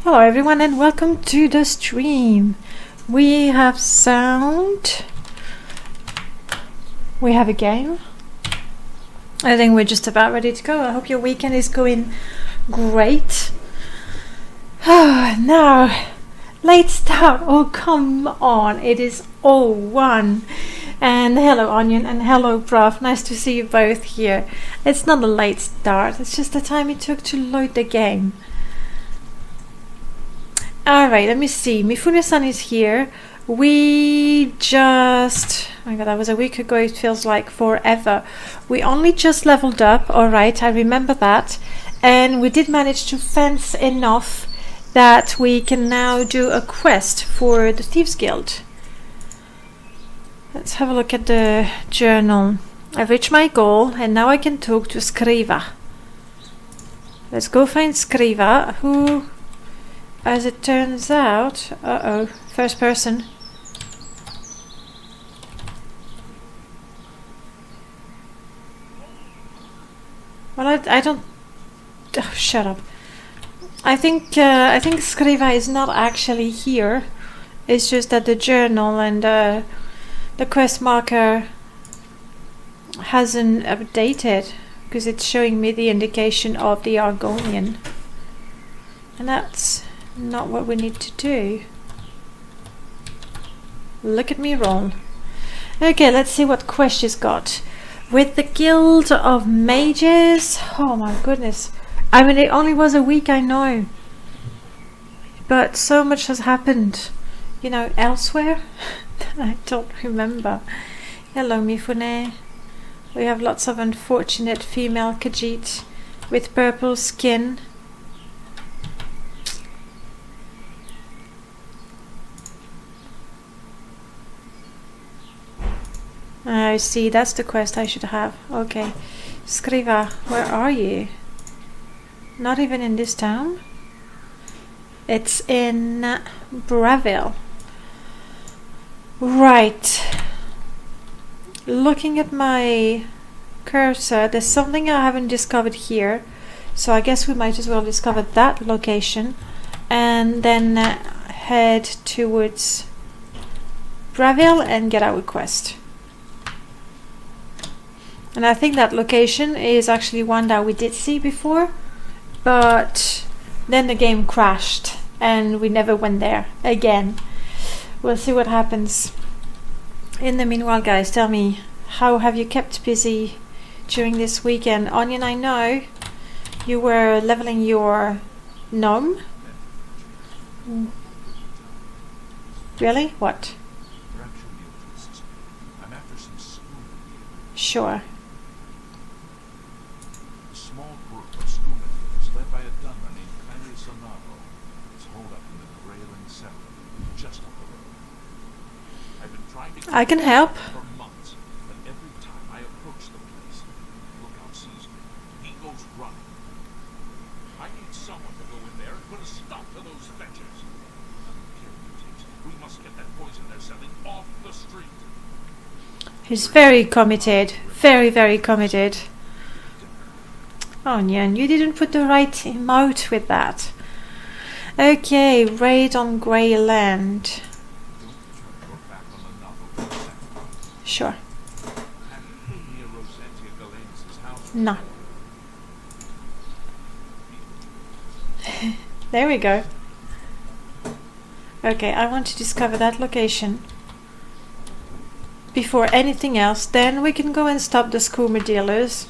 Hello everyone and welcome to the stream. We have sound. We have a game. I think we're just about ready to go. I hope your weekend is going great. Now, late start. Oh, come on. It is 01. And hello Onion and hello Prof. Nice to see you both here. It's not a late start. It's just the time it took to load the game. Alright, let me see. Mifune-san is here. We just... oh my god, that was a week ago. It feels like forever. We only just leveled up. Alright, I remember that. And we did manage to fence enough that we can now do a quest for the Thieves Guild. Let's have a look at the journal. I've reached my goal and now I can talk to Skriva. Let's go find Skriva, who... as it turns out, first person. Well, I don't. Oh, shut up. I think Skriva is not actually here. It's just that the journal and the quest marker hasn't updated because it's showing me the indication of the Argonian, and that's not what we need to do. Look at me roll. Okay, let's see what quest she's got. With the Guild of Mages. Oh my goodness. I mean, it only was a week, I know. But so much has happened. You know, elsewhere? I don't remember. Hello, Mifune. We have lots of unfortunate female Khajiit with purple skin. I see, that's the quest I should have. Okay. Skriva, where are you? Not even in this town? It's in Bravil. Right. Looking at my cursor, there's something I haven't discovered here. So I guess we might as well discover that location and then head towards Bravil and get our quest. And I think that location is actually one that we did see before, but then the game crashed and we never went there again. We'll see what happens. In the meanwhile, guys, tell me, how have you kept busy during this weekend? Onion, I know you were leveling your gnome. Really? What? Sure. I can help. For months, but every time I approach the place, Lookout sees me. He goes running. I need someone to go in there and put a stop to those fetchers. I don't care what it takes. We must get that poison they're selling off the street. He's very committed. Very, very committed. Onion, you didn't put the right emote with that. Okay, raid on Grey Land. Sure. No. There we go. Okay, I want to discover that location before anything else. Then we can go and stop the skoomer dealers.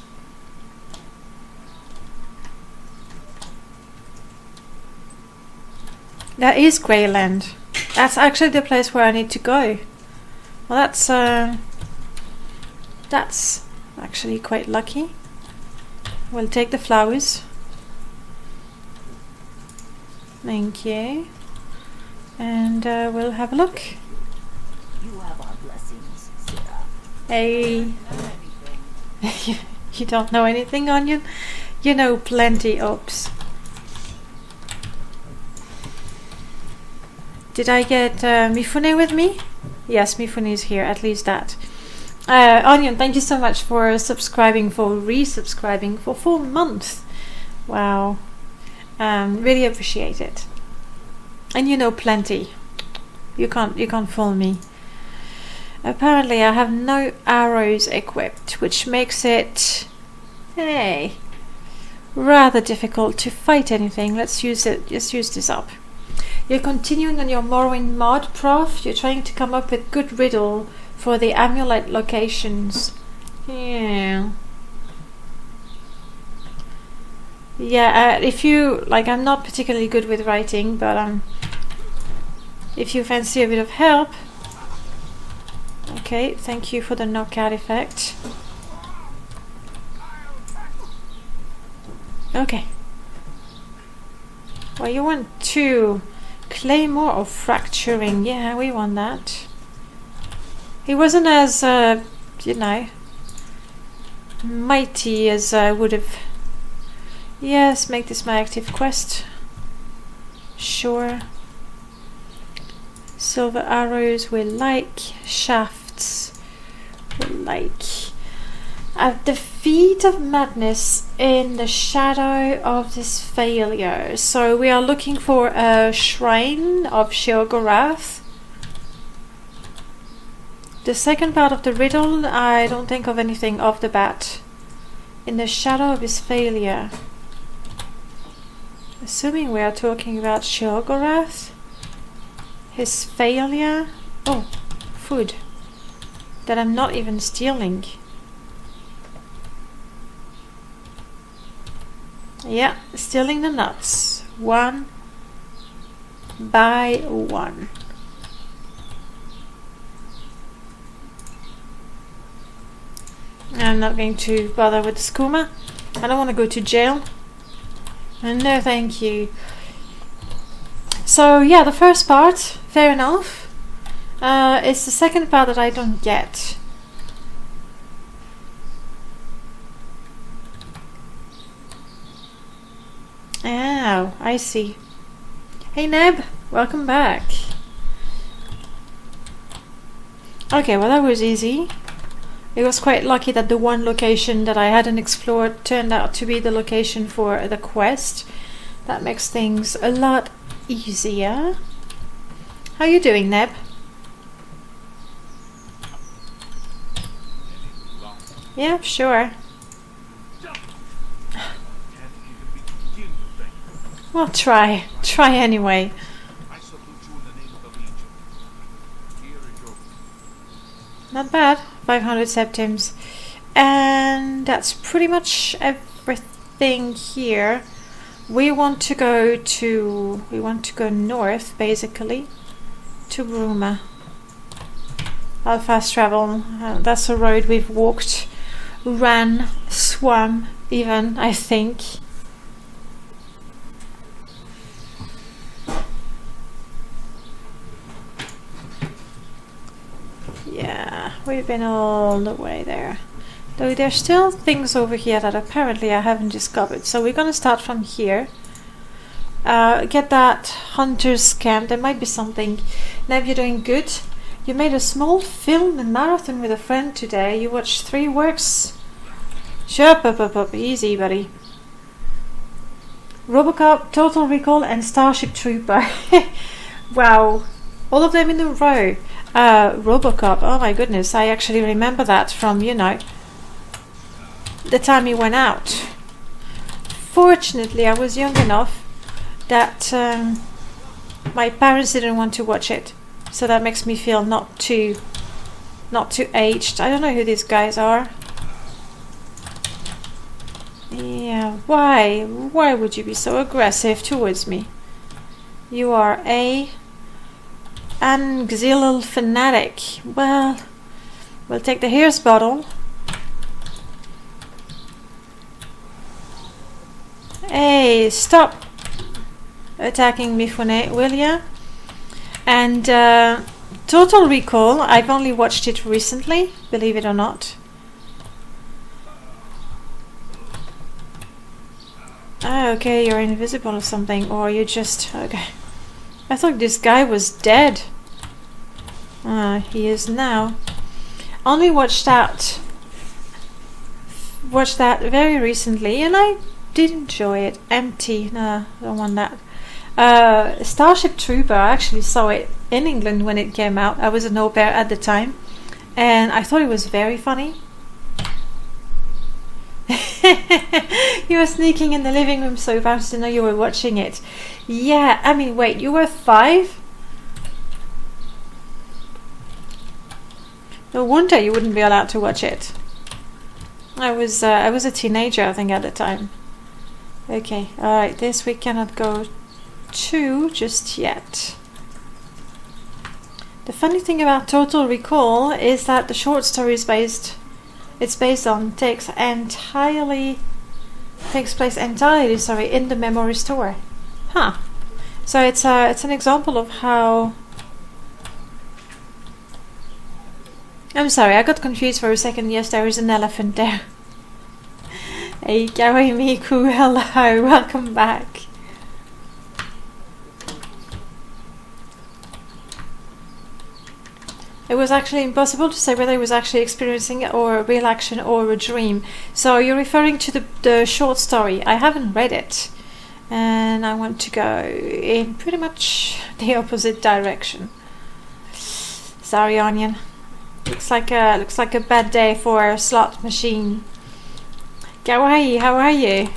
That is Greyland. That's actually the place where I need to go. Well, that's actually quite lucky. We'll take the flowers. Thank you. And we'll have a look. You have our blessings, Sarah. Hey. You don't know anything, Onion? You know plenty, Oops. Did I get Mifune with me? Yes, Mifune is here, at least that. Onion, thank you so much for resubscribing for 4 months. Wow. Really appreciate it. And you know plenty. You can't fool me. Apparently I have no arrows equipped, which makes it, hey, rather difficult to fight anything. Let's use this up. You're continuing on your Morrowind mod, Prof. You're trying to come up with good riddle for the amulet locations. Yeah. Yeah, if you, like, I'm not particularly good with writing, but if you fancy a bit of help. Okay, thank you for the knockout effect. Okay. Well, you want to claymore or fracturing? Yeah, we want that. He wasn't as, you know, mighty as I would have. Yes, make this my active quest. Sure. Silver arrows we like. Shafts we like. At the feet of madness in the shadow of this failure. So we are looking for a shrine of Sheogorath. The second part of the riddle, I don't think of anything off the bat. In the shadow of his failure. Assuming we are talking about Sheogorath. His failure. Oh, food. That I'm not even stealing. Yeah, stealing the nuts. 1 by 1. I'm not going to bother with the skooma. I don't want to go to jail. No, thank you. So yeah, the first part, fair enough. It's the second part that I don't get. Oh, I see. Hey Neb, welcome back. Okay, well that was easy. It was quite lucky that the one location that I hadn't explored turned out to be the location for the quest. That makes things a lot easier. How you doing, Neb? Yeah, sure. Well, try anyway. Not bad. 500 septims. And that's pretty much everything here. We want to go north, basically, to Bruma. I'll fast travel. That's a road we've walked, ran, swam, even, I think. Yeah, we've been all the way there. Though there's still things over here that apparently I haven't discovered. So we're gonna start from here. Get that hunter's camp. There might be something. Nev, you're doing good. You made a small film and marathon with a friend today. You watched 3 works. Shut up. Easy, buddy. Robocop, Total Recall, and Starship Trooper. Wow. All of them in a row. Robocop, oh my goodness, I actually remember that from, you know, the time he went out. Fortunately, I was young enough that my parents didn't want to watch it, so that makes me feel not too aged. I don't know who these guys are. Yeah, why would you be so aggressive towards me? You are an Xilil fanatic. Well, we'll take the here's bottle. Hey, stop attacking me, will ya? And Total Recall, I've only watched it recently, believe it or not. Ah, okay, you're invisible or something, or you just... okay. I thought this guy was dead. He is now. Only watched that very recently, and I did enjoy it. Empty. No, I don't want that. Starship Trooper, I actually saw it in England when it came out. I was an au pair at the time, and I thought it was very funny. You were sneaking in the living room so fast to know you were watching it. Yeah, I mean, wait, you were 5? No wonder you wouldn't be allowed to watch it. I was a teenager, I think, at the time. Okay, alright, this we cannot go to just yet. The funny thing about Total Recall is that the short story is takes place entirely in the memory store. Huh. So it's an example of how... I'm sorry, I got confused for a second. Yes, there is an elephant there. Hey, Kawaii Miku, hello, welcome back. It was actually impossible to say whether he was actually experiencing it or a real action or a dream. So you're referring to the short story. I haven't read it, and I want to go in pretty much the opposite direction. Sorry, Onion. Looks like a bad day for a slot machine. Kawaii, how are you?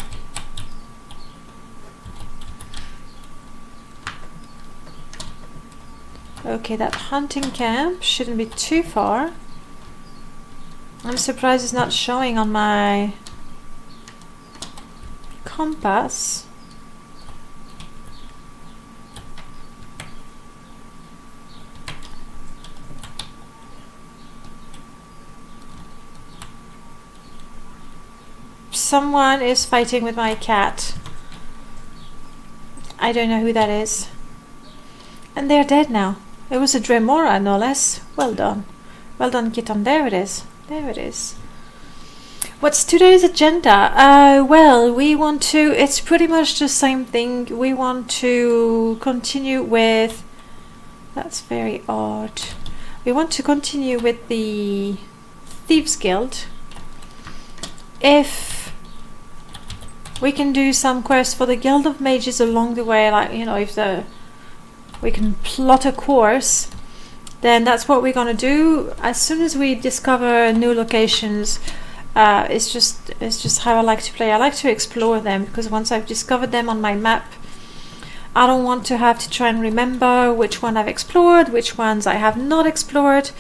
Okay, that hunting camp shouldn't be too far. I'm surprised it's not showing on my compass. Someone is fighting with my cat. I don't know who that is. And they're dead now. It was a Dremora, no less. Well done. Well done, Kitten. There it is. There it is. What's today's agenda? Well, we want to... It's pretty much the same thing. We want to continue with... That's very odd. We want to continue with the Thieves Guild. If we can do some quests for the Guild of Mages along the way, like, you know, if we can plot a course, then that's what we're gonna do. As soon as we discover new locations, it's just how I like to play. I like to explore them, because once I've discovered them on my map, I don't want to have to try and remember which one I've explored, which ones I have not explored.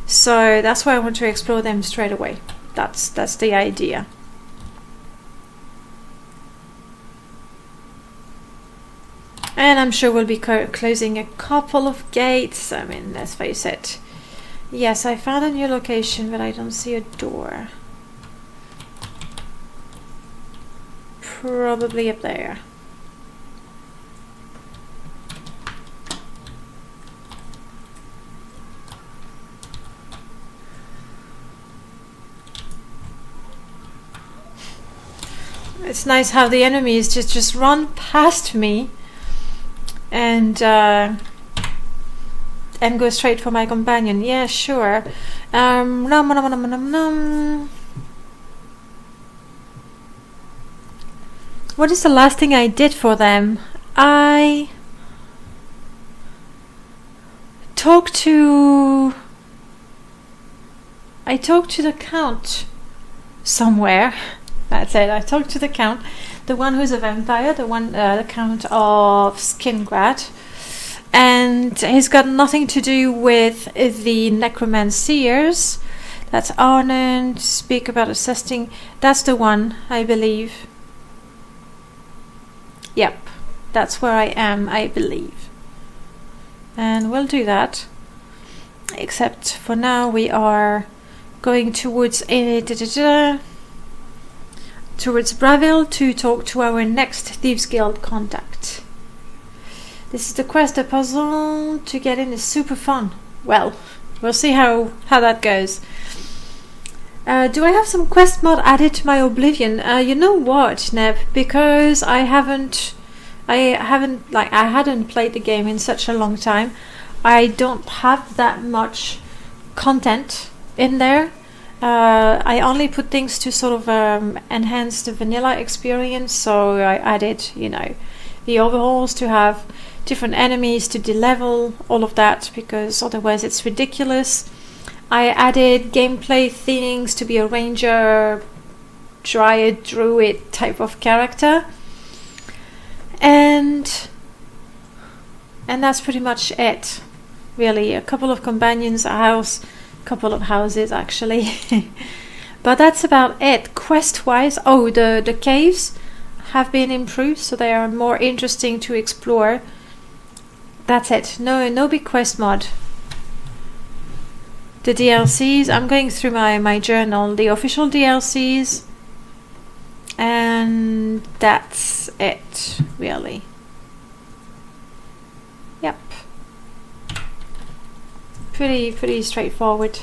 So that's why I want to explore them straight away. That's the idea. And I'm sure we'll be closing a couple of gates. I mean, let's face it. Yes, I found a new location, but I don't see a door. Probably up there. It's nice how the enemies just run past me and go straight for my companion. Yeah, sure. Nom, nom, nom, nom, nom, nom. What is the last thing I did for them? I talked to the Count somewhere. That's it. I talked to the Count, the one who's a vampire, the Count of Skingrad, and he's got nothing to do with the necromanciers. That's Arnon. Speak about assessing. That's the one, I believe. Yep, that's where I am, I believe. And we'll do that. Except for now, we are going towards Braville to talk to our next Thieves Guild contact. This is the quest. The puzzle to get in is super fun. Well, we'll see how that goes. Do I have some quest mod added to my Oblivion? You know what, Neb? Because I hadn't played the game in such a long time. I don't have that much content in there. I only put things to sort of enhance the vanilla experience, so I added, the overhauls to have different enemies to de-level, all of that, because otherwise it's ridiculous. I added gameplay things to be a ranger, Dryad, druid type of character, and that's pretty much it, really. A couple of companions, a house, couple of houses actually. But that's about it. Quest wise, oh, the caves have been improved, so they are more interesting to explore. That's it. No big quest mod. The DLCs, I'm going through my journal, the official DLCs, and that's it, really. Yep. Pretty straightforward.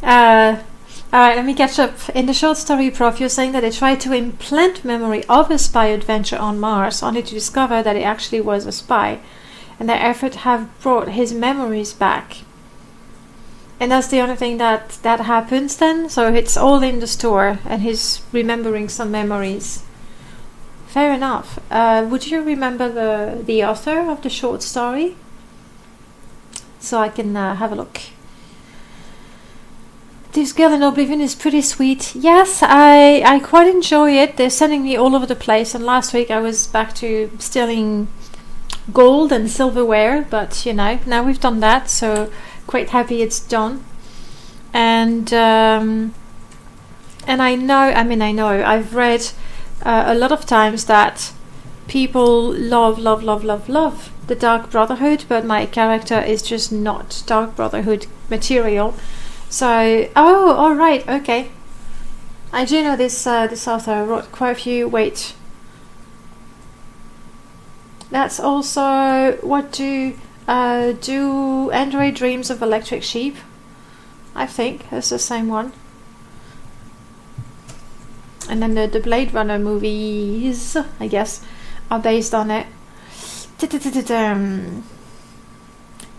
Alright, let me catch up. In the short story, Prof, you're saying that they tried to implant memory of a spy adventure on Mars, only to discover that it actually was a spy, and their effort have brought his memories back. And that's the only thing that happens then? So it's all in the store, and he's remembering some memories. Fair enough. Would you remember the author of the short story? So I can have a look. This Girl in Oblivion is pretty sweet. Yes, I quite enjoy it. They're sending me all over the place, and last week I was back to stealing gold and silverware, but you know, now we've done that, so quite happy it's done. And I know, I've read a lot of times that people love the Dark Brotherhood, but my character is just not Dark Brotherhood material. So, oh, all right, okay. I do know this author wrote quite a few. Wait, that's also what do Android Dreams of Electric Sheep? I think that's the same one. And then the Blade Runner movies, I guess, are based on it.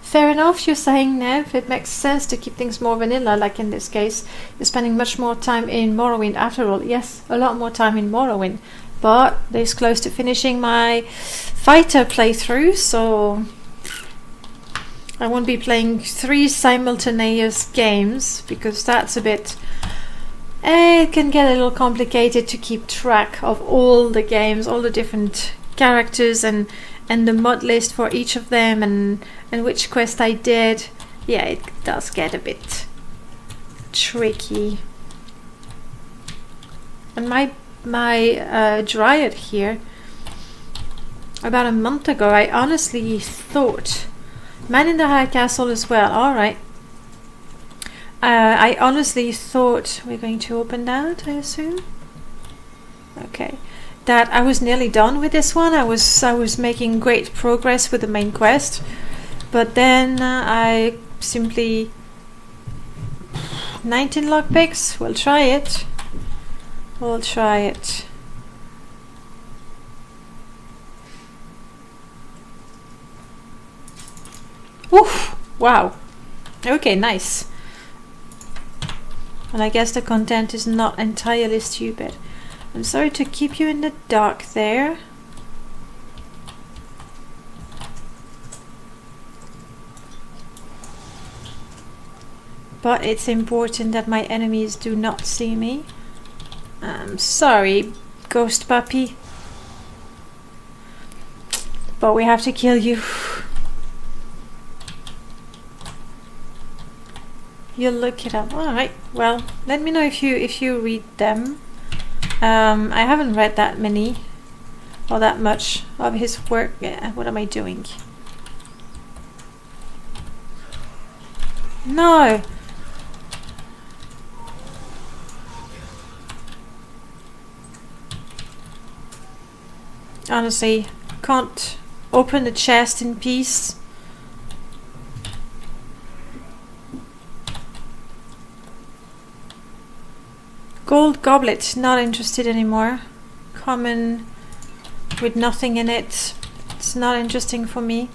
Fair enough, you're saying, Nev. It makes sense to keep things more vanilla, like in this case. You're spending much more time in Morrowind after all. Yes, a lot more time in Morrowind. But this close to finishing my fighter playthrough, so I won't be playing 3 simultaneous games, because that's a bit... it can get a little complicated to keep track of all the games, all the different characters, and the mod list for each of them, and which quest I did. Yeah, it does get a bit tricky. And my Dryad here, about a month ago, I honestly thought... Man in the High Castle as well, alright. I honestly thought... We're going to open that, I assume? Okay. That I was nearly done with this one. I was making great progress with the main quest, but then I simply 19 lockpicks. We'll try it. Oof! Wow. Okay, nice. And I guess the content is not entirely stupid. I'm sorry to keep you in the dark there. But it's important that my enemies do not see me. I'm sorry, ghost puppy. But we have to kill you. You'll look it up. Alright, well, let me know if you read them. I haven't read that many or that much of his work. Yeah, what am I doing? No! Honestly, can't open the chest in peace. Gold goblet, not interested anymore. Common with nothing in it. It's not interesting for me.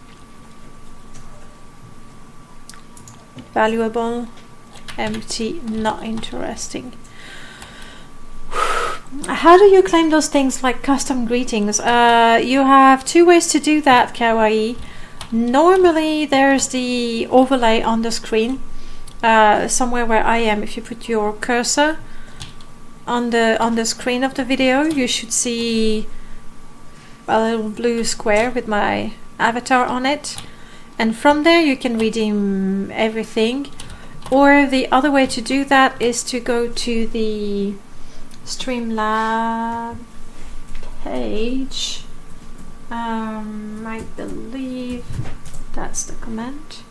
Valuable, empty, not interesting. How do you claim those things like custom greetings? You have two ways to do that, Kawaii. Normally there's the overlay on the screen, somewhere where I am. If you put your cursor on the screen of the video, you should see a little blue square with my avatar on it, and from there you can redeem everything. Or the other way to do that is to go to the Streamlab page. I believe that's the command.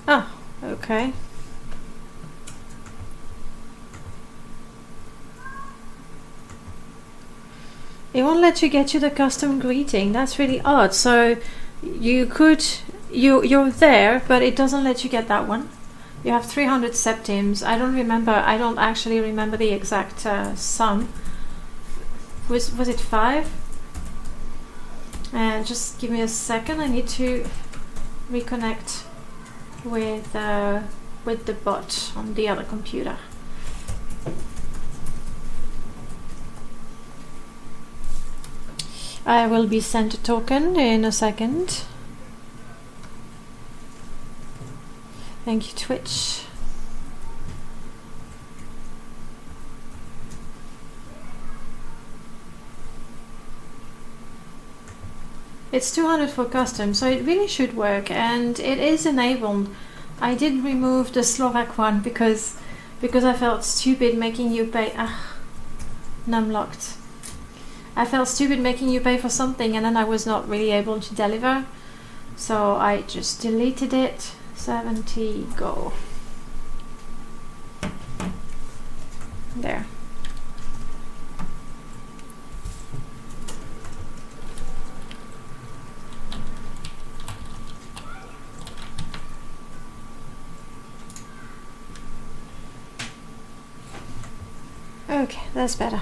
Ah, okay. It won't let you get to the custom greeting. That's really odd. So you're there, but it doesn't let you get that one. You have 300 septims. I don't actually remember the exact sum. Was it 5? And just give me a second. I need to reconnect with the bot on the other computer. I will be sent a token in a second. Thank you, Twitch. It's 200 for custom, so it really should work, and it is enabled. I did remove the Slovak one because I felt stupid making you pay. Numlocked. I felt stupid making you pay for something, and then I was not really able to deliver, so I just deleted it. 70, go. There. Okay, that's better.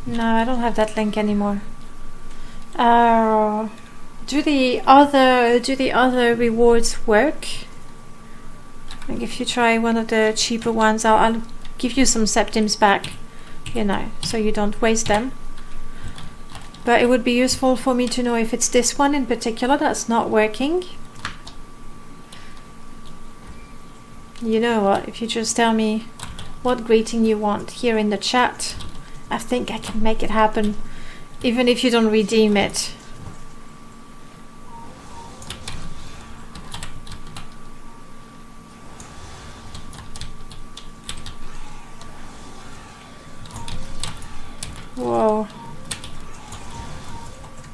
No, I don't have that link anymore. Do the other rewards work? Like if you try one of the cheaper ones, I'll give you some septims back, you know, so you don't waste them. But it would be useful for me to know if it's this one in particular that's not working. You know what, if you just tell me what greeting you want here in the chat, I think I can make it happen, even if you don't redeem it. Whoa.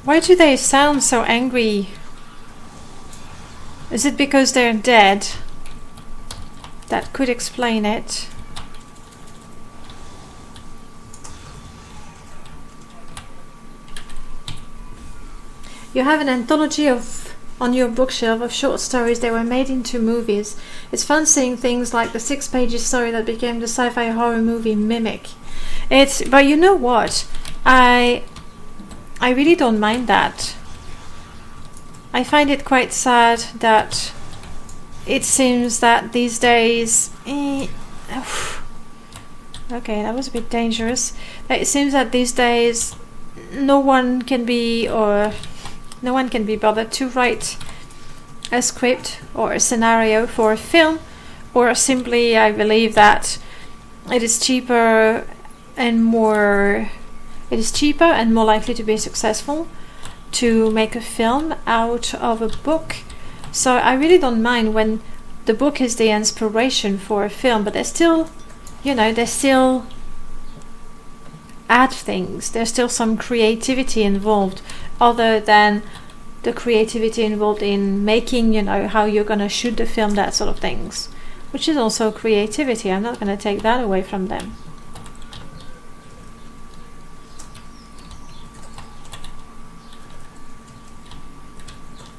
Why do they sound so angry? Is it because they're dead? That could explain it. You have an anthology on your bookshelf of short stories that were made into movies. It's fun seeing things like the 6-page story that became the sci-fi horror movie Mimic. But you know what? I really don't mind that. I find it quite sad that it seems that these days... Okay, that was a bit dangerous. It seems that these days no one can be bothered to write a script or a scenario for a film, or simply I believe that it is cheaper and more likely to be successful to make a film out of a book. So I really don't mind when the book is the inspiration for a film, but there's still, they still add things. There's still some creativity involved, other than the creativity involved in making, how you're going to shoot the film, that sort of things, which is also creativity. I'm not going to take that away from them.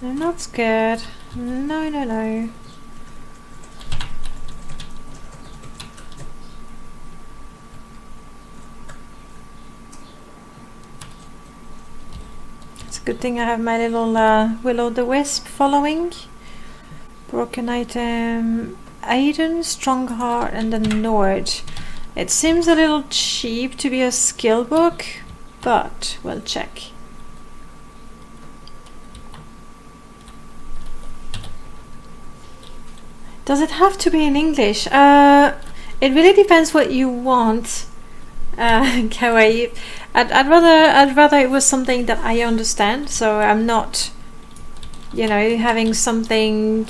I'm not scared. No, no, no. It's a good thing I have my little will-o'-the-wisp following. Broken item, Aiden, Strongheart, and the Nord. It seems a little cheap to be a skill book, but we'll check. Does it have to be in English? It really depends what you want. Kawaii. I'd rather it was something that I understand, so I'm not, you know, having something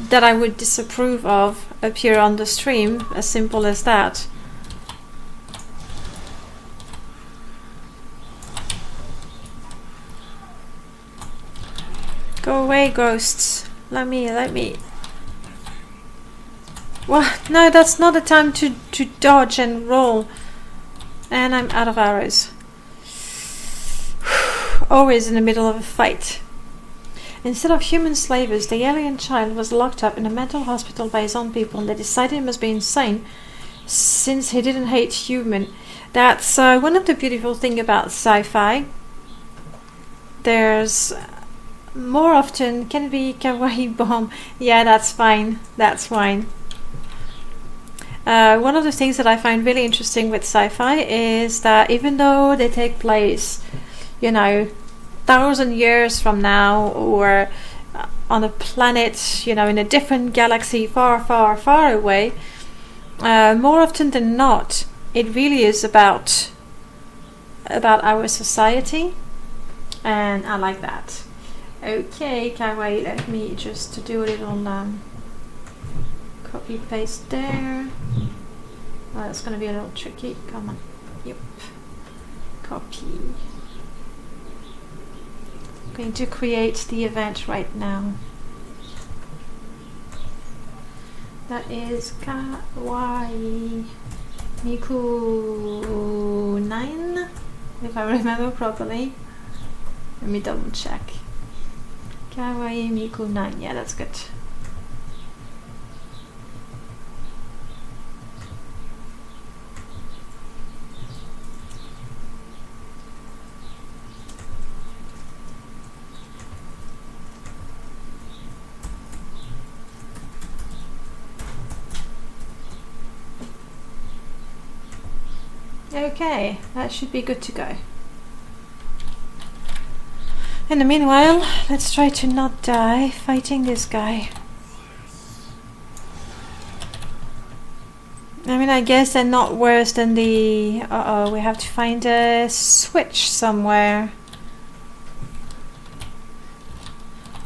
that I would disapprove of appear on the stream, as simple as that. Go away, ghosts. Let me. What? No, that's not the time to dodge and roll. And I'm out of arrows. Always in the middle of a fight. Instead of human slavers, the alien child was locked up in a mental hospital by his own people, and they decided he must be insane since he didn't hate human. That's one of the beautiful things about sci-fi. There's more often, can it be kawaii bomb? Yeah, that's fine. That's fine. One of the things that I find really interesting with sci-fi is that even though they take place, you know, 1,000 years from now, or on a planet, you know, in a different galaxy far, far, far away, more often than not, it really is about our society, and I like that. Okay, Kawaii, let me just do a little copy paste there. Oh, that's going to be a little tricky. Come on. Yep. Copy. I'm going to create the event right now. That is Kawaii Miku 9, if I remember properly. Let me double check. Kawaii Miku 9. Yeah, that's good. Okay, that should be good to go. In the meanwhile, let's try to not die fighting this guy. I mean, I guess they're not worse than the... Uh-oh, we have to find a switch somewhere.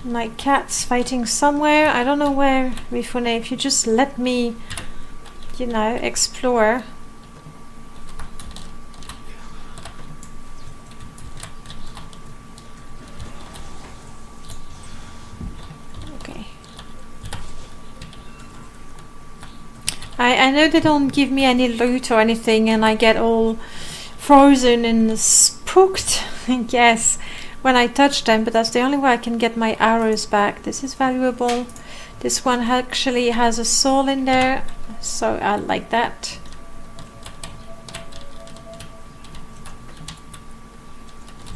My cat's fighting somewhere. I don't know where, Rifune. If you just let me, you know, explore. I know they don't give me any loot or anything, and I get all frozen and spooked, I guess, when I touch them, but that's the only way I can get my arrows back. This is valuable. This one actually has a soul in there, so I like that.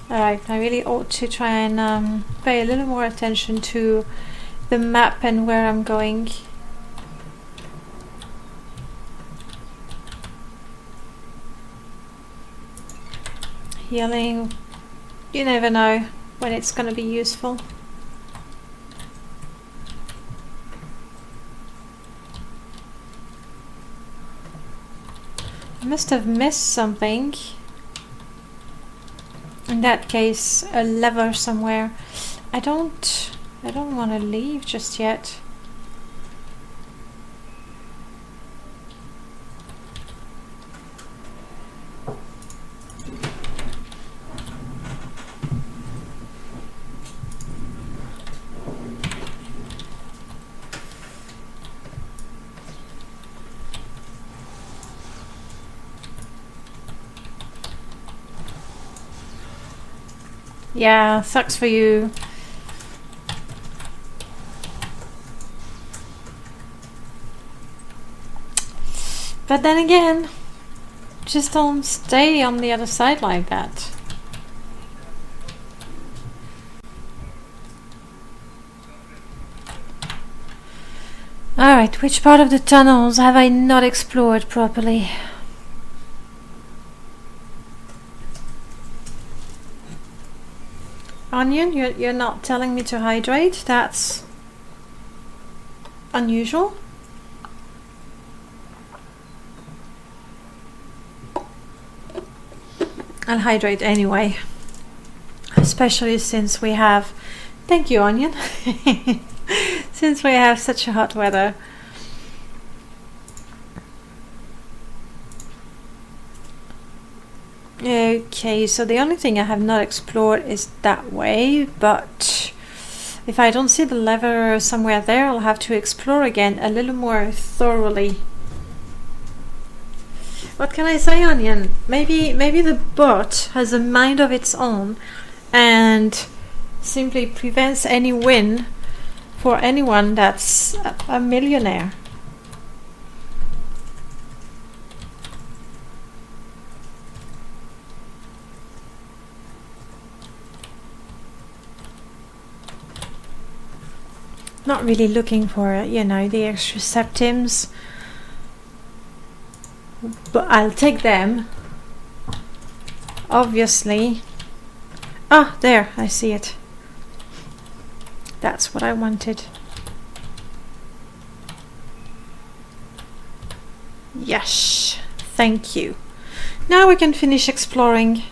Alright, I really ought to try and pay a little more attention to the map and where I'm going. Healing, you never know when it's going to be useful. I must have missed something. In that case, a lever somewhere. I don't want to leave just yet. Yeah, sucks for you. But then again, just don't stay on the other side like that. Alright, which part of the tunnels have I not explored properly? Onion, you're not telling me to hydrate? That's unusual. I'll hydrate anyway. Especially since we have... Thank you, Onion. Since we have such a hot weather. Okay, so the only thing I have not explored is that way, but if I don't see the lever somewhere there, I'll have to explore again a little more thoroughly. What can I say, Onion? Maybe the bot has a mind of its own and simply prevents any win for anyone that's a millionaire. Not really looking for, you know, the extra septims, but I'll take them, obviously. Ah, there, I see it. That's what I wanted. Yes, thank you. Now we can finish exploring.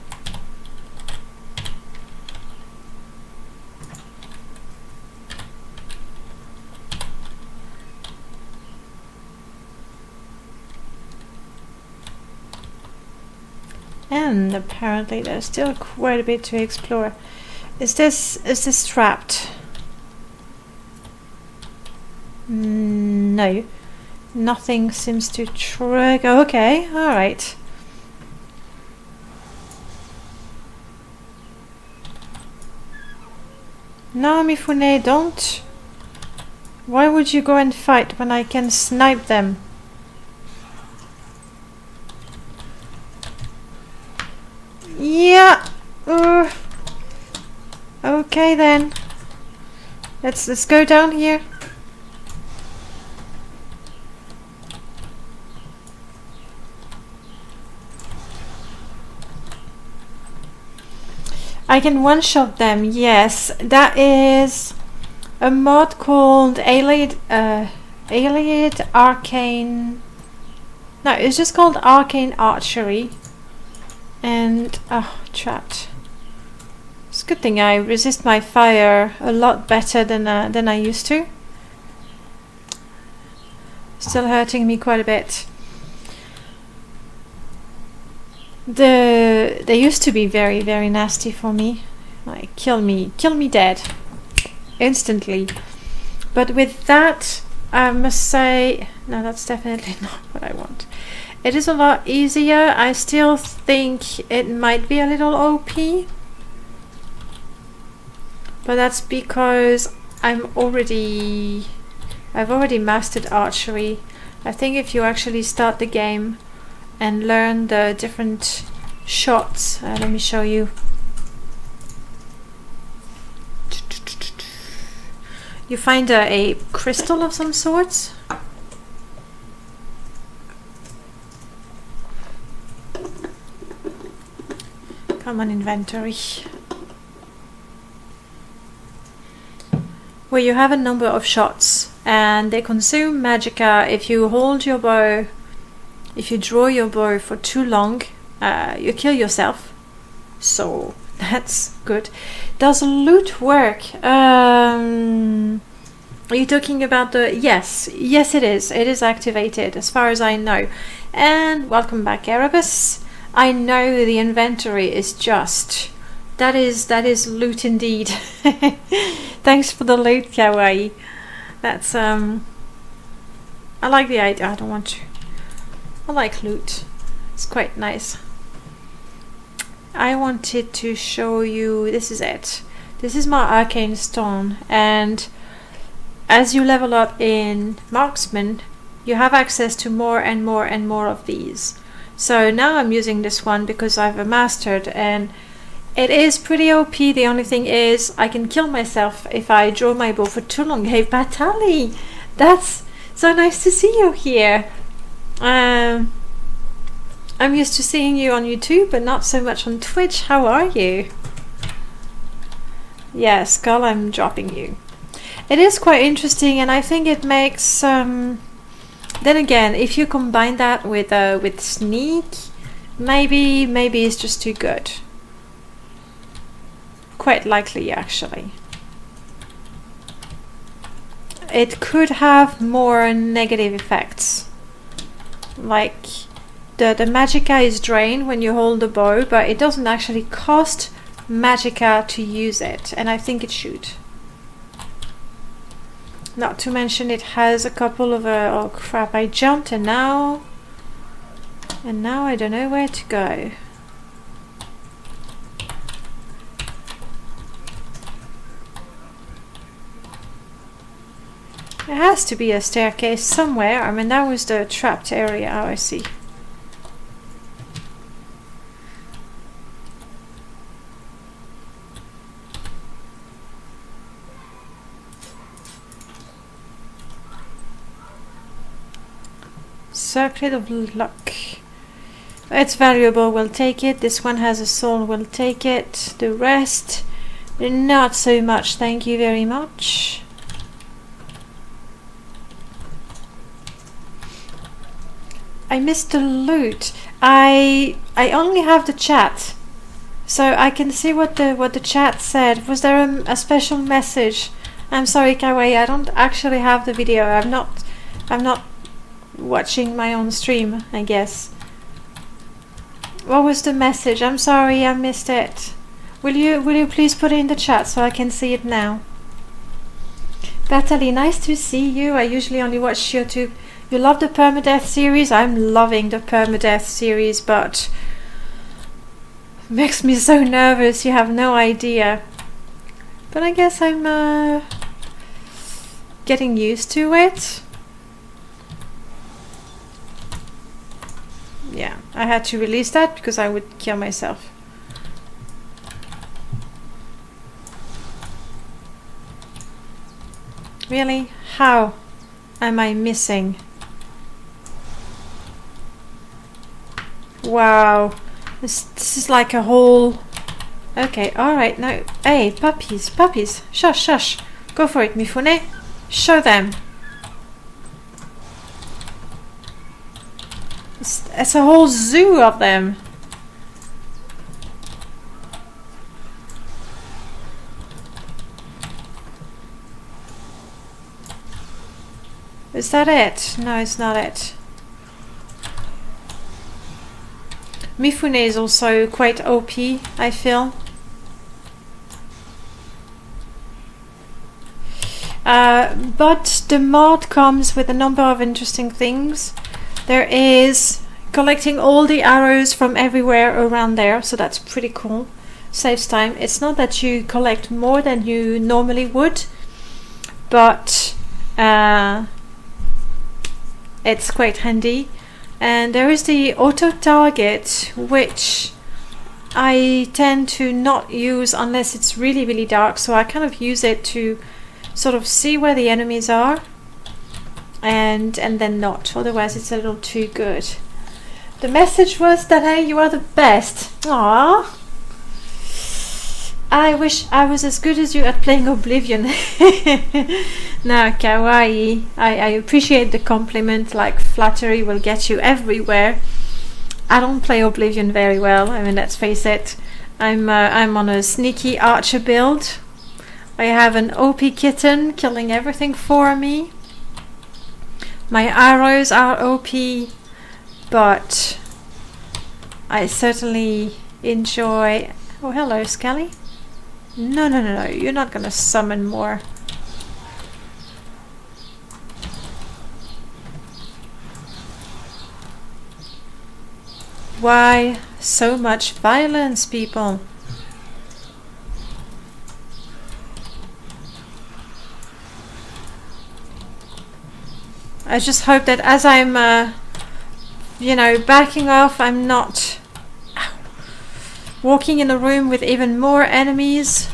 And apparently there's still quite a bit to explore. Is this trapped? No. Nothing seems to trigger. Okay, alright. No, Mifune, don't. Why would you go and fight when I can snipe them? Yeah. Okay then. Let's go down here. I can one-shot them. Yes, that is a mod called Allied Arcane. No, it's just called Arcane Archery. And trapped. It's a good thing I resist my fire a lot better than I used to. Still hurting me quite a bit. They used to be very, very nasty for me. Like kill me dead instantly. But with that, I must say, no, that's definitely not what I want. It is a lot easier. I still think it might be a little OP, but that's because I've already mastered archery. I think if you actually start the game and learn the different shots, let me show you. You find a crystal of some sorts. Come on, inventory. Where you have a number of shots and they consume magicka. If you hold your bow, if you draw your bow for too long, you kill yourself. So that's good. Does loot work? Are you talking about the... Yes, it is. It is activated as far as I know. And welcome back, Erebus. I know the inventory is just... That is loot indeed. Thanks for the loot, Kawaii. That's I like the idea. I don't want to. I like loot. It's quite nice. I wanted to show you... This is it. This is my arcane stone, and as you level up in marksman, you have access to more and more and more of these. So now I'm using this one because I've mastered, and it is pretty OP. The only thing is I can kill myself if I draw my bow for too long. Hey, Batali! That's So nice to see you here. I'm used to seeing you on YouTube, but not so much on Twitch. How are you? Yeah, Skull, I'm dropping you. It is quite interesting, and I think it makes... then again, if you combine that with Sneak, maybe it's just too good. Quite likely, actually. It could have more negative effects. Like, the magicka is drained when you hold the bow, but it doesn't actually cost magicka to use it, and I think it should. Not to mention it has a couple of oh crap, I jumped and now I don't know where to go. There has to be a staircase somewhere. I mean, that was the trapped area. Oh, I see. Circlet of Luck. It's valuable, we'll take it. This one has a soul, we'll take it. The rest, not so much, thank you very much. I missed the loot. I only have the chat, so I can see what the chat said. Was there a special message? I'm sorry, Kawaii, I don't actually have the video. I'm not watching my own stream, I guess. What was the message? I'm sorry, I missed it. Will you please put it in the chat so I can see it now? Natalie, nice to see you. I usually only watch YouTube. You love the permadeath series? I'm loving the permadeath series, but makes me so nervous, you have no idea. But I guess I'm getting used to it. Yeah, I had to release that because I would kill myself. Really? How am I missing? Wow. This is like a whole... Okay, alright, no. Hey, puppies, puppies. Shush, shush. Go for it, Mifune. Show them. It's a whole zoo of them. Is that it? No, it's not it. Mifune is also quite OP, I feel. But the mod comes with a number of interesting things. There is collecting all the arrows from everywhere around there, so that's pretty cool. Saves time. It's not that you collect more than you normally would, but it's quite handy. And there is the auto target, which I tend to not use unless it's really, really dark, so I kind of use it to sort of see where the enemies are. And then not, otherwise it's a little too good. The message was that, hey, you are the best. Aww. I wish I was as good as you at playing Oblivion. No, kawaii. I appreciate the compliment, like flattery will get you everywhere. I don't play Oblivion very well, I mean, let's face it. I'm on a sneaky archer build. I have an OP kitten killing everything for me. My arrows are OP, but I certainly enjoy... Oh, hello, Skelly. No, no, no, no, you're not gonna summon more. Why so much violence, people? I just hope that as I'm, you know, backing off, I'm not walking in a room with even more enemies.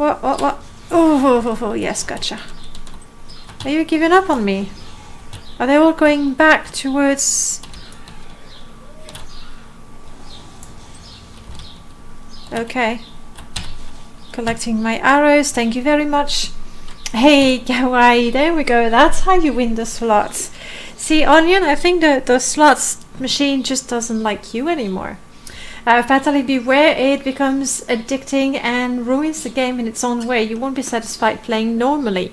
What? Oh, yes, gotcha. Are you giving up on me? Are they all going back towards... Okay. Collecting my arrows, thank you very much. Hey, kawaii, there we go. That's how you win the slots. See, Onion, I think the slots machine just doesn't like you anymore. Fatally beware, it becomes addicting and ruins the game in its own way. You won't be satisfied playing normally.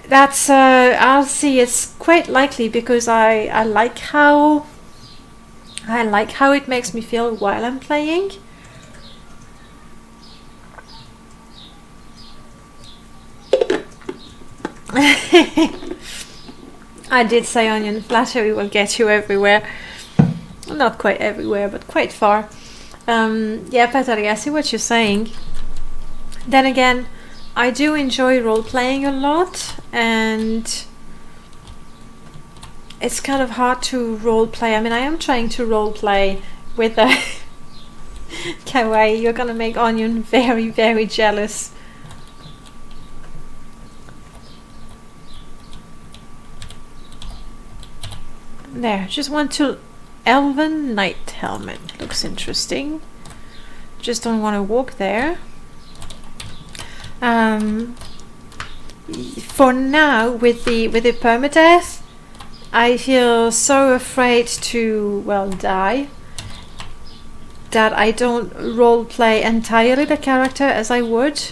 That's, I'll see, it's quite likely because I like how it makes me feel while I'm playing. I did say, Onion, flattery will get you everywhere. Not quite everywhere, but quite far. Yeah, Patari, I see what you're saying. Then again, I do enjoy role-playing a lot, and it's kind of hard to role-play. I mean, I am trying to role-play with a... Kawaii, you're gonna make Onion very, very jealous. There, just want to... Elven Knight Helmet. Looks interesting. Just don't want to walk there. For now, with the permadeath, I feel so afraid to, well, die, that I don't roleplay entirely the character as I would.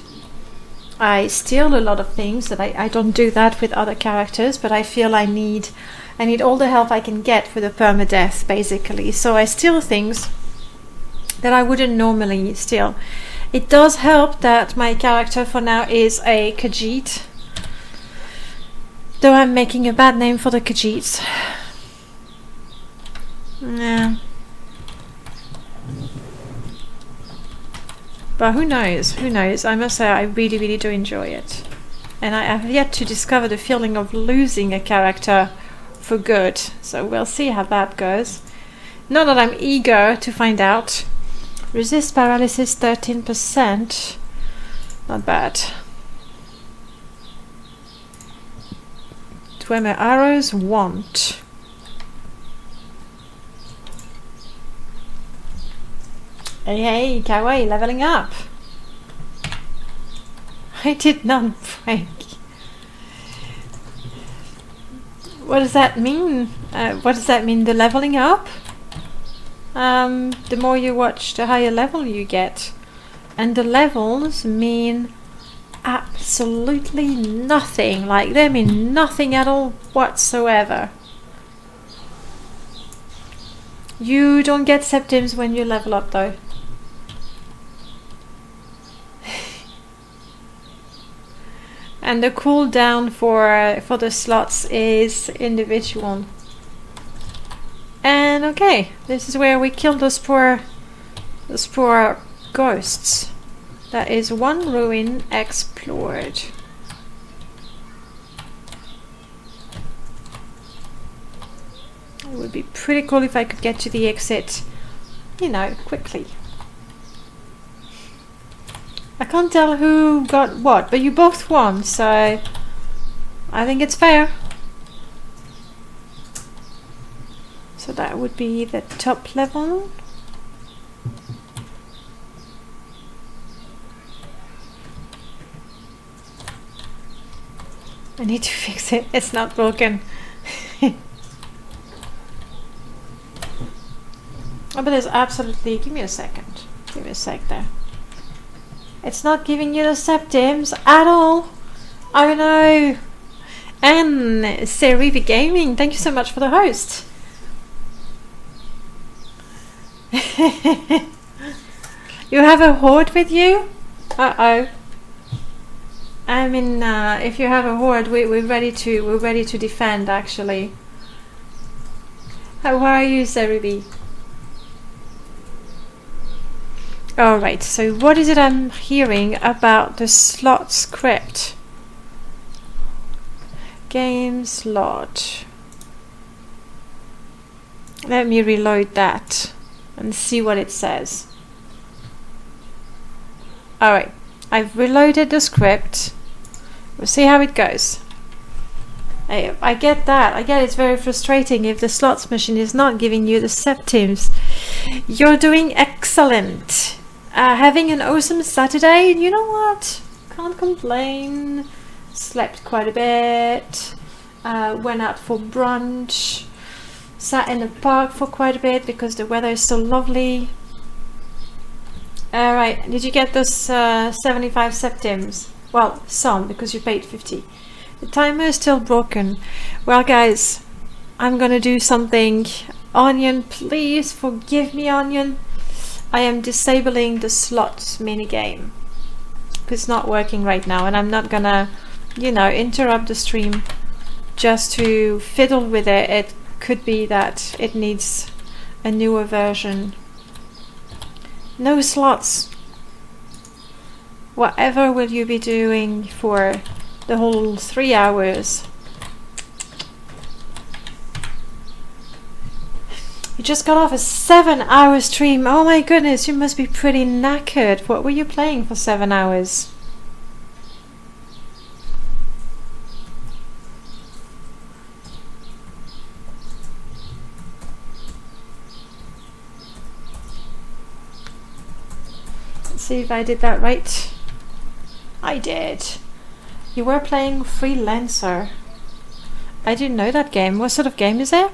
I steal a lot of things that I don't do that with other characters, but I feel I need all the help I can get for the permadeath, basically. So I steal things that I wouldn't normally steal. It does help that my character for now is a Khajiit, though I'm making a bad name for the Khajiits. Yeah. But who knows? Who knows? I must say I really, really do enjoy it. And I have yet to discover the feeling of losing a character for good. So we'll see how that goes. Not that I'm eager to find out. Resist paralysis 13%. Not bad. Do my arrows want? Hey, kawaii, leveling up. I did not break. What does that mean? What does that mean, the leveling up? The more you watch, the higher level you get. And the levels mean absolutely nothing. Like, they mean nothing at all whatsoever. You don't get septims when you level up, though. And the cooldown for the slots is individual. And okay, this is where we kill those poor ghosts. That is one ruin explored. It would be pretty cool if I could get to the exit, you know, quickly. I can't tell who got what, but you both won, so I think it's fair. So that would be the top level. I need to fix it. It's not broken. Oh, but there's absolutely... Give me a second. Give me a sec there. It's not giving you the septims at all. Oh no. And Serivi Gaming, thank you so much for the host. You have a horde with you? Uh-oh. I mean, if you have a horde, we're ready to defend, actually. How are you, Serivi? Alright, so what is it I'm hearing about the slot script? Game slot. Let me reload that and see what it says. Alright, I've reloaded the script. We'll see how it goes. I get that. I get it's very frustrating if the slots machine is not giving you the septims. You're doing excellent. Having an awesome Saturday. You know what? Can't complain. Slept quite a bit. Went out for brunch. Sat in the park for quite a bit because the weather is so lovely. Alright, did you get those 75 septims? Well, some, because you paid 50. The timer is still broken. Well, guys, I'm gonna do something. Onion, please forgive me, Onion. I am disabling the slots minigame. It's not working right now, and I'm not gonna, you know, interrupt the stream just to fiddle with it. It could be that it needs a newer version. No slots. Whatever will you be doing for the whole 3 hours? You just got off a 7-hour stream. Oh my goodness, you must be pretty knackered. What were you playing for 7 hours? Let's see if I did that right. I did. You were playing Freelancer. I didn't know that game. What sort of game is it?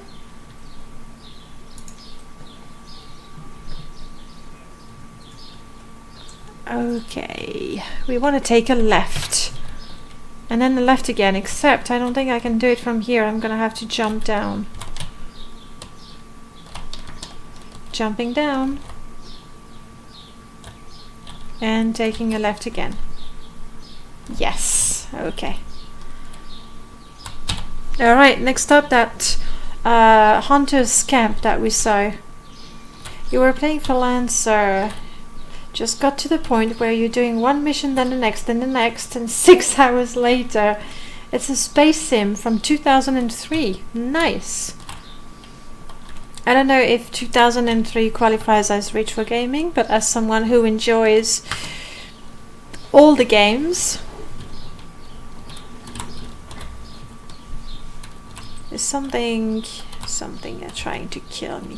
Okay, we want to take a left and then a left again, except I don't think I can do it from here. I'm gonna have to jump down. Jumping down and taking a left again. Yes, okay. Alright, next up, that hunter's camp that we saw. You were playing for Lancer. Just got to the point where you're doing one mission, then the next, and 6 hours later. It's a space sim from 2003. Nice. I don't know if 2003 qualifies as retro gaming, but as someone who enjoys all the games, there's something trying to kill me.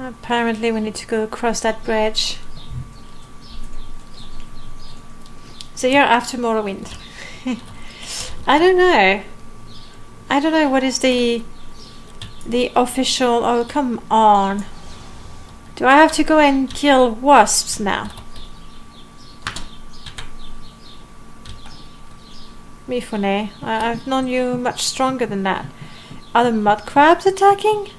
Apparently we need to go across that bridge. So you're after Morrowind. I don't know what is the official... Oh, come on. Do I have to go and kill wasps now? Mifune, I've known you much stronger than that. Are the mud crabs attacking?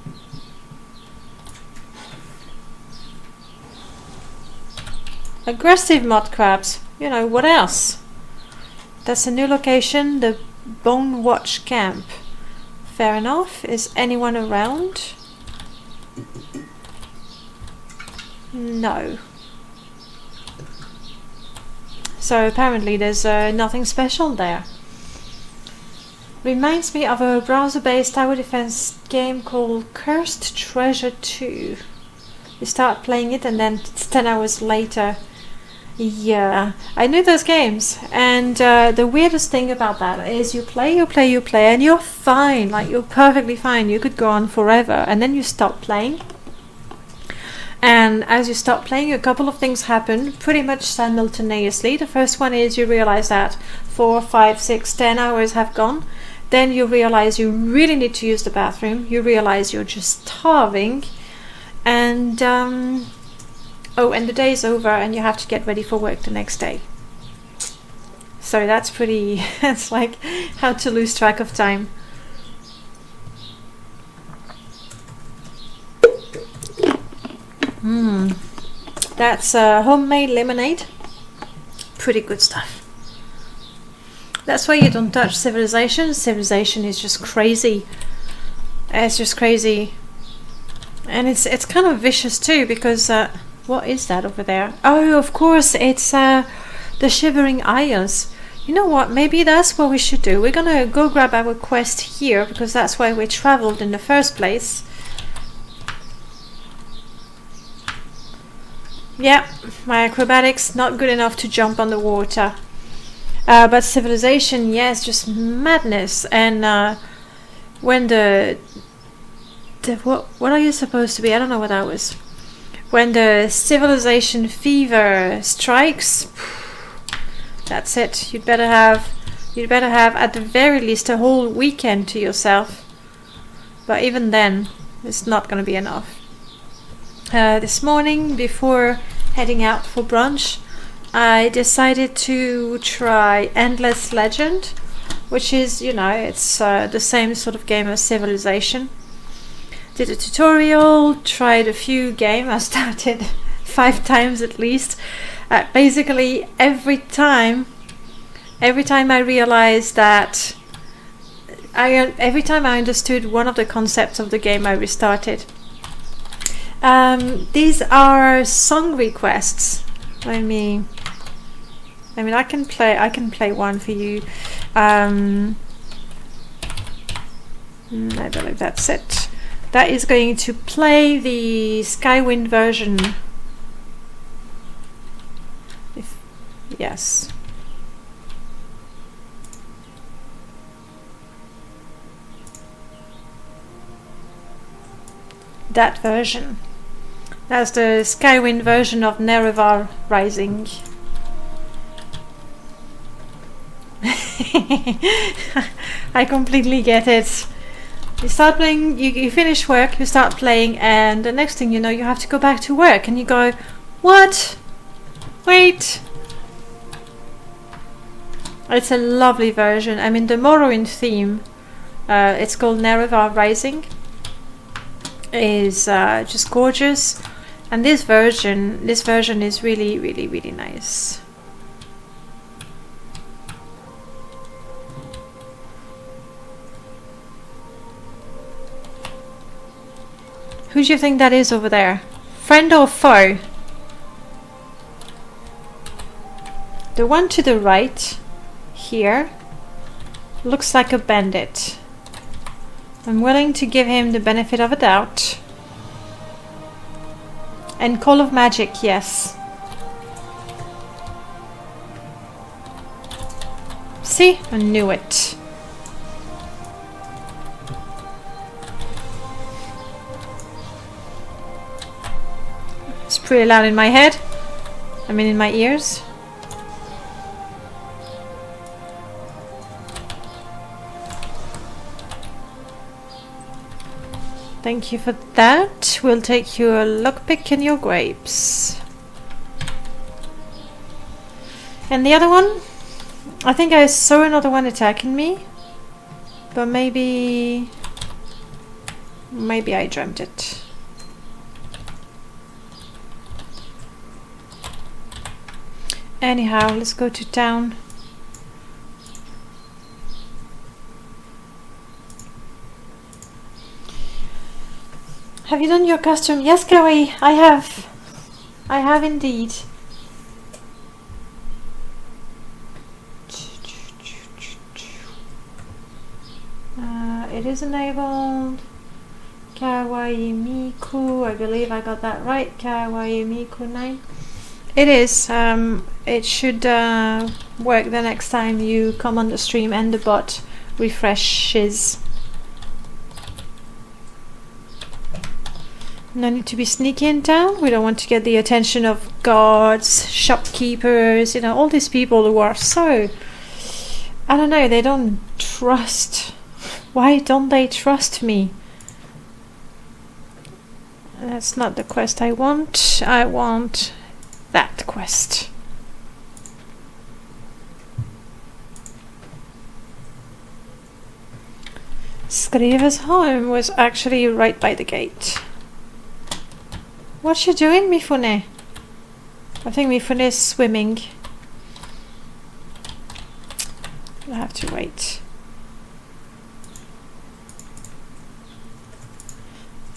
Aggressive mud crabs. You know, what else? That's a new location, the Bone Watch Camp. Fair enough. Is anyone around? No. So apparently there's nothing special there. Reminds me of a browser-based tower defense game called Cursed Treasure 2. You start playing it and then it's 10 hours later. Yeah, I knew those games, and the weirdest thing about that is you play, and you're fine, like you're perfectly fine. You could go on forever, and then you stop playing. And as you stop playing, a couple of things happen pretty much simultaneously. The first one is you realize that 4, 5, 6, 10 hours have gone. Then you realize you really need to use the bathroom. You realize you're just starving, and oh, and the day is over and you have to get ready for work the next day. So that's pretty... It's like how to lose track of time. That's homemade lemonade. Pretty good stuff. That's why you don't touch Civilization. Civilization is just crazy. It's just crazy. And it's kind of vicious too, because... what is that over there? Oh, of course, it's the Shivering Isles. You know what? Maybe that's what we should do. We're gonna go grab our quest here because that's why we traveled in the first place. Yeah, my acrobatics not good enough to jump on the water. But civilization, yes, just madness. And when the what are you supposed to be? I don't know what that was. When the civilization fever strikes, that's it. You'd better have at the very least a whole weekend to yourself. But even then, it's not going to be enough. This morning, before heading out for brunch, I decided to try Endless Legend, which is, you know, it's the same sort of game as Civilization. Did a tutorial, tried a few games. I started 5 times at least. Basically, every time I realized that, every time I understood one of the concepts of the game, I restarted. These are song requests. I mean, I can play one for you. I believe that's it. That is going to play the Skywind version. Yes. That version. That's the Skywind version of Nerevar Rising. I completely get it. You start playing, you finish work, you start playing, and the next thing you know, you have to go back to work, and you go, what? Wait. It's a lovely version. I mean, the Morrowind theme, it's called Nerevar Rising, is just gorgeous, and this version is really, really, really nice. Who do you think that is over there? Friend or foe? The one to the right here looks like a bandit. I'm willing to give him the benefit of a doubt. And Call of Magic, yes. See? I knew it. It's pretty loud in my head. I mean in my ears. Thank you for that. We'll take your lockpick and your grapes. And the other one? I think I saw another one attacking me. But maybe I dreamt it. Anyhow, let's go to town. Have you done your custom? Yes, Chloe, I have. I have indeed. It is enabled. Kawaii Miku, I believe I got that right. Kawaii Miku 9. It is. It should work the next time you come on the stream and the bot refreshes. No need to be sneaky in town. We don't want to get the attention of guards, shopkeepers, you know, all these people who are so, I don't know, they don't trust. Why don't they trust me? That's not the quest I want. I want that quest. Skriva's home was actually right by the gate. What's she doing, Mifune? I think Mifune is swimming. I'll have to wait.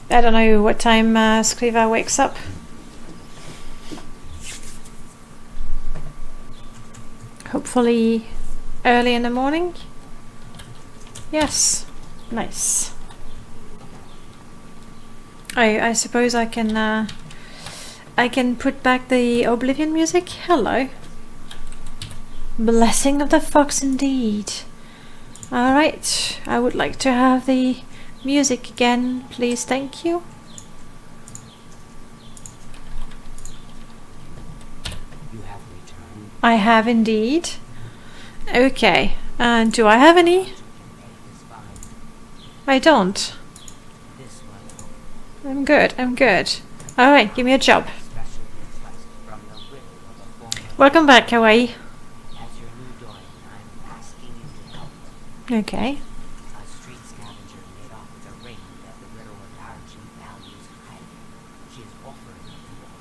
I don't know what time Skriva wakes up. Hopefully Early in the morning? Yes. Nice. I suppose I can put back the Oblivion music. Hello. Blessing of the Fox indeed. Alright. I would like to have the music again, please. Thank you. You have returned. I have indeed. Okay. And do I have any? This fine. I don't. This one. I'm good. I'm good. Alright, give me a job. Special request from the widow of a former. Welcome back, Kawaii. As your new daughter, I'm asking you to help. Okay. A street scavenger made off with a ring that the widow of Archie values highly. She is offering it to her.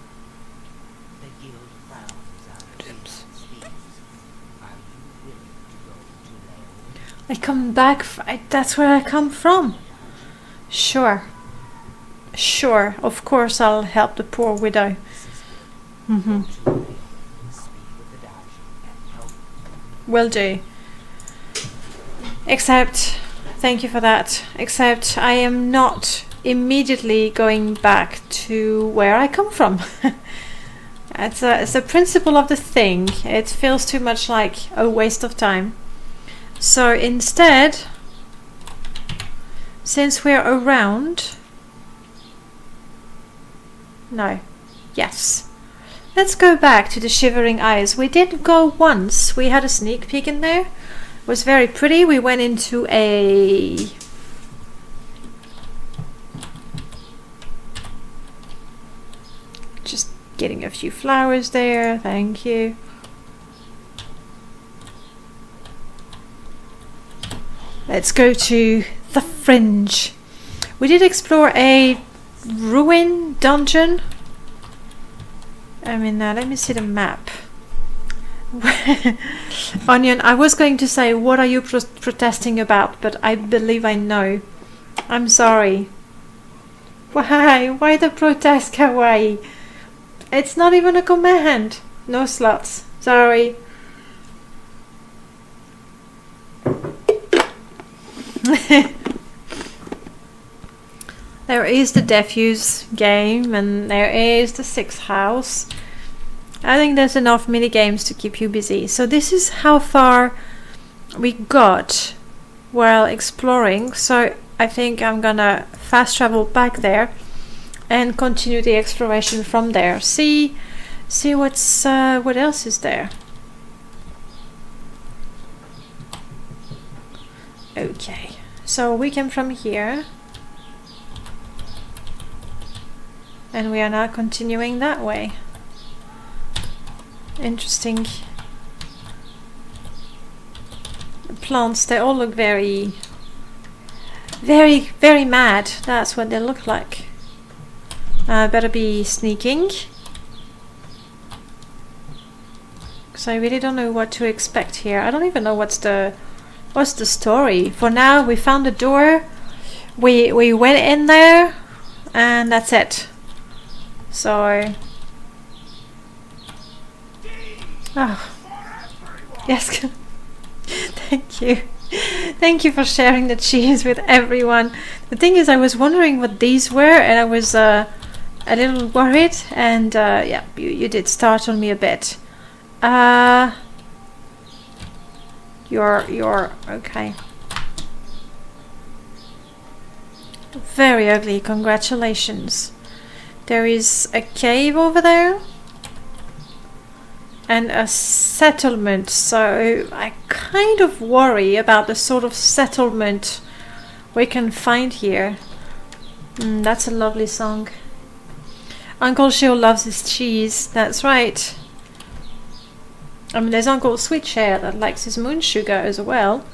The guild frowns on freelance thieves. Are you willing to go to Laird? I come back. That's where I come from. Sure. Sure. Of course I'll help the poor widow. Mm-hmm. Go to Laird, speak with the Dash, and help. Will do. Except, thank you for that. Except I am not immediately going back to where I come from. It's a principle of the thing. It feels too much like a waste of time. So instead, since we're around... No. Yes. Let's go back to the Shivering Isles. We did go once. We had a sneak peek in there. It was very pretty. We went into a... Just getting a few flowers there. Thank you. Let's go to the Fringe. We did explore a ruin dungeon. I mean, let me see the map. Onion, I was going to say, what are you protesting about? But I believe I know. I'm sorry. Why? Why the protest, Kawaii? It's not even a command. No slots. Sorry. There is the Diffuse game, and there is the Sixth House. I think there's enough mini games to keep you busy. So this is how far we got while exploring. So I think I'm gonna fast travel back there and continue the exploration from there. See what's what else is there. Okay, so we came from here. And we are now continuing that way. Interesting. The plants, they all look very, very, very mad. That's what they look like. I better be sneaking. Because I really don't know what to expect here. I don't even know what's the story. For now, we found a door. We went in there. And that's it. So, yes, thank you. Thank you for sharing the cheese with everyone. The thing is, I was wondering what these were, and I was a little worried, and yeah, you did startle me a bit. You're okay. Very ugly, congratulations. There is a cave over there and a settlement, so I kind of worry about the sort of settlement we can find here. That's a lovely song. Uncle Shio loves his cheese, that's right. I mean, there's Uncle Sweetshare that likes his moon sugar as well.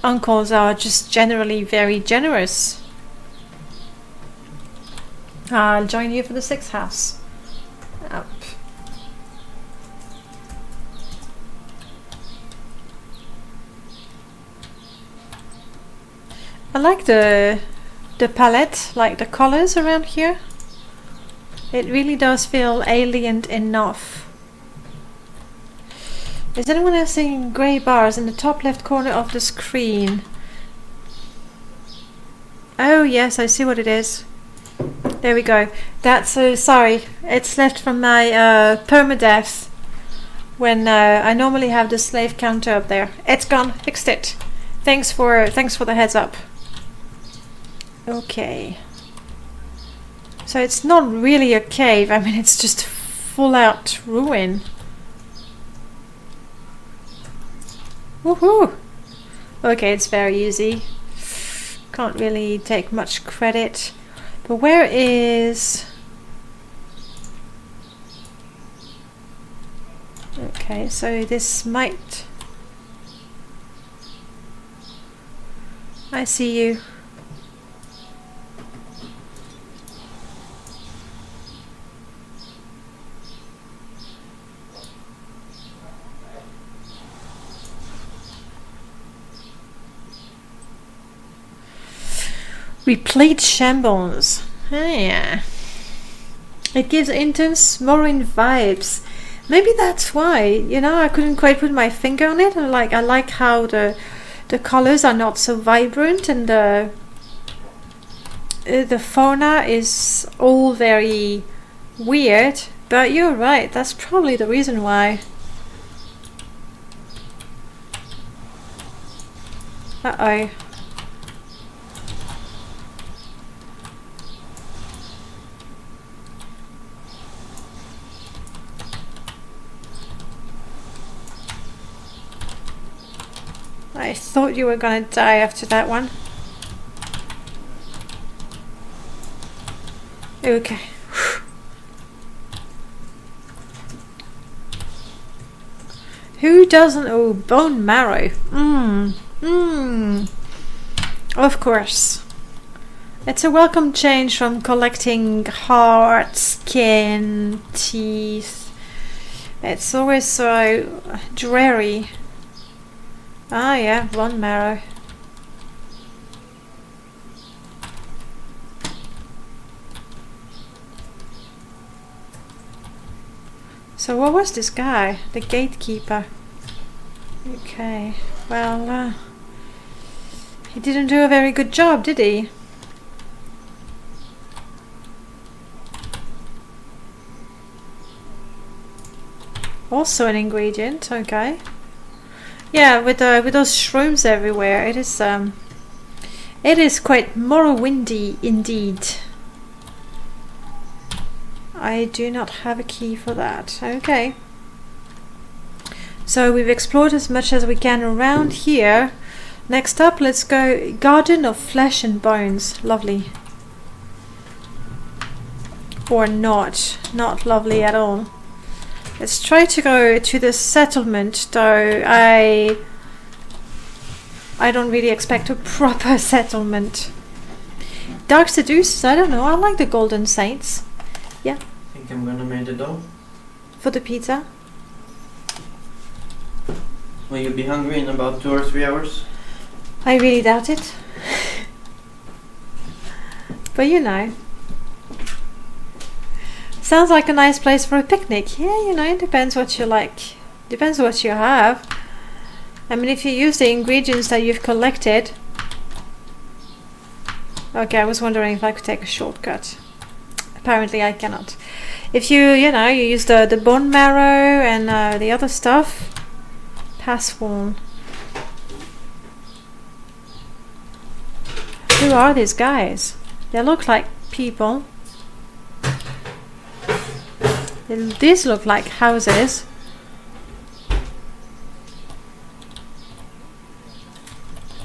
Uncles are just generally very generous. I'll join you for the Sixth House. Up. I like the palette, like the colors around here. It really does feel alien enough. Is anyone else seeing grey bars in the top left corner of the screen? Oh yes, I see what it is. There we go. That's sorry. It's left from my permadeath. When I normally have the slave counter up there. It's gone. Fixed it. Thanks for the heads up. Okay. So it's not really a cave. I mean, it's just full out ruin. Woohoo! Okay, it's very easy. Can't really take much credit. But where is... Okay, so this might... I see you. Replete shambles. Ah, yeah. It gives intense Morin vibes. Maybe that's why. You know, I couldn't quite put my finger on it. I like how the colors are not so vibrant, and the fauna is all very weird. But you're right. That's probably the reason why. Uh-oh. I thought you were gonna die after that one. Okay. Who doesn't? Oh, bone marrow. Of course. It's a welcome change from collecting heart, skin, teeth. It's always so dreary. Ah, yeah, bone marrow. So what was this guy? The gatekeeper. Okay, well, he didn't do a very good job, did he? Also an ingredient, okay. Yeah, with those shrooms everywhere, it is quite Morrowindy indeed. I do not have a key for that. Okay. So we've explored as much as we can around here. Next up, let's go Garden of Flesh and Bones. Lovely. Or not lovely at all. Let's try to go to the settlement, though I don't really expect a proper settlement. Dark Seducers, I don't know, I like the Golden Saints. Yeah. I think I'm gonna make the dough. For the pizza? Will you be hungry in about 2 or 3 hours? I really doubt it. But you know. Sounds like a nice place for a picnic. Yeah, you know, it depends what you like. Depends what you have. I mean, if you use the ingredients that you've collected. Okay, I was wondering if I could take a shortcut. Apparently I cannot. If you use the bone marrow and the other stuff. Pass one. Who are these guys? They look like people. These look like houses.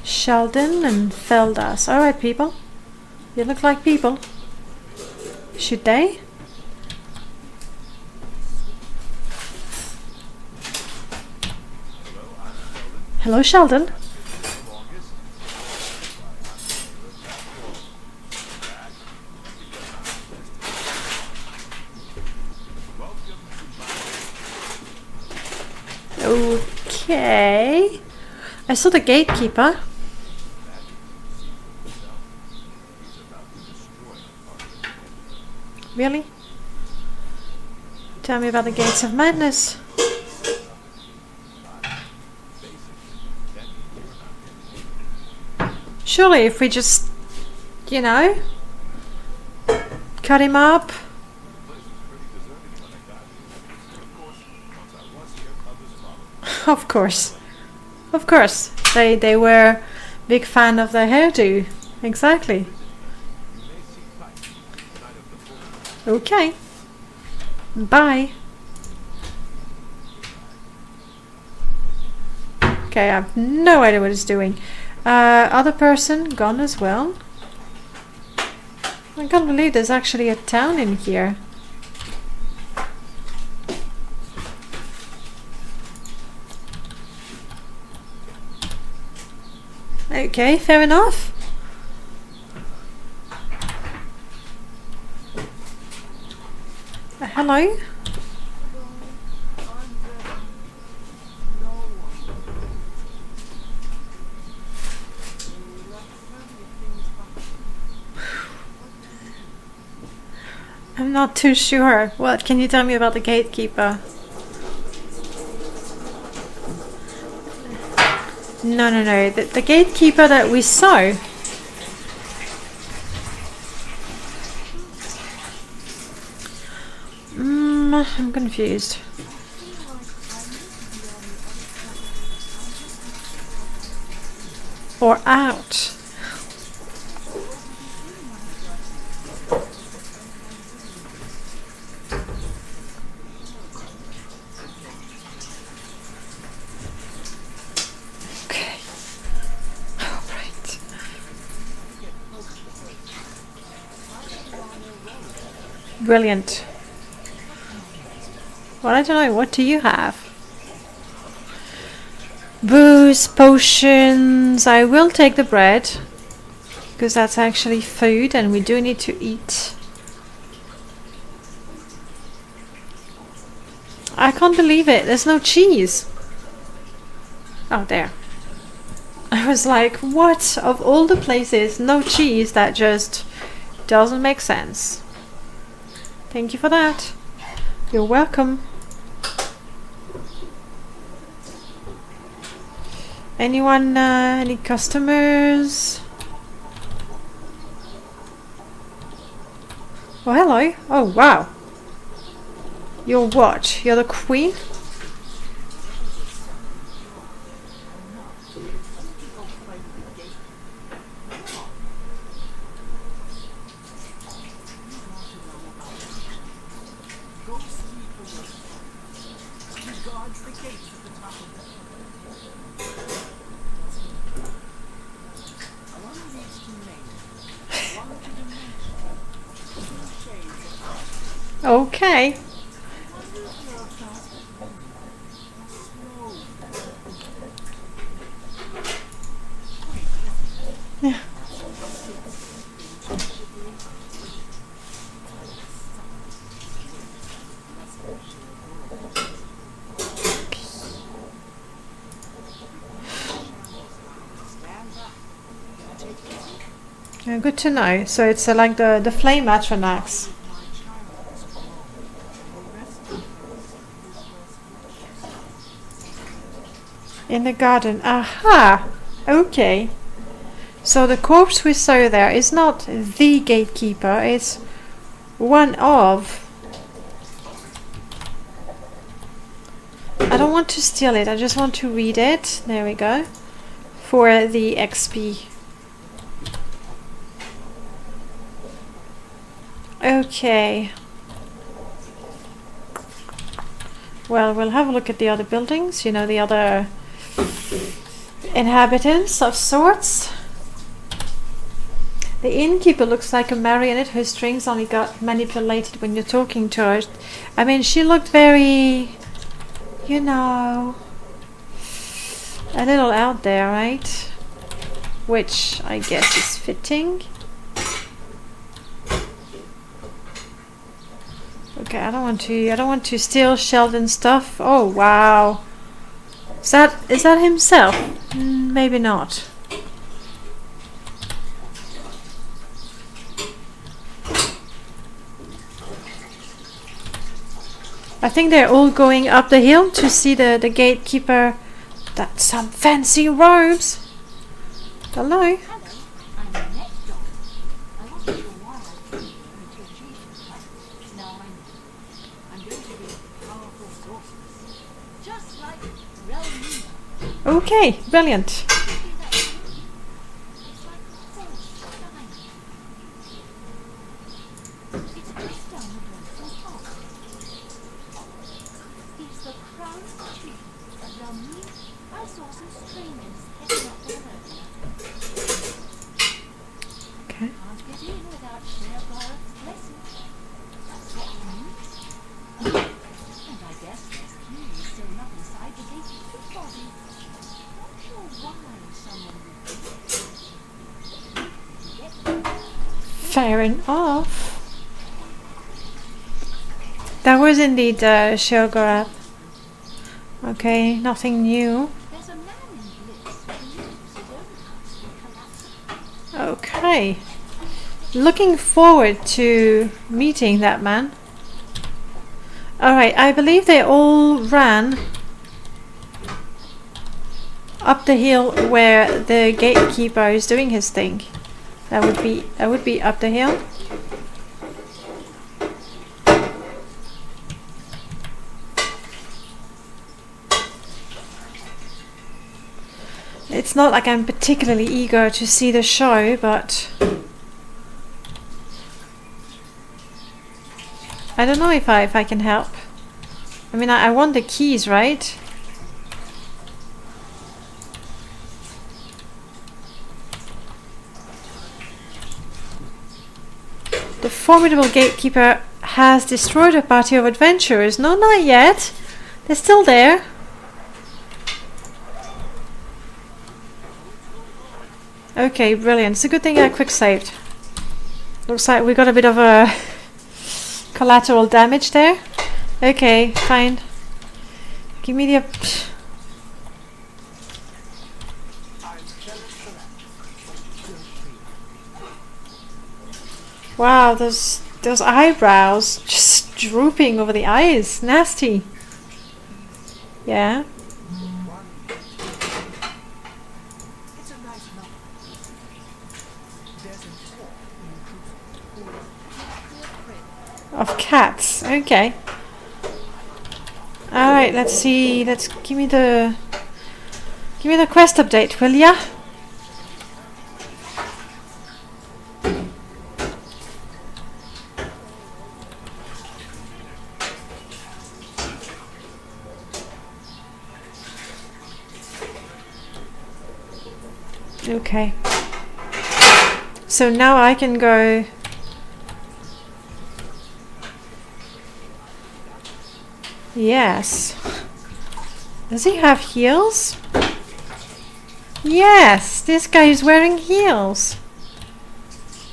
Sheldon and Feldas. Alright, people. You look like people. Should they? Hello, Sheldon. Okay. I saw the gatekeeper. Really? Tell me about the Gates of Madness. surely if we just, you know, cut him up. Of course. Of course. They were big fan of the hairdo. Exactly. Okay. Bye. Okay, I have no idea what it's doing. Other person gone as well. I can't believe there's actually a town in here. Okay, fair enough. Hello? I'm not too sure. What can you tell me about the gatekeeper? No. The gatekeeper that we saw. I'm confused. Or out. Brilliant. Well, I don't know. What do you have? Booze, potions. I will take the bread. Because that's actually food and we do need to eat. I can't believe it. There's no cheese. Oh, there. I was like, what? Of all the places, no cheese? That just doesn't make sense. Thank you for that. You're welcome. Anyone, any customers? Oh, hello. Oh, wow. You're what? You're the queen? Okay. Yeah. Good to know. So it's like the flame Atronax. In the garden. Aha! Okay. So the corpse we saw there is not the gatekeeper, it's one of. I don't want to steal it, I just want to read it. There we go. For the XP. Okay. Well, we'll have a look at the other buildings, you know, the other inhabitants of sorts. The innkeeper looks like a marionette whose strings only got manipulated when you're talking to her. I mean, she looked very, you know, a little out there, right? Which I guess is fitting. Okay, I don't want to steal Sheldon's stuff. Oh wow. Is that himself? Maybe not. I think they're all going up the hill to see the gatekeeper. That's some fancy robes. Hello. just like Relmina. Okay, brilliant. It's like false diamond. It's just down the road from top. It's the crown tree of Relmina. I saw some strangers heading up there earlier. Okay. Can't get in without Shergarth's blessing. That's what we need. And I guess there's keys sewn up inside the gatekeeper's body. Not sure why someone would do it. Get Fair enough. That was indeed Shilgorab. Okay, nothing new. There's a man in Bliss who lives at Overhouse in Collapse. Okay. Looking forward to meeting that man. Alright, I believe they all ran up the hill where the gatekeeper is doing his thing. That would be up the hill. It's not like I'm particularly eager to see the show, but I don't know if I can help. I mean, I want the keys, right? The formidable gatekeeper has destroyed a party of adventurers. No, not yet. They're still there. Okay, brilliant. It's a good thing I quick saved. Looks like we got a bit of a collateral damage there. Okay, fine. Give me the... Wow, those eyebrows just drooping over the eyes. Nasty. Yeah. It's a nice number. There's an orc in the Of cats. Okay. Alright, let's see. Let's give me the quest update, will ya? Okay. So now I can go. Yes. Does he have heels? Yes, this guy is wearing heels.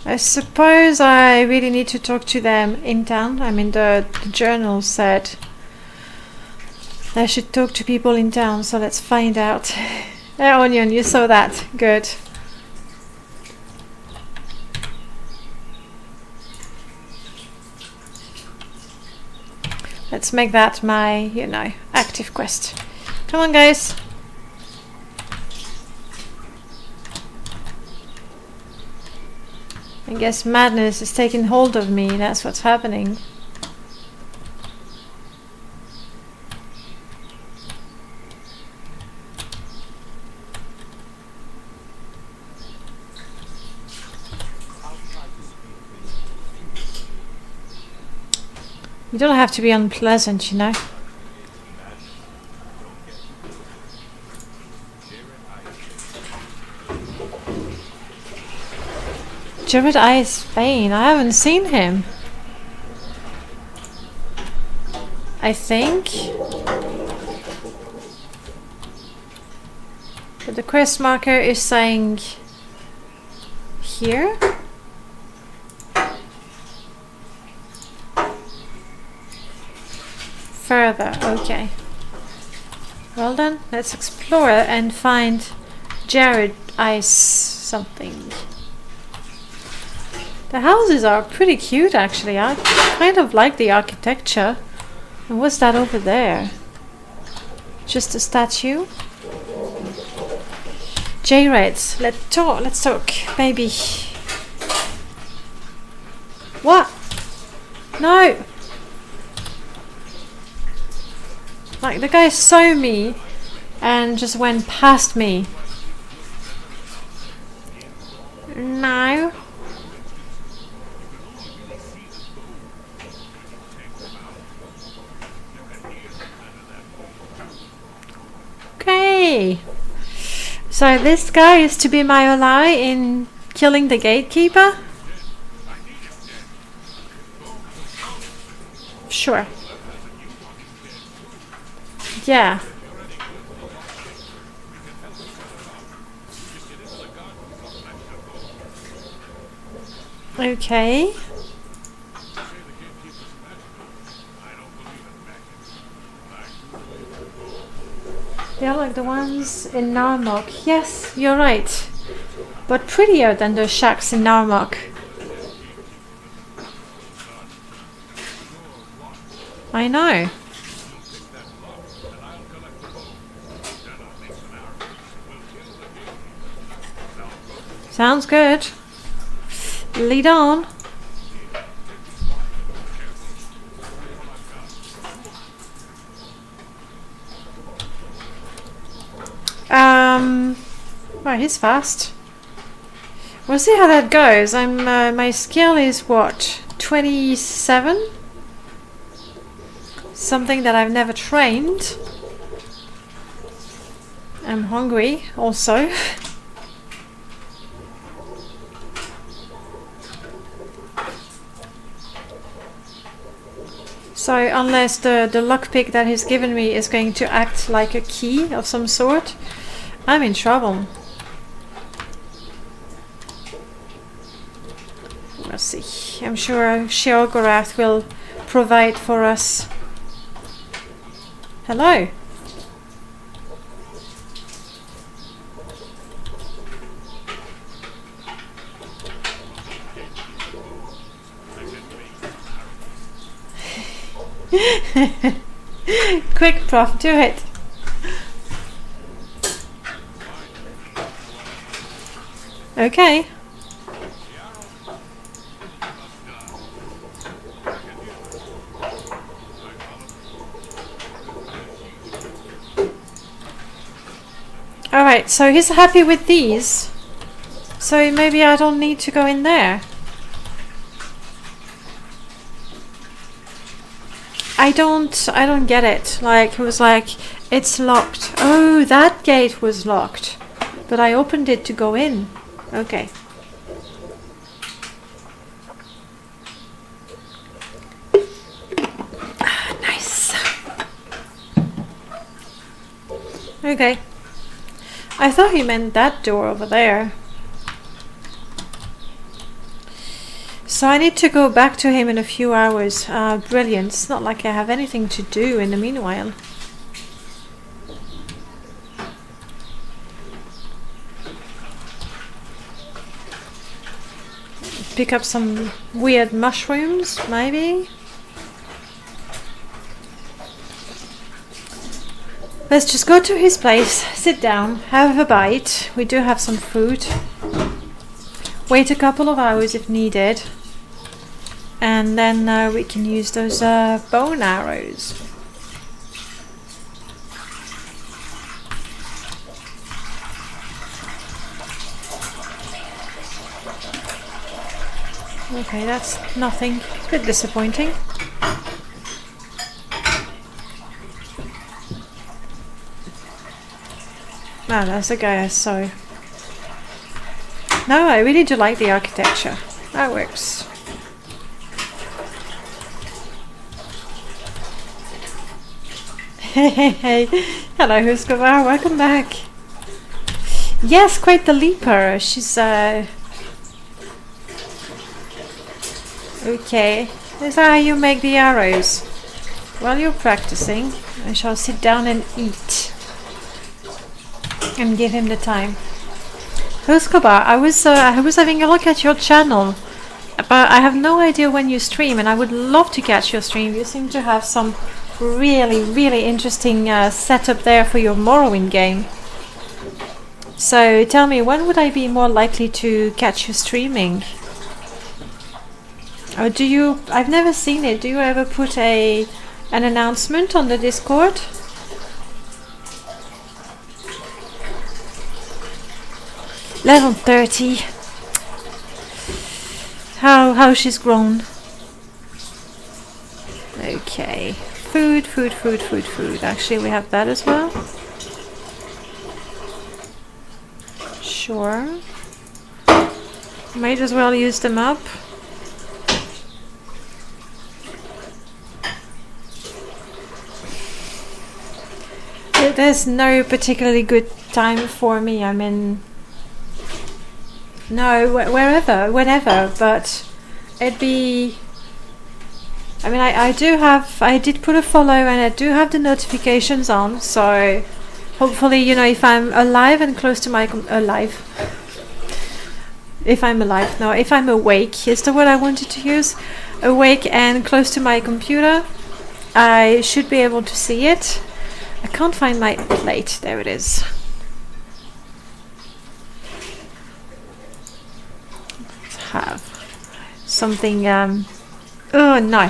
I suppose I really need to talk to them in town. I mean, the journal said I should talk to people in town, so let's find out. Onion, you saw that. Good. Let's make that my, active quest. Come on, guys. I guess madness is taking hold of me. That's what's happening. You don't have to be unpleasant, you know. Dryad Ice Bane. I haven't seen him. I think. But the quest marker is saying here. Further, okay. Well then, let's explore and find Dryad Ice something. The houses are pretty cute actually. I kind of like the architecture. And what's that over there? Just a statue? J-Reds, let's talk, baby. What? No! Like, the guy saw me and just went past me. No. Okay. So this guy is to be my ally in killing the gatekeeper? Sure. Yeah. Okay. They're like the ones in Narmok. Yes, you're right. But prettier than the shacks in Narmok. I know. Sounds good. Lead on. Right, he's fast. We'll see how that goes. My skill is what? 27? Something that I've never trained. I'm hungry also. So unless the lockpick that he's given me is going to act like a key of some sort, I'm in trouble. Let's see. I'm sure Sheogorath will provide for us. Hello. Quick, Prof, do it. Okay. Alright, so he's happy with these. So maybe I don't need to go in there. I don't get it. Like, he was like, it's locked. Oh, that gate was locked. But I opened it to go in. Okay. Ah, nice. Okay. I thought he meant that door over there. So I need to go back to him in a few hours. Brilliant. It's not like I have anything to do in the meanwhile. Pick up some weird mushrooms, maybe? Let's just go to his place, sit down, have a bite. We do have some food. Wait a couple of hours if needed. And then we can use those bone arrows. Okay, that's nothing. A bit disappointing. Ah, that's the guy I saw. No, I really do like the architecture. That works. Hey, hello, Huskovar, welcome back. Yes, quite the leaper. She's okay. Is that how you make the arrows? While you're practicing, I shall sit down and eat. And give him the time. Huskovar, I was having a look at your channel, but I have no idea when you stream, and I would love to catch your stream. You seem to have some really interesting setup there for your Morrowind game. So tell me, when would I be more likely to catch you streaming? Or do you? I've never seen it. Do you ever put an announcement on the Discord? Level 30. How she's grown. Okay. Food. Actually, we have that as well. Sure. Might as well use them up. There's no particularly good time for me. I mean, no, whenever, but it'd be. I mean, I did put a follow and I do have the notifications on, so hopefully, you know, if I'm alive and close to my if I'm alive, no, if I'm awake is the word I wanted to use, awake and close to my computer, I should be able to see it. I can't find my plate. There it is. Let's have something. Oh no.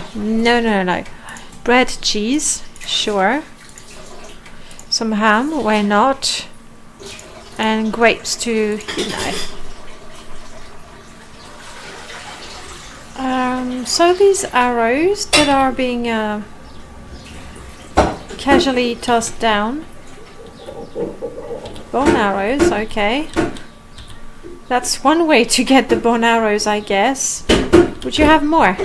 Bread, cheese, sure. Some ham, why not? And grapes too, you know. So these arrows that are being casually tossed down. Bone arrows, okay. That's one way to get the bone arrows, I guess. Would you have more?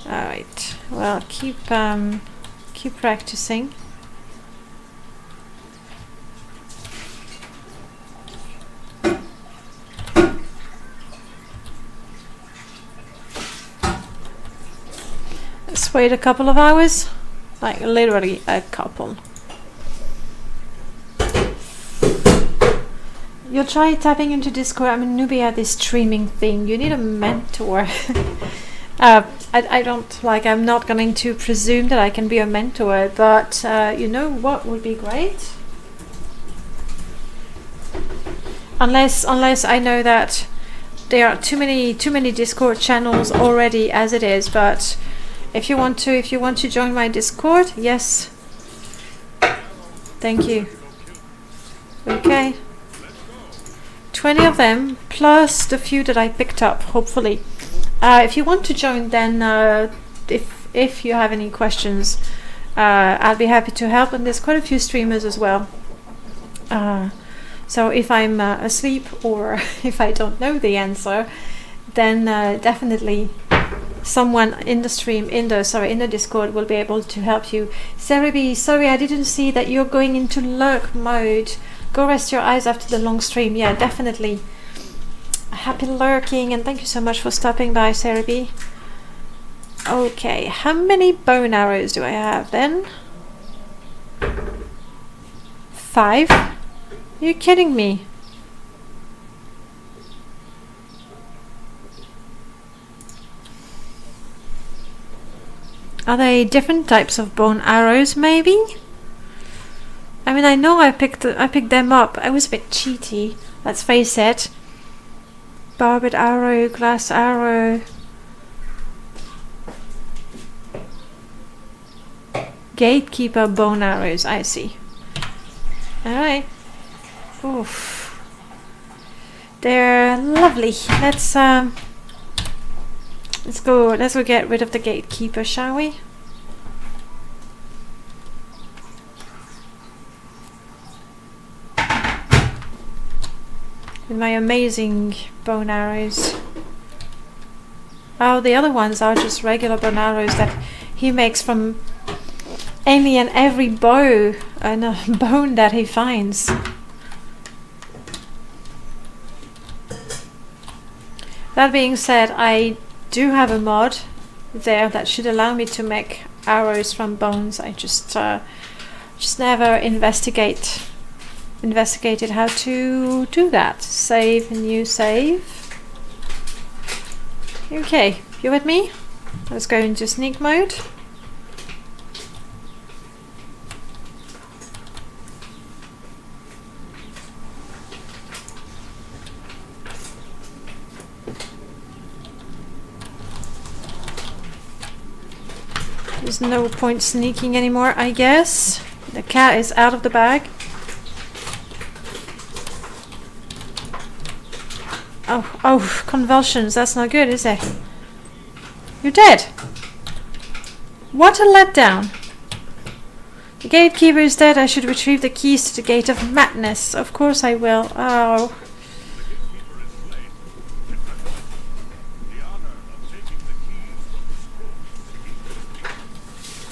Alright. Well, keep practicing. Let's wait a couple of hours. Like literally a couple. You'll try tapping into Discord. I'm a newbie at this streaming thing. You need a mentor. I don't like. I'm not going to presume that I can be a mentor, but you know what would be great? Unless I know that there are too many Discord channels already as it is. But if you want to join my Discord, yes. Thank you. Okay. 20 of them plus the few that I picked up, hopefully. If you want to join, then if you have any questions, I'll be happy to help. And there's quite a few streamers as well. So if I'm asleep or if I don't know the answer, then definitely someone in the stream, in the Discord, will be able to help you. Cerebi, sorry, I didn't see that you're going into lurk mode. Go rest your eyes after the long stream. Yeah, definitely. Happy lurking, and thank you so much for stopping by, Cerebi. Okay, how many bone arrows do I have then? 5? You're kidding me. Are they different types of bone arrows, maybe? I mean, I know I picked them up. I was a bit cheaty, let's face it. Barbed arrow, glass arrow. Gatekeeper bone arrows, I see. Alright. Oof. They're lovely. Let's go get rid of the gatekeeper, shall we? With my amazing bone arrows. Oh, the other ones are just regular bone arrows that he makes from any and every bone that he finds. That being said, I do have a mod there that should allow me to make arrows from bones. I just never investigated how to do that. Save, new save. Okay, you with me? Let's go into sneak mode. There's no point sneaking anymore, I guess. The cat is out of the bag. Oh, convulsions. That's not good, is it? You're dead. What a letdown. The gatekeeper is dead. I should retrieve the keys to the gate of madness. Of course I will. Oh.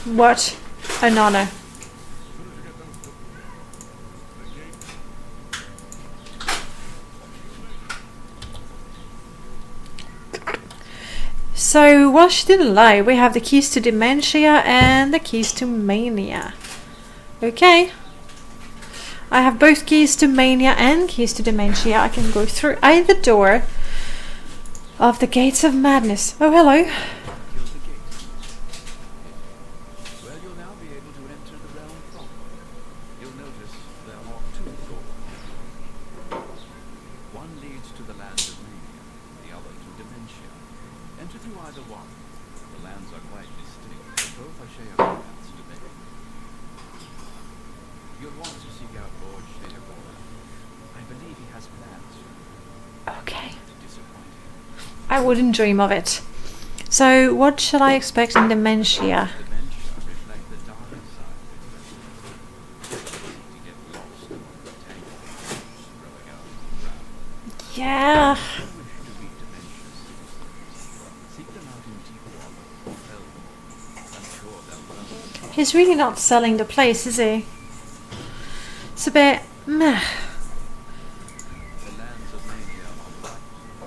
What an honor. So, well, she didn't lie. We have the keys to dementia and the keys to mania. Okay. I have both keys to mania and keys to dementia. I can go through either door of the gates of madness. Oh, hello. Kill the gate. Well, you'll now be able to enter the realm proper. You'll notice there are two doors. One leads to the land of mania, the other to dementia. Enter through either one. The lands are quite distinct, but both are shared paths to make. You'll want to seek out Lord Shivering. I believe he has plans Okay. to disappoint him. I wouldn't dream of it. So, what shall I expect in dementia? Dementia reflect the darker side of it. To get lost among the tangles growing out of the ground. Yeah. If you wish to read dementia's secrets, seek them out in deep water or hell. I'm sure they'll learn. He's really not selling the place, is he? It's a bit meh. The lands of mania are bright,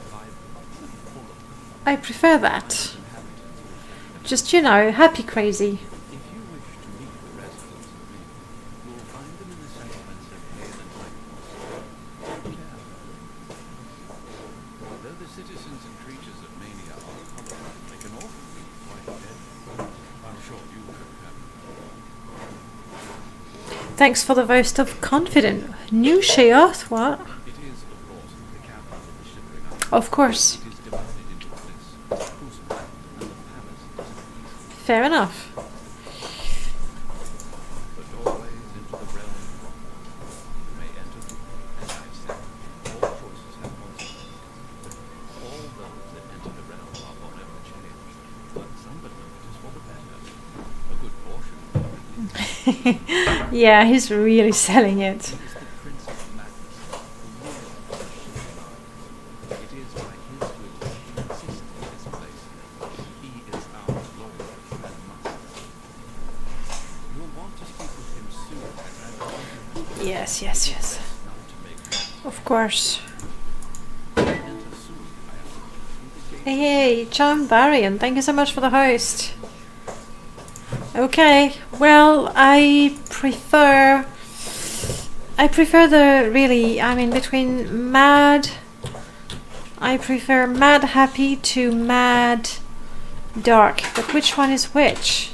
vibrant, full of I prefer that. inhabitants. Just, you know, happy crazy. If you wish to meet the residents of mania, you'll find them in the settlements of Hale and Lighthouse. Though the citizens and creatures of mania are colorblind, they can often be quite deadly. I'm sure you could have. Thanks for the vote of confident. New Sheoth, what? It is, of course, the capital of the Shivering Isles. Of course. It is divided into this Kuzma and the palace. Fair enough. The doorways into the realm proper. You may enter through, as I've said. All choices have consequences. All those that enter the realm are forever changed, but some believe it is for the better. A good portion of it Yeah, he's really selling it. is the Prince of Madness, the ruler of the Shivering Isles. It is by his will that we exist in this place. He is our Lord and Master. You'll want to speak with him soon, as I believe you have Yes. not to make Of course. enter soon, I ask you, through the gate. Hey, John Barrion, thank you so much for the host. Okay, well, I prefer the really, I mean, between mad, I prefer mad happy to mad dark, but which one is which?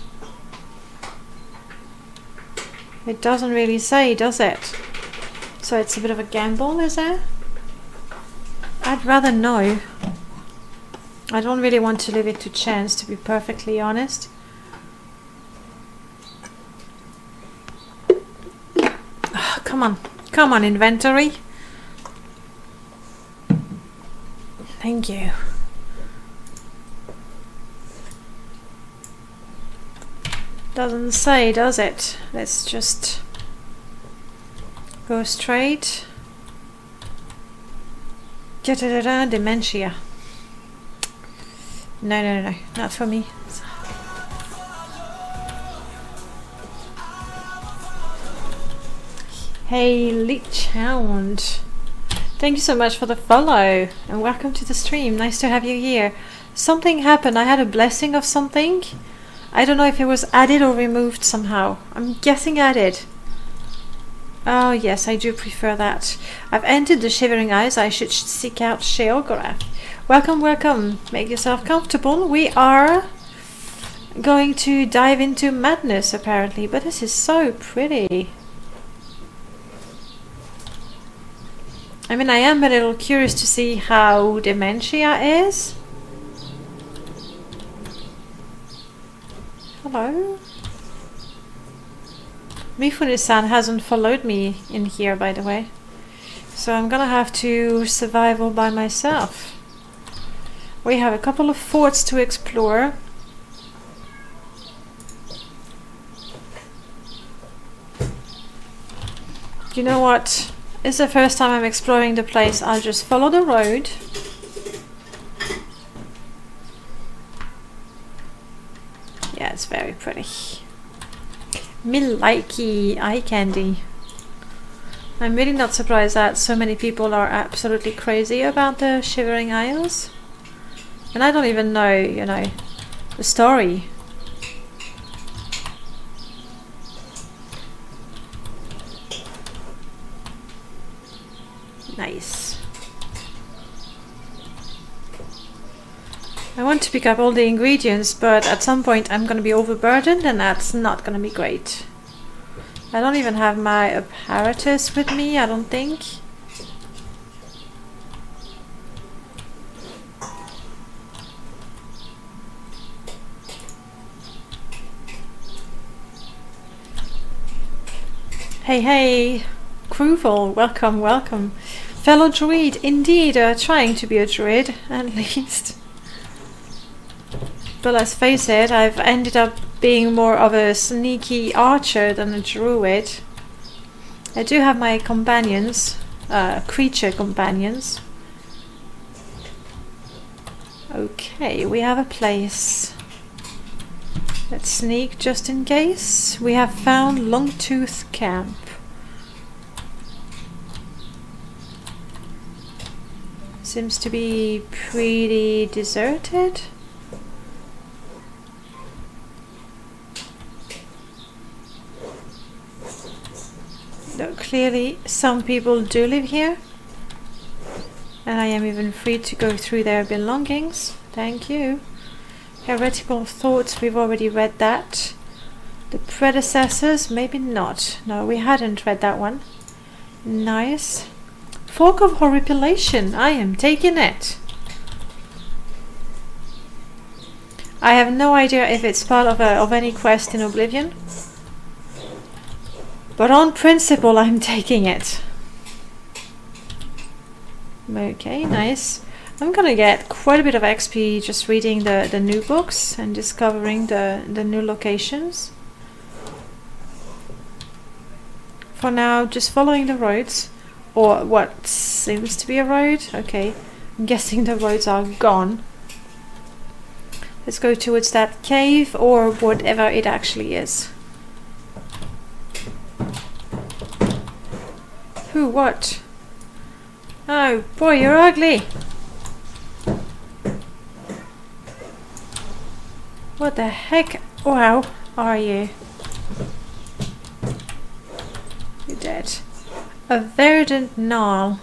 It doesn't really say, does it? So it's a bit of a gamble, is it? I'd rather know. I don't really want to leave it to chance, to be perfectly honest. Ah, come on, inventory. Thank you. Doesn't say, does it? Let's just go straight. Dementia. No, not for me. Hey, Leechhound. Thank you so much for the follow and welcome to the stream. Nice to have you here. Something happened. I had a blessing of something. I don't know if it was added or removed somehow. I'm guessing added. Oh yes, I do prefer that. I've entered the Shivering Isles. I should seek out Sheogorath. Welcome. Make yourself comfortable. We are going to dive into madness apparently, but this is so pretty. I mean, I am a little curious to see how dementia is. Hello? Mifune-san hasn't followed me in here, by the way. So I'm gonna have to survive all by myself. We have a couple of forts to explore. You know what? It's the first time I'm exploring the place. I'll just follow the road. Yeah, it's very pretty. Me likey eye candy. I'm really not surprised that so many people are absolutely crazy about the Shivering Isles. And I don't even know, you know, the story. Nice. I want to pick up all the ingredients, but at some point I'm gonna be overburdened and that's not gonna be great. I don't even have my apparatus with me, I don't think. Hey, hey, Crewful, welcome, welcome. Fellow druid, indeed, trying to be a druid, at least. But let's face it, I've ended up being more of a sneaky archer than a druid. I do have my companions, creature companions. Okay, we have a place. Let's sneak just in case. We have found Longtooth Camp. Seems to be pretty deserted. Though clearly some people do live here. And I am even free to go through their belongings. Thank you. Heretical Thoughts, we've already read that. The predecessors, maybe not. No, we hadn't read that one. Nice. Folk of Horripilation, I am taking it. I have no idea if it's part of any quest in Oblivion. But on principle, I'm taking it. Okay, nice. I'm gonna get quite a bit of XP just reading the new books and discovering the new locations. For now, just following the roads, or what seems to be a road. Okay, I'm guessing the roads are gone. Let's go towards that cave or whatever it actually is. Who? What? Oh boy, you're ugly. What the heck? Wow, are you? You're dead. A verdant gnarl.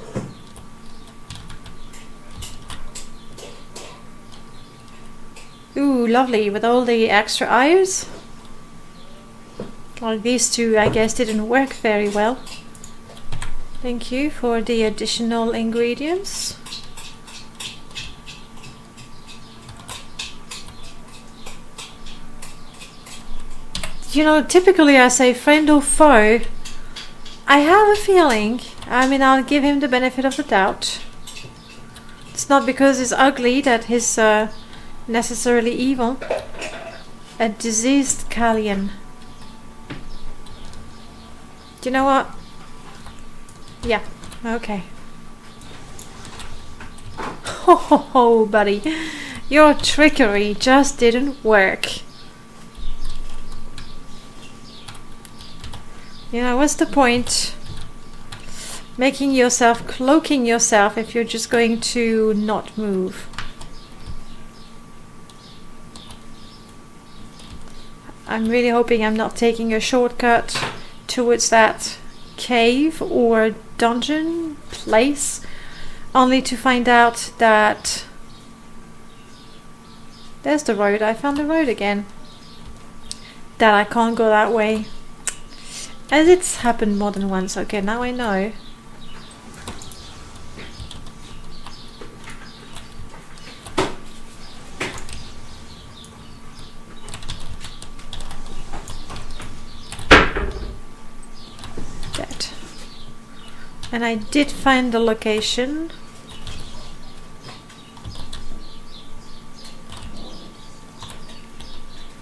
Ooh, lovely, with all the extra eyes. Well, these two, I guess, didn't work very well. Thank you for the additional ingredients. You know, typically I say friend or foe. I have a feeling, I mean, I'll give him the benefit of the doubt. It's not because he's ugly that he's necessarily evil. A diseased Callian. Do you know what? Yeah, okay. Ho ho ho, buddy. Your trickery just didn't work. You know, what's the point cloaking yourself if you're just going to not move? I'm really hoping I'm not taking a shortcut towards that cave or dungeon place, only to find out that there's the road. I found the road again. That I can't go that way. As it's happened more than once. Okay, now I know. And I did find the location.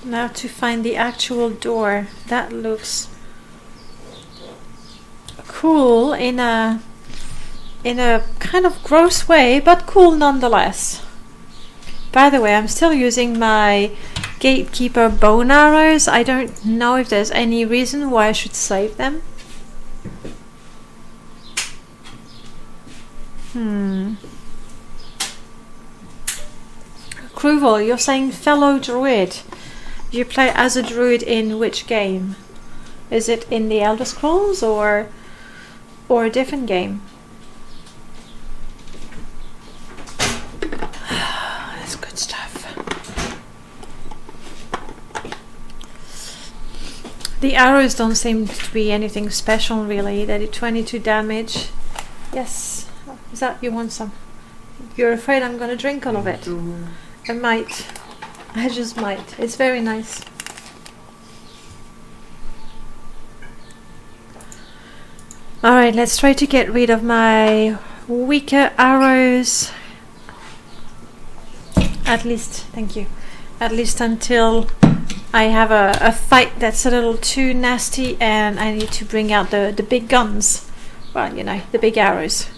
Now to find the actual door. That looks cool in a kind of gross way, but cool nonetheless. By the way, I'm still using my Gatekeeper bone arrows. I don't know if there's any reason why I should save them. Cruvel, you're saying fellow druid. You play as a druid in which game? Is it in the Elder Scrolls or a different game? That's good stuff. The arrows don't seem to be anything special really. They do 22 damage. Yes. Is that you want some? You're afraid I'm gonna drink all of it? I might. I just might. It's very nice. Alright, let's try to get rid of my weaker arrows. At least, thank you. At least until I have a fight that's a little too nasty and I need to bring out the big guns. Well, you know, the big arrows.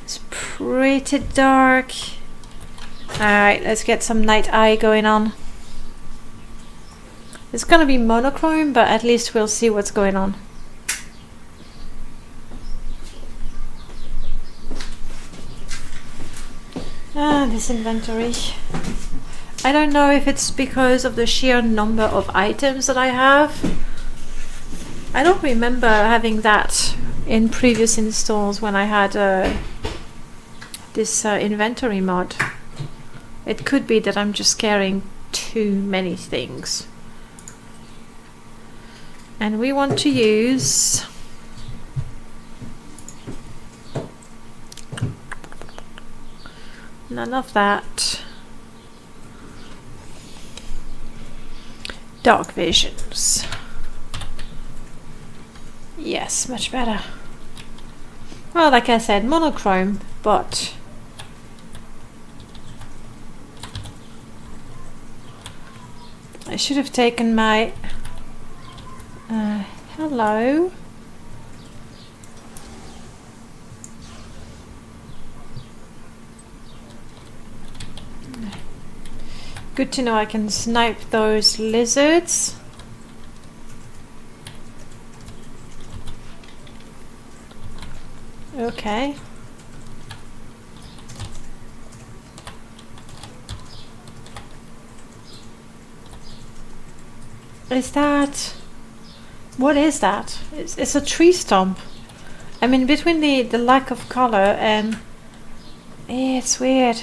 It's pretty dark. Alright, let's get some night eye going on. It's gonna be monochrome, but at least we'll see what's going on. Ah, this inventory. I don't know if it's because of the sheer number of items that I have. I don't remember having that in previous installs when I had this inventory mod. It could be that I'm just carrying too many things. And we want to use none of that. Dark visions. Yes, much better. Well, like I said, monochrome, but I should have taken my hello. Good to know I can snipe those lizards. Okay. Is that... What is that? It's a tree stump. I mean, between the lack of color and... it's weird.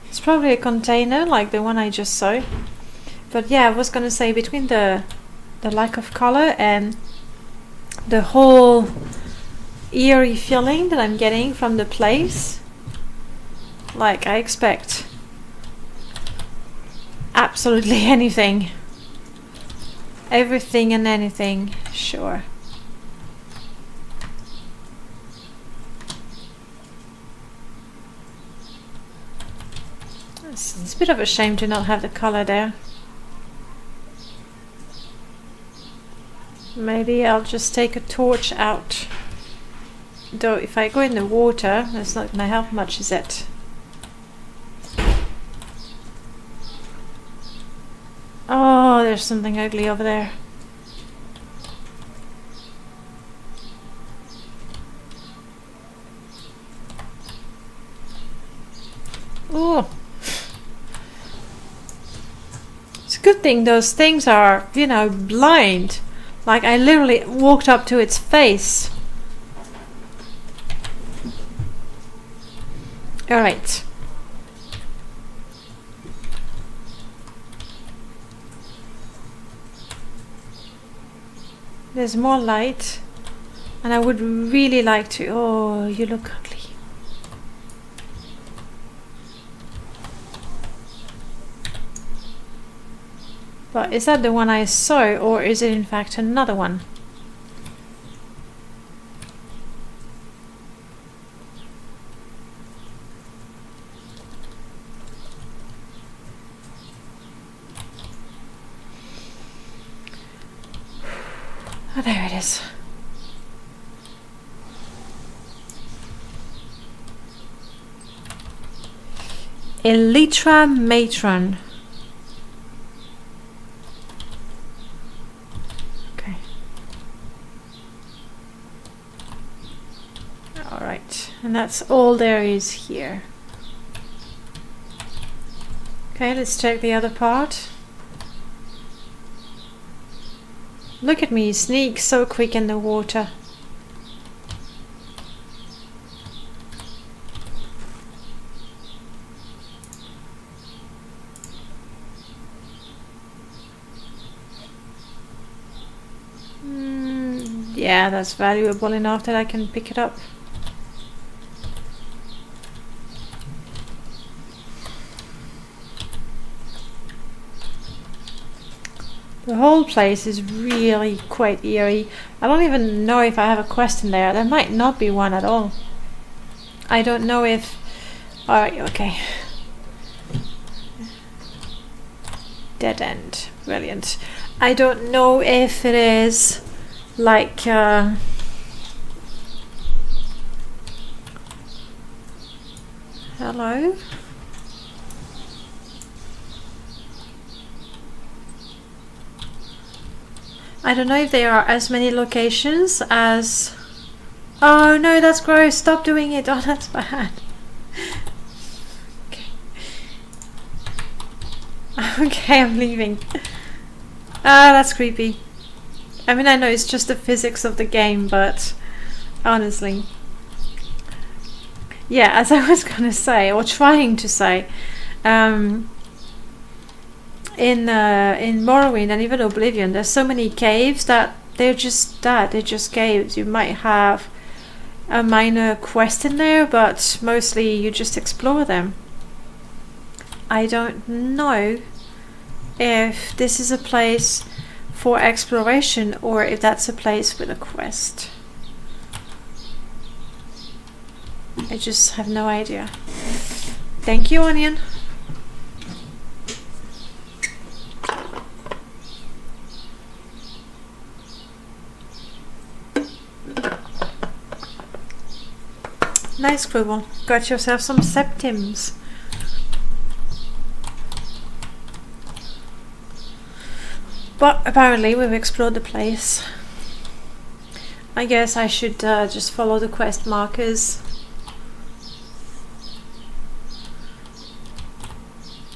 It's probably a container like the one I just saw. But yeah, I was gonna say between the lack of color and the whole eerie feeling that I'm getting from the place. Like, I expect absolutely anything. Everything and anything, sure. It's a bit of a shame to not have the color there. Maybe I'll just take a torch out. Though if I go in the water, that's not going to help much, is it? Oh, there's something ugly over there. Oh. It's a good thing those things are, you know, blind. Like, I literally walked up to its face. Alright. There's more light. And I would really like to... Oh, you look ugly. But is that the one I saw, or is it in fact another one? Oh, there it is. Elytra matron. Okay. Alright, and that's all there is here. Okay, let's check the other part. Look at me sneak so quick in the water. Yeah, that's valuable enough that I can pick it up. The whole place is really quite eerie. I don't even know if I have a quest in there. There might not be one at all. I don't know if... Alright, okay. Dead end. Brilliant. I don't know if it is like... Hello? I don't know if there are as many locations as... Oh no, that's gross. Stop doing it. Oh, that's bad. Okay. Okay, I'm leaving. Ah, that's creepy. I mean, I know it's just the physics of the game, but honestly. Yeah, as I was gonna say, or trying to say, in Morrowind and even Oblivion, there's so many caves that they're just that. They're just caves. You might have a minor quest in there, but mostly you just explore them. I don't know if this is a place for exploration or if that's a place with a quest. I just have no idea. Thank you, Onion. Nice, Scribble. Got yourself some septims. But apparently we've explored the place. I guess I should just follow the quest markers.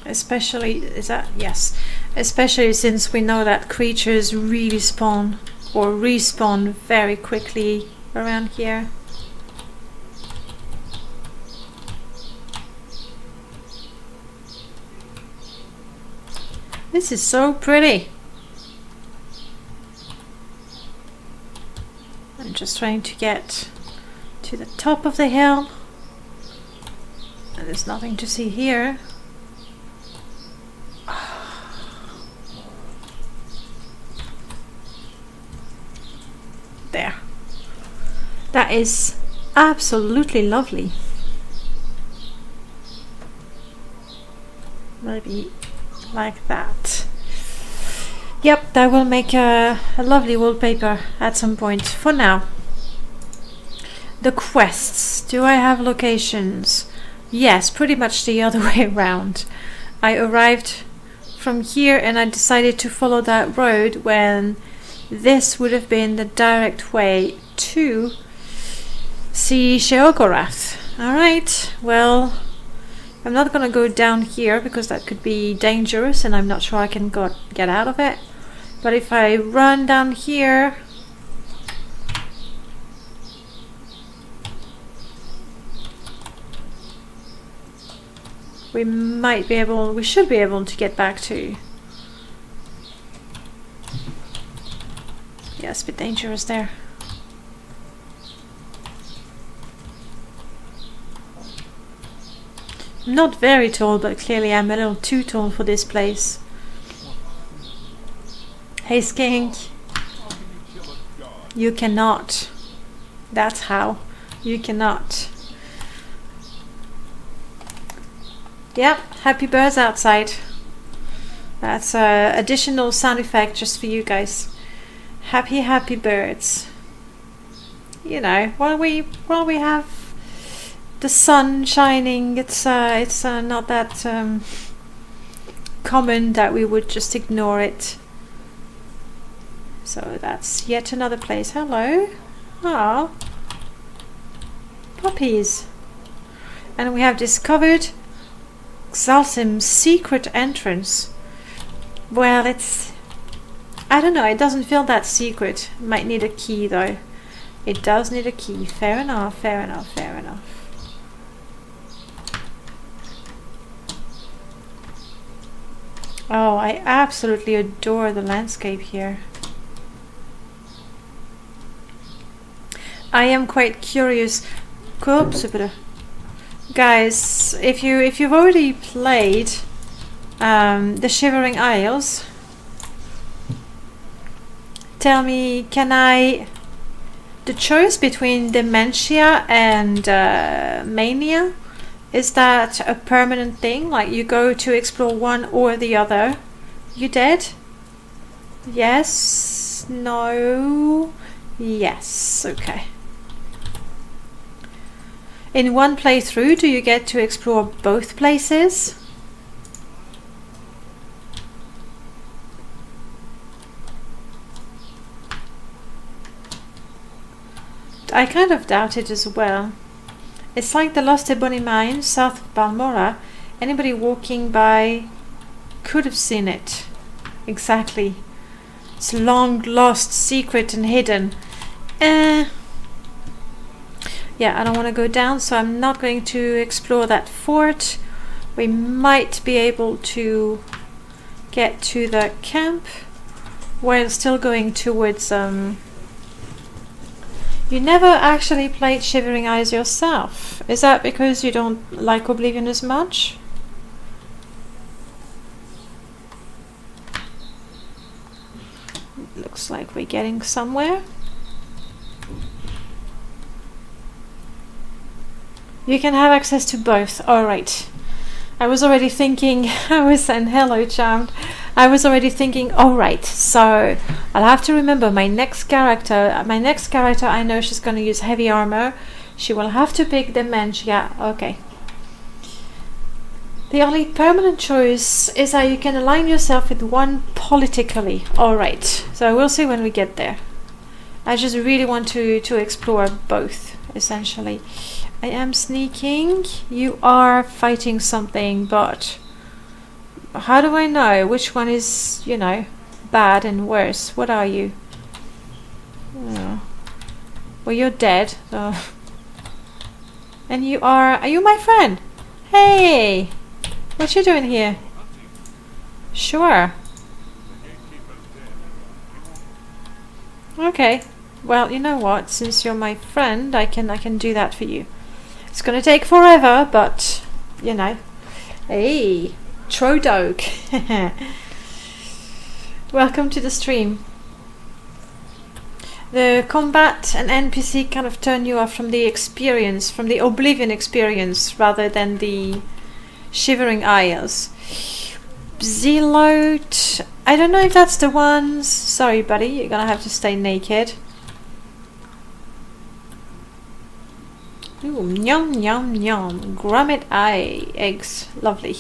Especially, is that? Yes. Especially since we know that creatures really spawn or respawn very quickly around here. This is so pretty. I'm just trying to get to the top of the hill. And there's nothing to see here. There. That is absolutely lovely. Maybe like that. Yep, that will make a lovely wallpaper at some point. For now. The quests. Do I have locations? Yes, pretty much the other way around. I arrived from here and I decided to follow that road when this would have been the direct way to see Sheogorath. Alright, well, I'm not gonna go down here because that could be dangerous and I'm not sure I can get out of it. But if I run down here, we should be able to get back to. Yeah, it's a bit dangerous there. I'm not very tall, but clearly I'm a little too tall for this place. Hey Skink, you cannot. That's how. You cannot. Yep, happy birds outside. That's an additional sound effect just for you guys. Happy, happy birds. You know, while we have the sun shining, it's not that common that we would just ignore it. So that's yet another place. Hello. Oh, puppies. And we have discovered Xalsim's secret entrance. Well, it's... I don't know, it doesn't feel that secret. Might need a key though. It does need a key. Fair enough, fair enough, fair enough. Oh, I absolutely adore the landscape here. I am quite curious. Guys, if you've already played the Shivering Isles, tell me, the choice between dementia and mania, is that a permanent thing? Like you go to explore one or the other? You dead? Yes? No? Yes. Okay. In one playthrough, do you get to explore both places? I kind of doubt it as well. It's like the Lost Ebony Mine south of Balmora. Anybody walking by could have seen it. Exactly. It's long lost, secret and hidden. Yeah, I don't want to go down, so I'm not going to explore that fort. We might be able to get to the camp while still going towards... You never actually played Shivering Isles yourself. Is that because you don't like Oblivion as much? Looks like we're getting somewhere. You can have access to both. Alright. I was already thinking, and hello Charmed. I was already thinking, alright, so I'll have to remember my next character. I know she's going to use heavy armor. She will have to pick dementia. Okay. The only permanent choice is that you can align yourself with one politically. Alright, so we'll see when we get there. I just really want to explore both, essentially. I am sneaking. You are fighting something, but how do I know which one is, you know, bad and worse? What are you? Oh. Well, you're dead. So. And you are you my friend? Hey! What you doing here? Sure. Okay. Well, you know what? Since you're my friend, I can do that for you. It's gonna take forever, but you know. Hey, Trodog. Welcome to the stream. The combat and NPC kind of turn you off from the experience, from the Oblivion experience, rather than the Shivering Isles. Zealote. I don't know if that's the ones. Sorry, buddy. You're gonna have to stay naked. Ooh, yum, yum, yum. Grommet eye eggs. Lovely.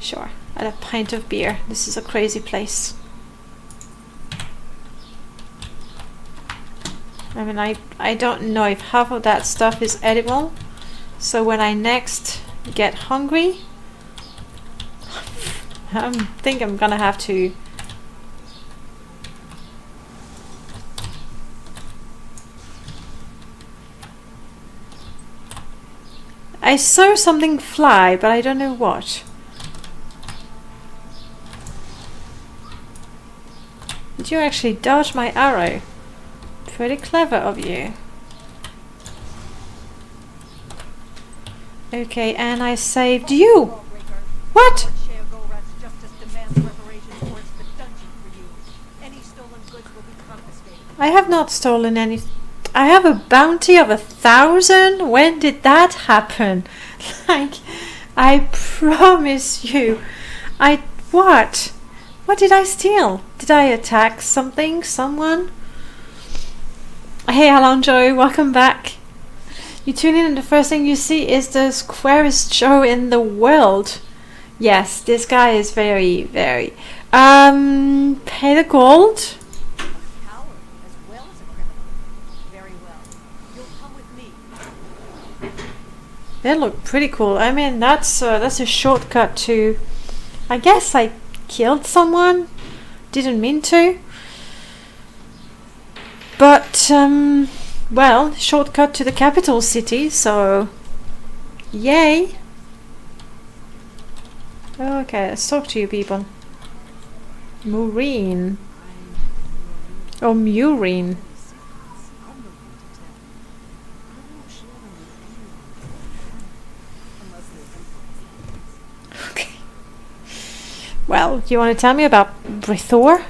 Sure. And a pint of beer. This is a crazy place. I mean, I don't know if half of that stuff is edible. So when I next get hungry, I think I'm gonna have to... I saw something fly, but I don't know what. Did you actually dodge my arrow? Pretty clever of you. Okay, and I saved you. What? I have not stolen any. I have a bounty of 1,000? When did that happen? Like, I promise you. What? What did I steal? Did I attack something? Someone? Hey Alonjo, welcome back. You tune in and the first thing you see is the squarest show in the world. Yes, this guy is very, very... pay the gold. Coward as well as a criminal. Very well. You'll come with me. They look pretty cool. I mean, that's a shortcut to... I guess I killed someone. Didn't mean to. But, well, shortcut to the capital city, so... Yay! Okay, let's talk to you people. Maureen. Oh, Murine. Okay. Well, do you want to tell me about Brithor?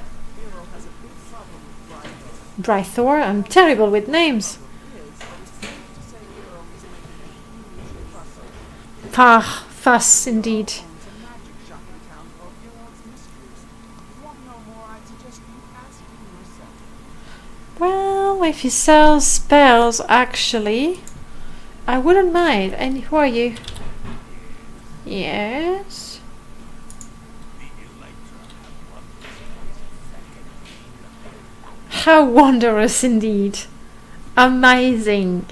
Brithor? I'm terrible with names. Ah, fuss indeed. Well, if he sells spells, actually, I wouldn't mind. And who are you? Yes. How wondrous indeed. Amazing.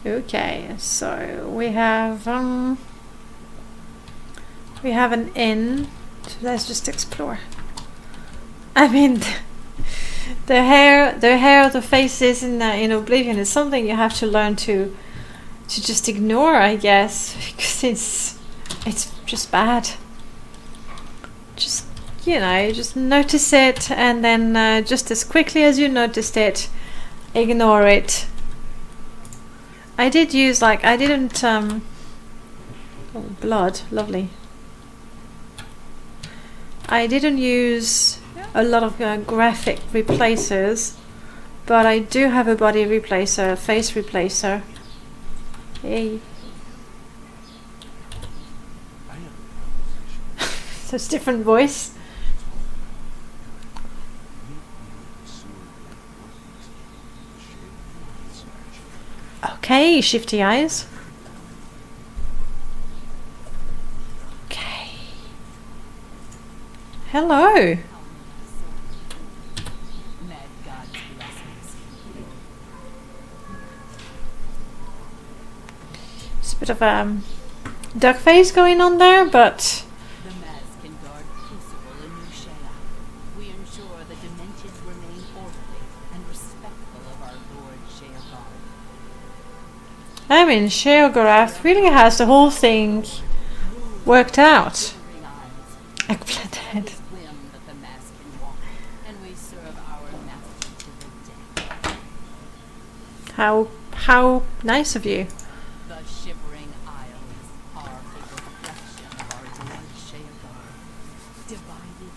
Okay, so we have an inn. So let's just explore. I mean, the hair of the faces in Oblivion is something you have to learn to just ignore, I guess, because it's just bad. Just, you know, just notice it, and then just as quickly as you noticed it, ignore it. I did use, like, I didn't oh, blood, lovely. I didn't use a lot of graphic replacers, but I do have a body replacer, a face replacer. Hey. So it's different voice. Okay, shifty eyes. Okay. Hello. Mad God's blessings. It's a bit of duck face going on there, but The mask can guard crucible in New Shea. We ensure the dimensions remain orderly and respectful of our Lord Sheogar. I mean, Sheogorath really has the whole thing worked out. Shivering Isles. Eggplant head. It is whim that the mask can walk, and we serve our master to the death. How nice of you. The Shivering Isles are a reflection of our Lord Sheogar, divided.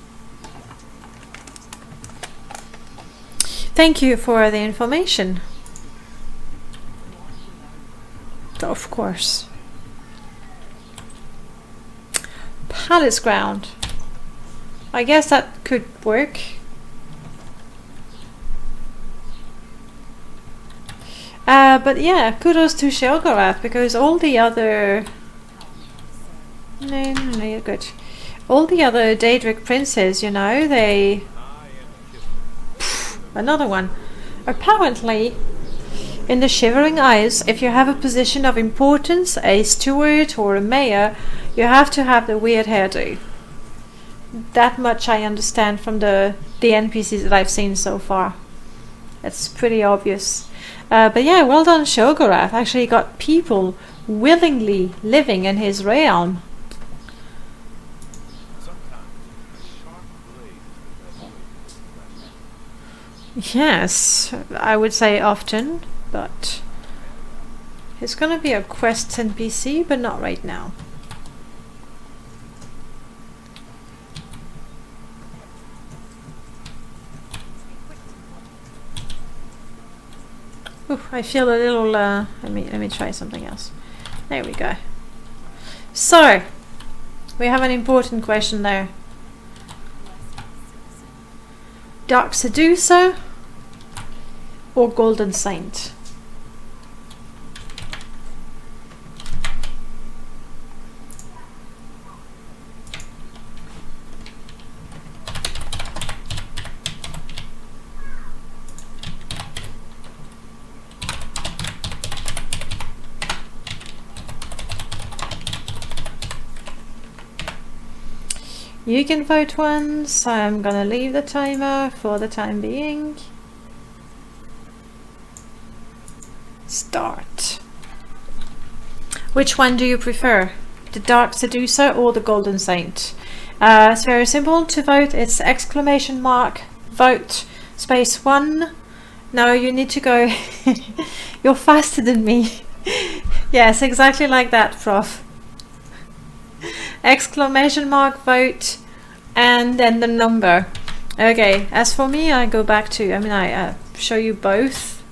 Thank you for the information. Of course. Palace ground. I guess that could work. But yeah, kudos to Sheogorath, because all the other... No, you're good. All the other Daedric princes, you know, they... Another one. Apparently, in the Shivering Isles, if you have a position of importance, a steward or a mayor, you have to have the weird hairdo. That much I understand from the NPCs that I've seen so far. It's pretty obvious. But yeah, well done Sheogorath. Actually got people willingly living in his realm. Yes, I would say often, but it's gonna be a quest NPC, but not right now. Ooh, I feel a little. Let me try something else. There we go. So, we have an important question there. Dark Seducer or Golden Saint? You can vote once. I'm gonna leave the timer for the time being. Start. Which one do you prefer? The Dark Seducer or the Golden Saint? It's very simple to vote. It's exclamation mark vote space 1. No, you need to go. You're faster than me. Yes, exactly like that, Prof. Exclamation mark vote and then the number. Okay, as for me, I go back to, I show you both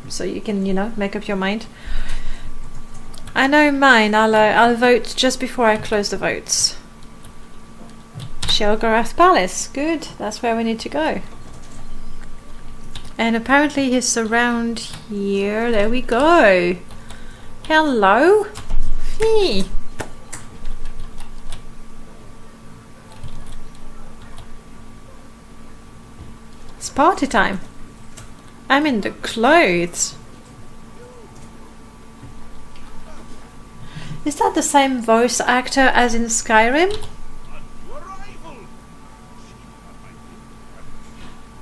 so you can, make up your mind. I know mine. I'll vote just before I close the votes. Shelgarath Palace. Good, that's where we need to go. And apparently he's around here. There we go. Hello. Hey. It's party time. I'm in the clothes. Is that the same voice actor as in Skyrim? Your arrival!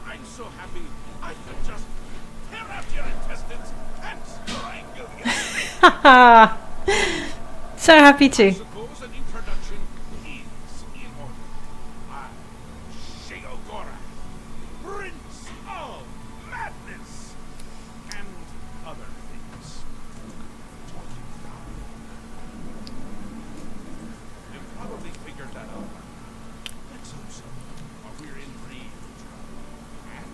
I'm so happy I could just tear out your intestines and strangle you. Haha. So happy to. Suppose an introduction is in order. I'm Sheogora, Prince of Madness, and other things. You've probably figured that out. Let's hope so, or we're in real trouble. And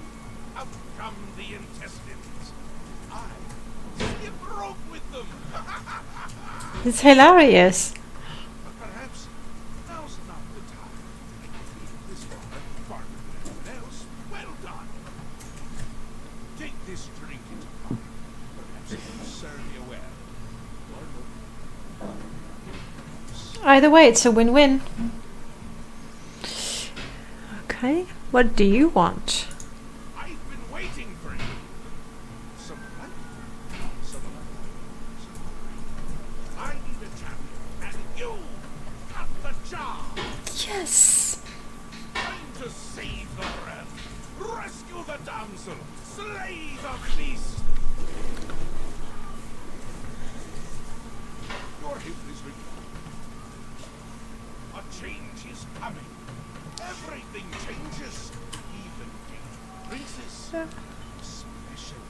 out come the intestines. You broke with them. It's hilarious. But perhaps now's not the time. This far, farther than anyone else. Well done. Take this drink into part. Perhaps it will serve you well. Or no. Either way, it's a win-win. Okay, what do you want? I've been waiting for you. Someone? Someone. I need a champion, and you got the job. Yes. Time to save the realm, rescue the damsel, slay the beast. Your hip is ready. A change is coming. Everything changes, even a princess, especially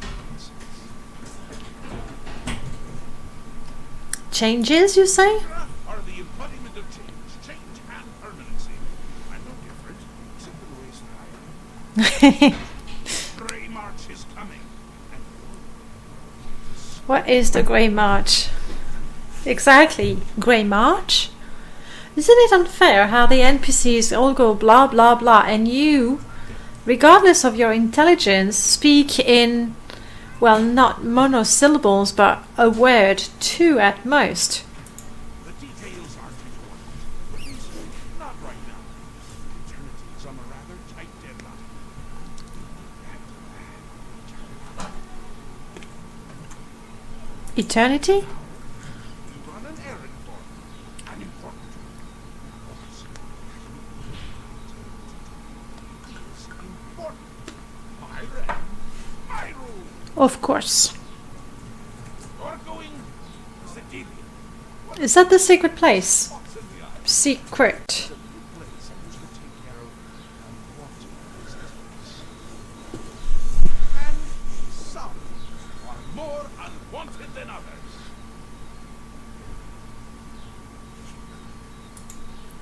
princess. Changes, you say? Are the embodiment of change and permanency. I'm no different, except in the ways that I am. Grey March is coming, and What is the Grey March? Exactly, Grey March? Isn't it unfair how the NPCs all go blah blah blah and you, regardless of your intelligence, speak in, well, not monosyllables but a word, 2 at most? the details aren't important. At least, not right now. Eternity is on a rather tight deadline. Eternity? You run an errand for me. An important one. It's important. My realm, my rule. Of course. You're going to Zedilian. What Is that the secret place? spots in the eye? Secret. It's a little place I used to take care of unwanted visitors. And some are more unwanted than others.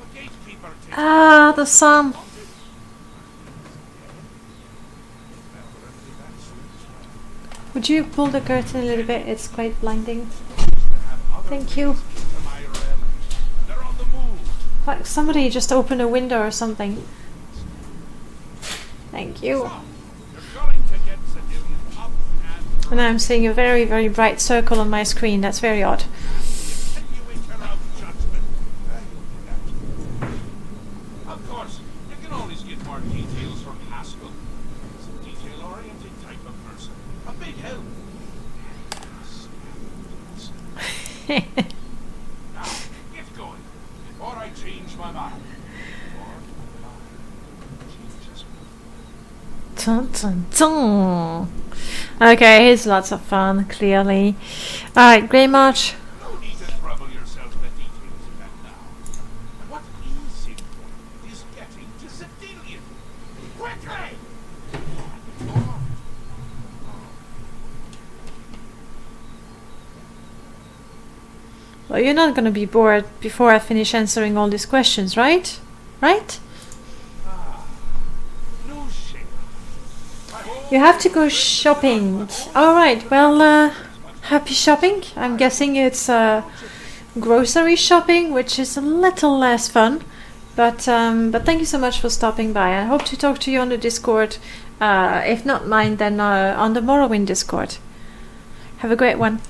A gatekeeper takes Ah, the sun. wanted. Apparently that's Would you pull the curtain a little bit? It's quite blinding. that have other Thank you. To my realm. They're on the move. Like somebody just opened a window or something. Thank you. So, you're going to get civilians up and And I'm seeing a very, very bright circle on my screen. That's very odd. attenuator of judgment. Of course, you can always get more details from Haskell. He's a detail-oriented type of person. A big help. Now, get going before I change my mind. Or changes me. Dun, dun, dun. Okay, here's lots of fun, clearly. Alright, Grey March. No need to trouble yourself with the details of that now. And what is important is getting to Civilian. Quickly! Well, you're not going to be bored before I finish answering all these questions, right? Right? No shame. You have to go shopping. Alright, well, happy shopping. I'm guessing it's grocery shopping, which is a little less fun. But thank you so much for stopping by. I hope to talk to you on the Discord. If not mine, then on the Morrowind Discord. Have a great one.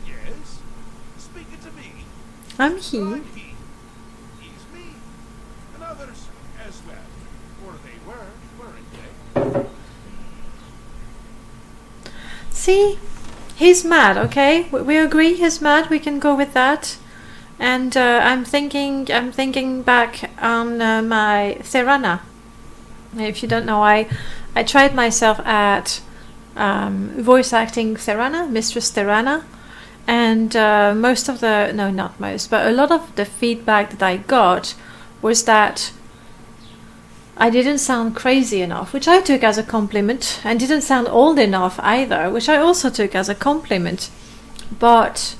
Yes? Speaking to me. I'm he. I'm he. He's me. And others as well. Or they were, weren't they? See? He's mad, okay? We agree he's mad. We can go with that. And I'm thinking back on my Serana. If you don't know, I tried myself at voice acting Serana, Mistress Serana, and most of the, no, not most, but a lot of the feedback that I got was that I didn't sound crazy enough, which I took as a compliment, and didn't sound old enough either, which I also took as a compliment. But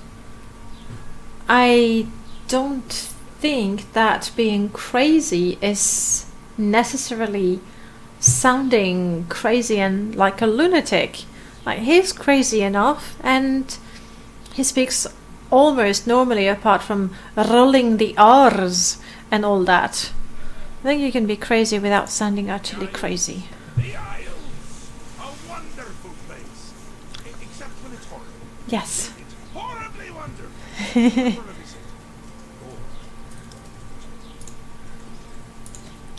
I don't think that being crazy is necessarily sounding crazy and like a lunatic. Like, he's crazy enough, and he speaks almost normally apart from rolling the R's and all that. I think you can be crazy without sounding actually crazy. The Isles. A wonderful place. Except when it's horrible. Yes. It's horribly wonderful.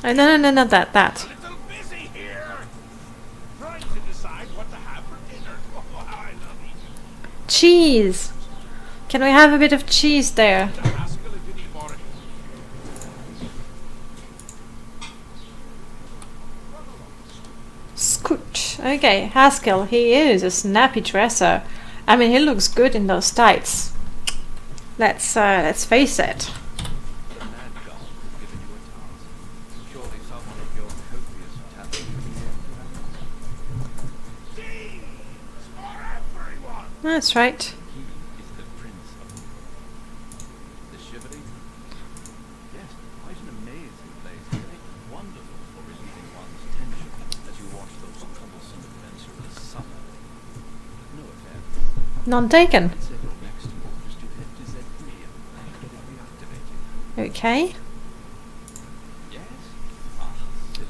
No, not that. A little busy here. Trying to decide what to have for dinner. Oh, how I love eating. Cheese! Can we have a bit of cheese there? To Haskell if you need more. Scooch. Okay, Haskell, he is a snappy dresser. I mean, he looks good in those tights. Let's face it. The mad god has given you a task. Surely someone of your copious talent would be able to handle it. Cheese for everyone. That's right. He is the prince of the Shivering. Yes, quite an amazing place. Very wonderful for relieving one's tension as you watch those troublesome adventurers suffer. No affair. None taken. I'd say your next move is to head to Z3 and get it reactivated. Okay. Yes? Ah, silly.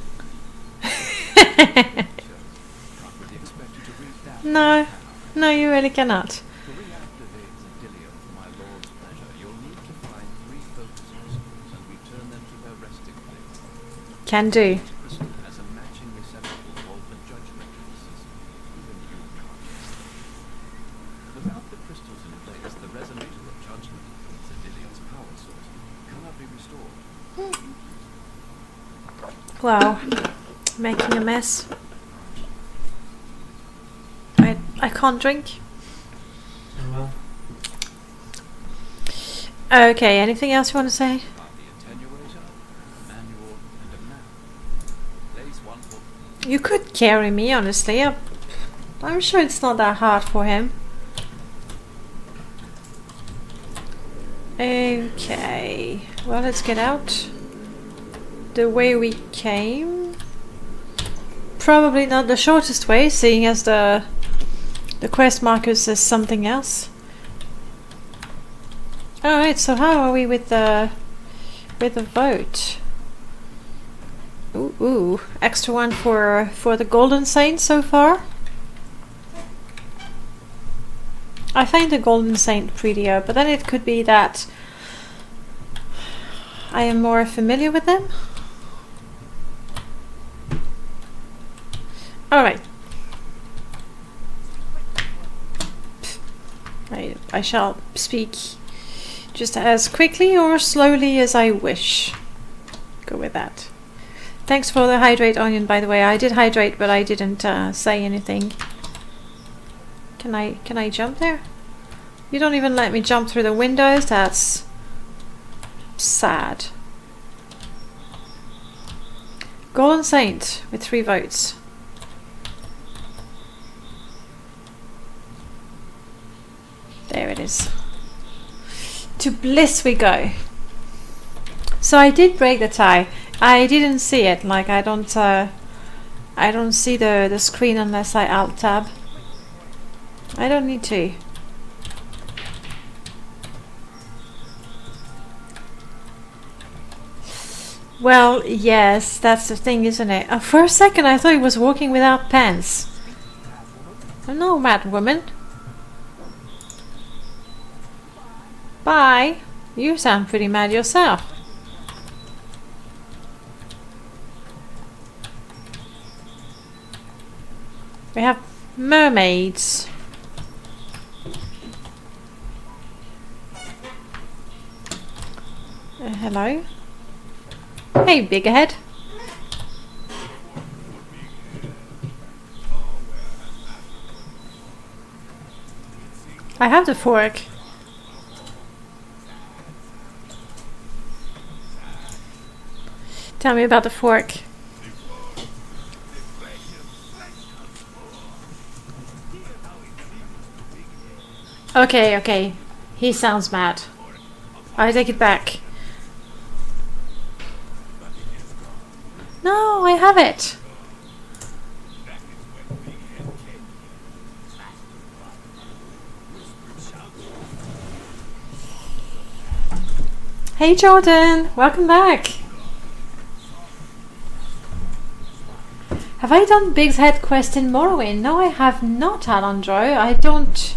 Can't really expect you to read that. No, you really cannot. To reactivate Zedilio for my lord's pleasure, you'll need to find 3 focus crystals and return them to their resting place. Can do. Each crystal has a matching receptacle called the judgment system. Even you can't miss them. Without the crystals in place, the resonator of judgment, Zedilio's power source, cannot be restored. Wow. Making a mess. I can't drink. Well, Okay, anything else you want to say? Are the attenuator, a manual, and a map. Place 1 for You could carry me, honestly. I'm sure it's not that hard for him. Okay. Well, let's get out. The way we came. Probably not the shortest way, seeing as the quest marker says something else. Alright, so how are we with the vote? Ooh, extra one for the Golden Saint so far. I find the Golden Saint prettier, but then it could be that I am more familiar with them. Alright. I shall speak just as quickly or slowly as I wish. Go with that. Thanks for the hydrate onion, by the way. I did hydrate, but I didn't say anything. Can I jump there? You don't even let me jump through the windows. That's sad. Golden Saint with 3 votes. There it is. To bliss we go. So I did break the tie. I didn't see it. Like I don't see the screen unless I alt tab. I don't need to. Well, yes, that's the thing, isn't it? For a second I thought he was walking without pants. No, mad woman. Bye. You sound pretty mad yourself. We have mermaids. Hello. Hey, big head. I have the fork. Tell me about the fork. Okay. He sounds mad. I take it back. No, I have it. Hey Jordan, welcome back. Have I done Big's Head quest in Morrowind? No, I have not, Alondro. I don't...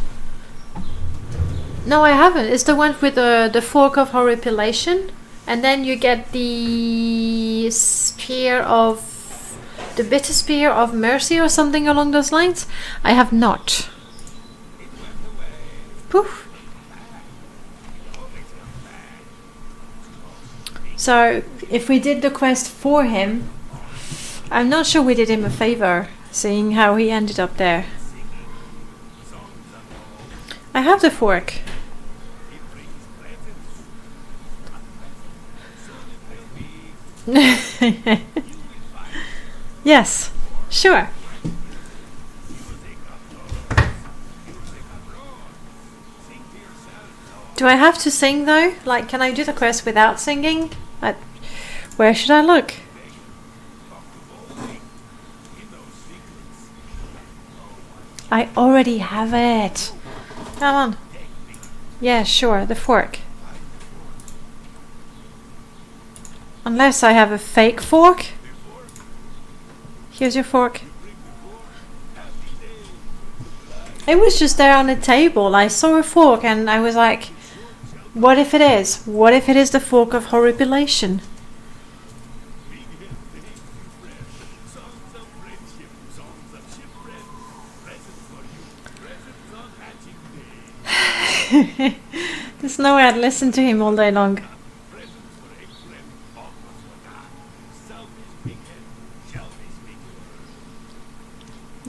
No, I haven't. It's the one with the Fork of Horripilation. And then you get the Spear of... the Bitter Spear of Mercy or something along those lines. I have not. Poof. So, if we did the quest for him... I'm not sure we did him a favor, seeing how he ended up there. I have the fork. Yes, sure. Do I have to sing though? Like, can I do the quest without singing? Where should I look? I already have it. Come on. Yeah, sure, the fork. Unless I have a fake fork. Here's your fork. It was just there on the table. I saw a fork and I was like, what if it is? What if it is the Fork of Horripilation? There's no way I'd listen to him all day long.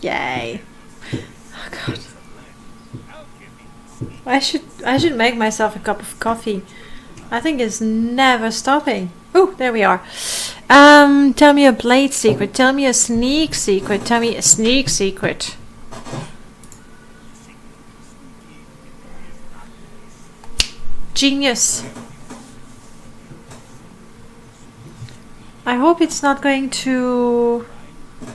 Yay. Oh god. I should make myself a cup of coffee. I think it's never stopping. Oh, there we are. Tell me a blade secret. Tell me a sneak secret. Tell me a sneak secret. Genius. I hope it's not going to...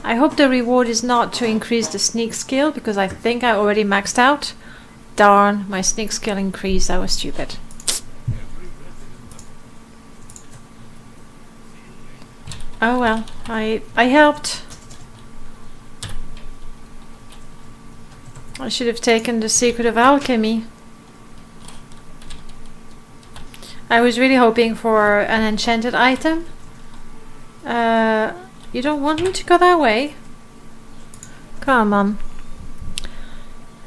I hope the reward is not to increase the sneak skill, because I think I already maxed out. Darn, my sneak skill increased. That was stupid. Oh well, I helped. I should have taken the secret of alchemy. I was really hoping for an enchanted item. You don't want me to go that way? Come on.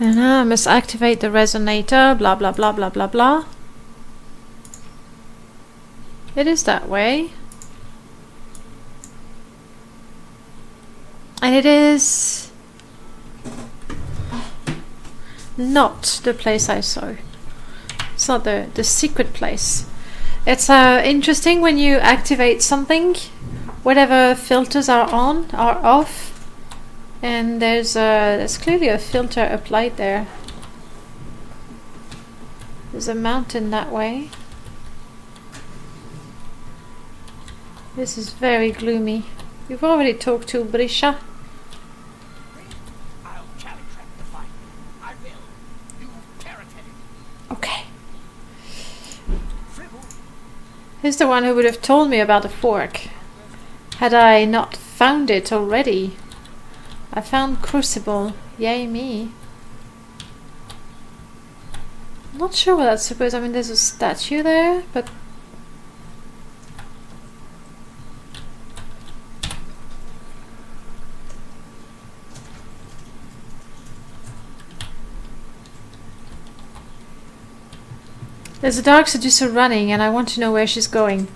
And now I must activate the resonator, blah blah blah blah blah blah. It is that way. And it is not the place I saw. It's not the secret place. It's interesting when you activate something, whatever filters are on are off. And there's clearly a filter applied there. There's a mountain that way. This is very gloomy. You've already talked to Brisha. I'll chatty track the fight. I will. You irritated. Okay. Fribble. He's the one who would have told me about the fork. Had I not found it already. I found Crucible. Yay me. I'm not sure what that's supposed. I mean, there's a statue there, but there's a dark seducer running, and I want to know where she's going.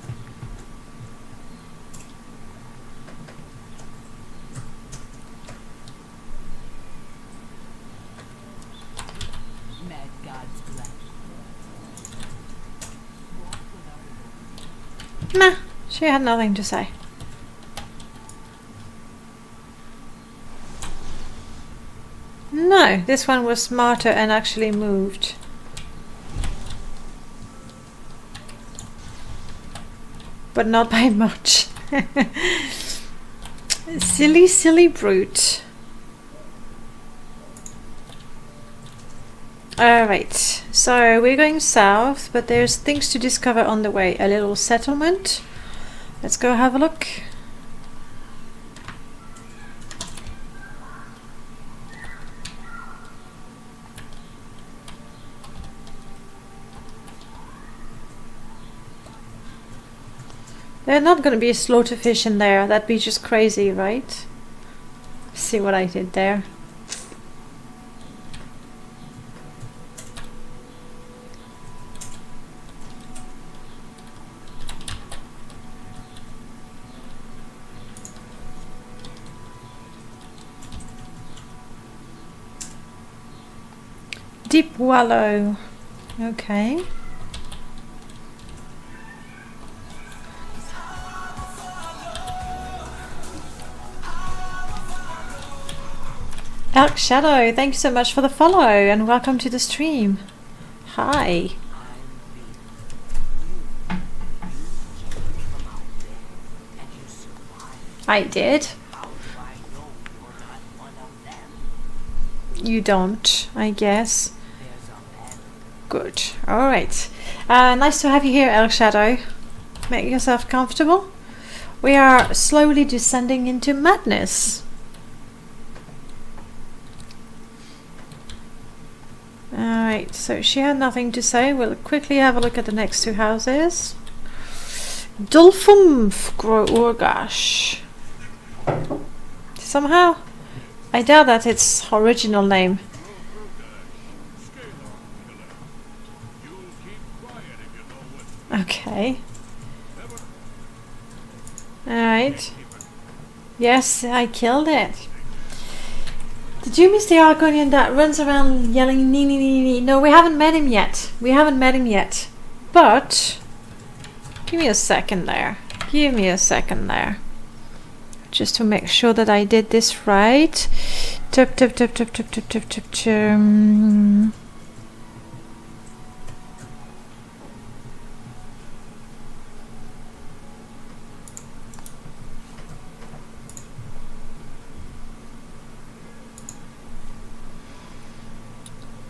Mad God's blood. Nah, she had nothing to say. No, this one was smarter and actually moved. But not by much. Silly, silly brute. Alright, so we're going south, but there's things to discover on the way. A little settlement. Let's go have a look. There's not going to be a slaughterfish in there. That'd be just crazy, right? See what I did there. Deep wallow. Okay. Elk Shadow, thank you so much for the follow and welcome to the stream. Hi. I did. You don't, I guess. Good. Alright. Nice to have you here, Elk Shadow. Make yourself comfortable. We are slowly descending into madness. Alright, so she had nothing to say. We'll quickly have a look at the next two houses. Dulfumf Gro Urgash. Somehow, I doubt that its original name. Okay. Alright. Yes, I killed it. Did you miss the Argonian that runs around yelling nee nee nee nee? No, we haven't met him yet. We haven't met him yet. But give me a second there. Give me a second there. Just to make sure that I did this right. Tup tup tup tup tup tup tup tup tup.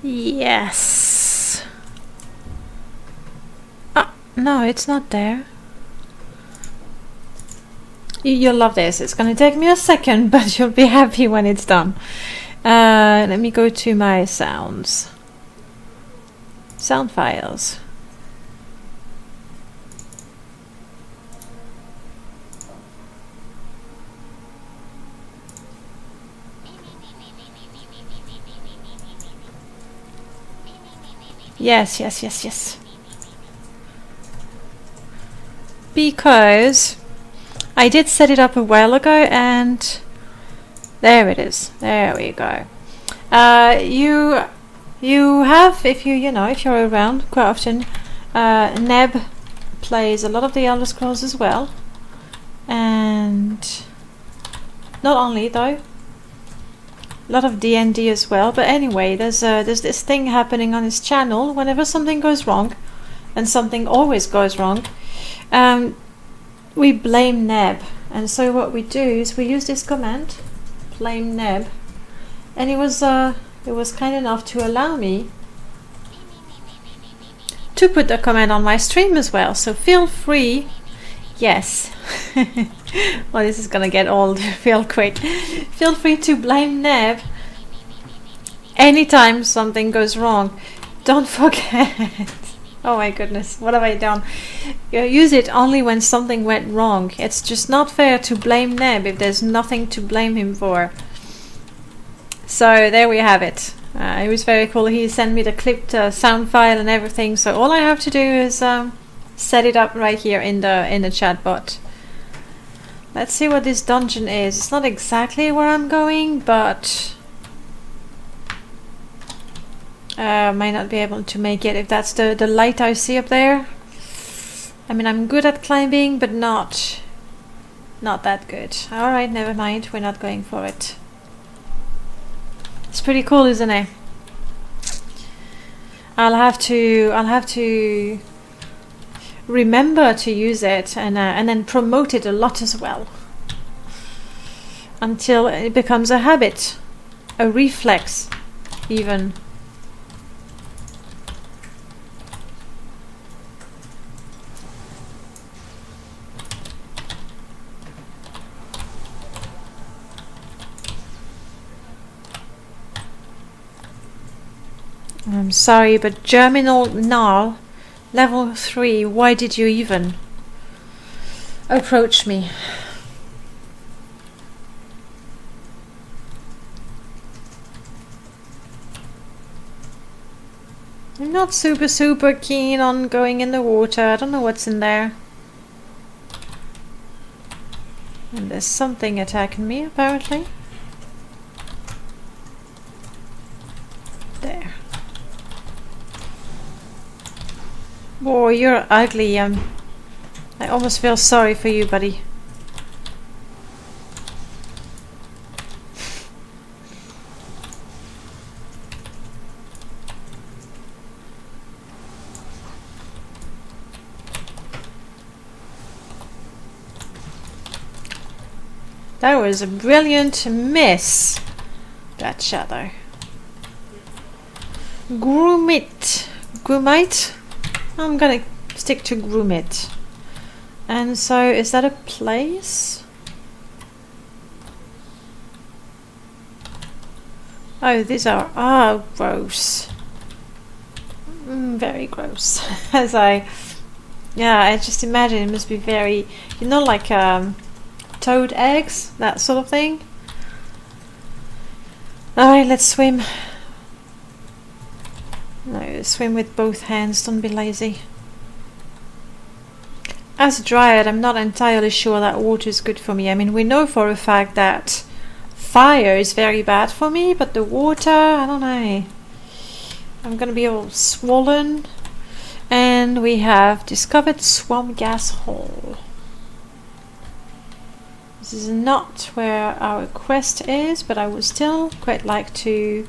Yes. Ah, no, it's not there. You'll love this. It's going to take me a second, but you'll be happy when it's done. Let me go to my sounds. Sound files. Yes. Because I did set it up a while ago, and there it is. There we go. You have, if you're around quite often, Neb plays a lot of the Elder Scrolls as well, and not only though, a lot of D&D as well. But anyway, there's this thing happening on his channel. Whenever something goes wrong, and something always goes wrong, we blame Neb. And so what we do is we use this command, blame Neb, and it was kind enough to allow me to put the command on my stream as well. So feel free. Yes. Well, this is gonna get old real quick. Feel free to blame Neb anytime something goes wrong. Don't forget. Oh my goodness, what have I done? Use it only when something went wrong. It's just not fair to blame Neb if there's nothing to blame him for. So there we have it. It was very cool. He sent me the clipped sound file and everything. So all I have to do is set it up right here in the chat bot. Let's see what this dungeon is. It's not exactly where I'm going, but might not be able to make it if that's the light I see up there. I mean, I'm good at climbing, but not that good. Alright, never mind. We're not going for it. It's pretty cool, isn't it? I'll have to remember to use it and then promote it a lot as well, until it becomes a habit, a reflex even. I'm sorry, but Germinal Null, level 3, why did you even approach me? I'm not super keen on going in the water. I don't know what's in there. And there's something attacking me, apparently. There. Boy, you're ugly. I almost feel sorry for you, buddy. That was a brilliant miss. That shadow. Groomit. Groomite? I'm gonna stick to Groomit. And so, is that a place? Oh, these are... Oh, gross. Very gross. I just imagine it must be very... You know, like toad eggs? That sort of thing? Alright, let's swim. No, swim with both hands, don't be lazy. As a Dryad, I'm not entirely sure that water is good for me. I mean, we know for a fact that fire is very bad for me, but the water, I don't know. I'm gonna be all swollen. And we have discovered swamp gas hole. This is not where our quest is, but I would still quite like to...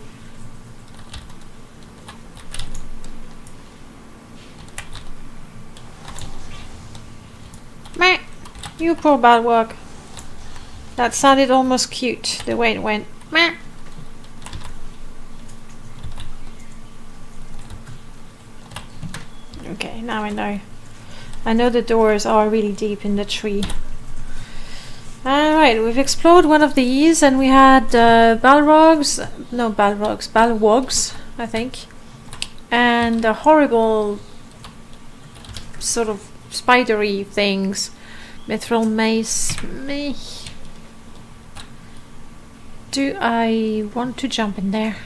Meh! You poor bad work. That sounded almost cute, the way it went. Meh! Okay, now I know. I know the doors are really deep in the tree. Right, we've explored one of these, and we had balrogs, I think, and horrible sort of spidery things. Mithril mace. Meh. Do I want to jump in there?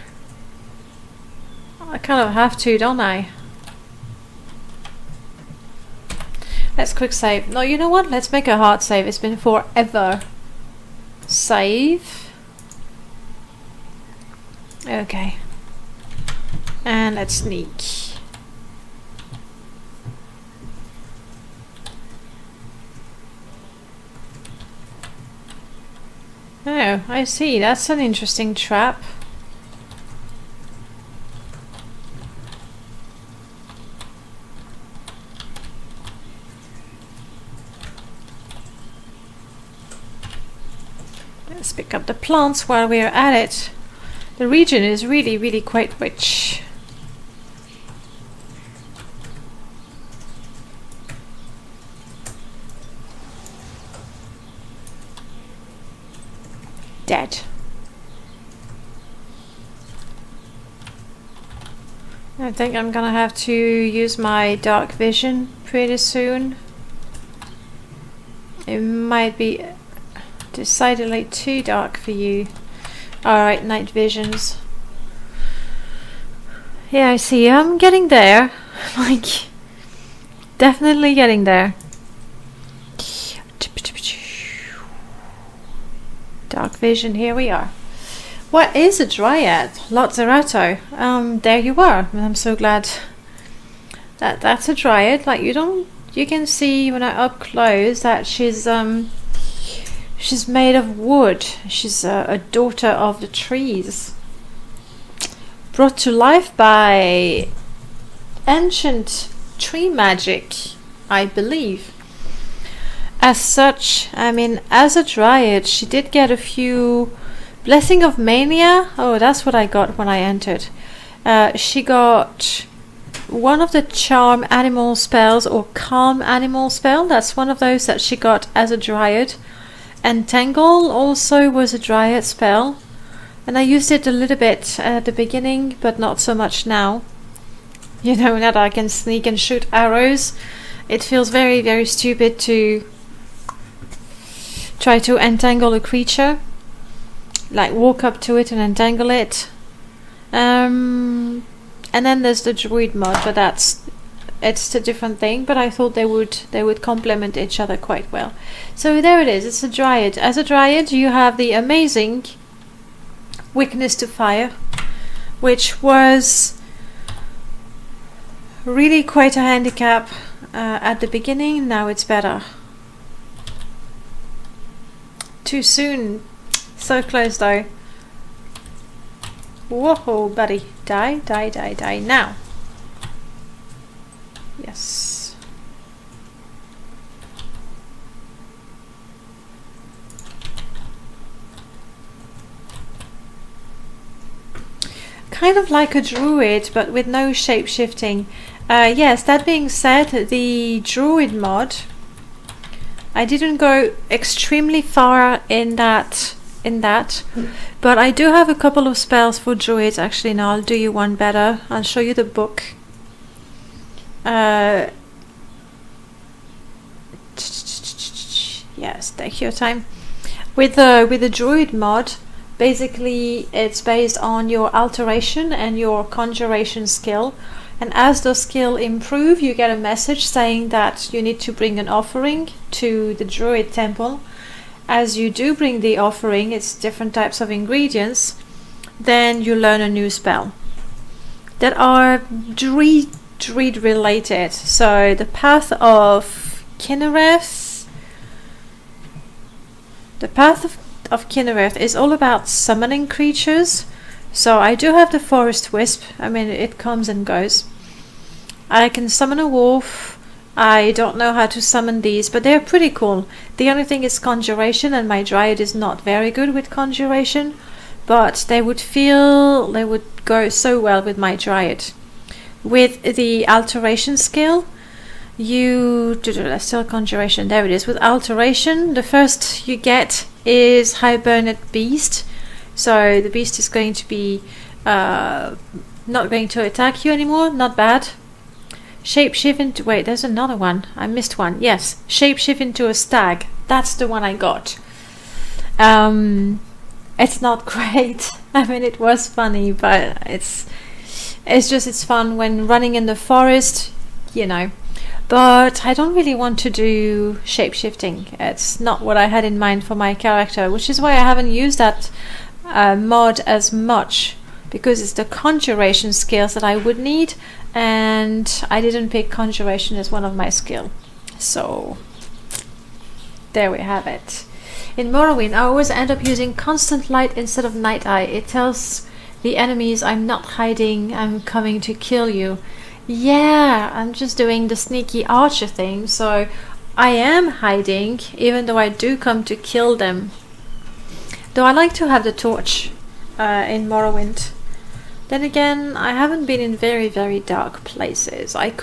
I kind of have to, don't I? Let's quick save. No, you know what? Let's make a hard save. It's been forever. Save. Okay. And let's sneak. Oh, I see. That's an interesting trap. Let's pick up the plants while we're at it. The region is really quite rich. Dead. I think I'm gonna have to use my dark vision pretty soon. It might be decidedly too dark for you. Alright, night visions. Yeah, I see. I'm getting there. Like, definitely getting there. Dark vision, here we are. What is a Dryad? Lazzarato. There you are. I'm so glad that that's a Dryad. Like, you can see when I up close that she's made of wood. She's a daughter of the trees, brought to life by ancient tree magic, I believe. As such, I mean, as a Dryad, she did get a few Blessing of Mania. Oh, that's what I got when I entered. She got one of the charm animal spells, or calm animal spell. That's one of those that she got as a Dryad. Entangle also was a Dryad spell, and I used it a little bit at the beginning, but not so much now. You know, now that I can sneak and shoot arrows, it feels very stupid to try to entangle a creature, like walk up to it and entangle it. And then there's the druid mod, but it's a different thing. But I thought they would complement each other quite well. So there it is. It's a Dryad. As a Dryad, you have the amazing weakness to fire, which was really quite a handicap at the beginning. Now it's better. Too soon. So close though. Whoa, buddy. Die now. Yes. Kind of like a druid, but with no shape shifting. Yes, that being said, the druid mod, I didn't go extremely far in that, but I do have a couple of spells for druids. Actually, now I'll do you one better. I'll show you the book. Yes, take your time. With the druid mod, basically it's based on your alteration and your conjuration skill. And as the skill improve, you get a message saying that you need to bring an offering to the druid temple. As you do bring the offering, it's different types of ingredients, then you learn a new spell that are druid related. So the Path of Kinnereth. The Path of Kinnereth is all about summoning creatures. So I do have the Forest Wisp. I mean, it comes and goes. I can summon a wolf. I don't know how to summon these, but they're pretty cool. The only thing is conjuration, and my Dryad is not very good with conjuration, but they would go so well with my Dryad. With the alteration skill, That's still conjuration. There it is. With alteration, the first you get is hibernate beast. So the beast is going to be not going to attack you anymore. Not bad. Shapeshift into... Wait, there's another one. I missed one. Yes. Shapeshift into a stag. That's the one I got. It's not great. I mean, it was funny, but it's fun when running in the forest, you know. But I don't really want to do shapeshifting. It's not what I had in mind for my character, which is why I haven't used that mod as much, because it's the conjuration skills that I would need, and I didn't pick conjuration as one of my skills. So there we have it. In Morrowind, I always end up using constant light instead of night eye. It tells the enemies I'm not hiding, I'm coming to kill you. Yeah, I'm just doing the sneaky archer thing, so I am hiding, even though I do come to kill them. Though I like to have the torch in Morrowind. Then again, I haven't been in very, very dark places. I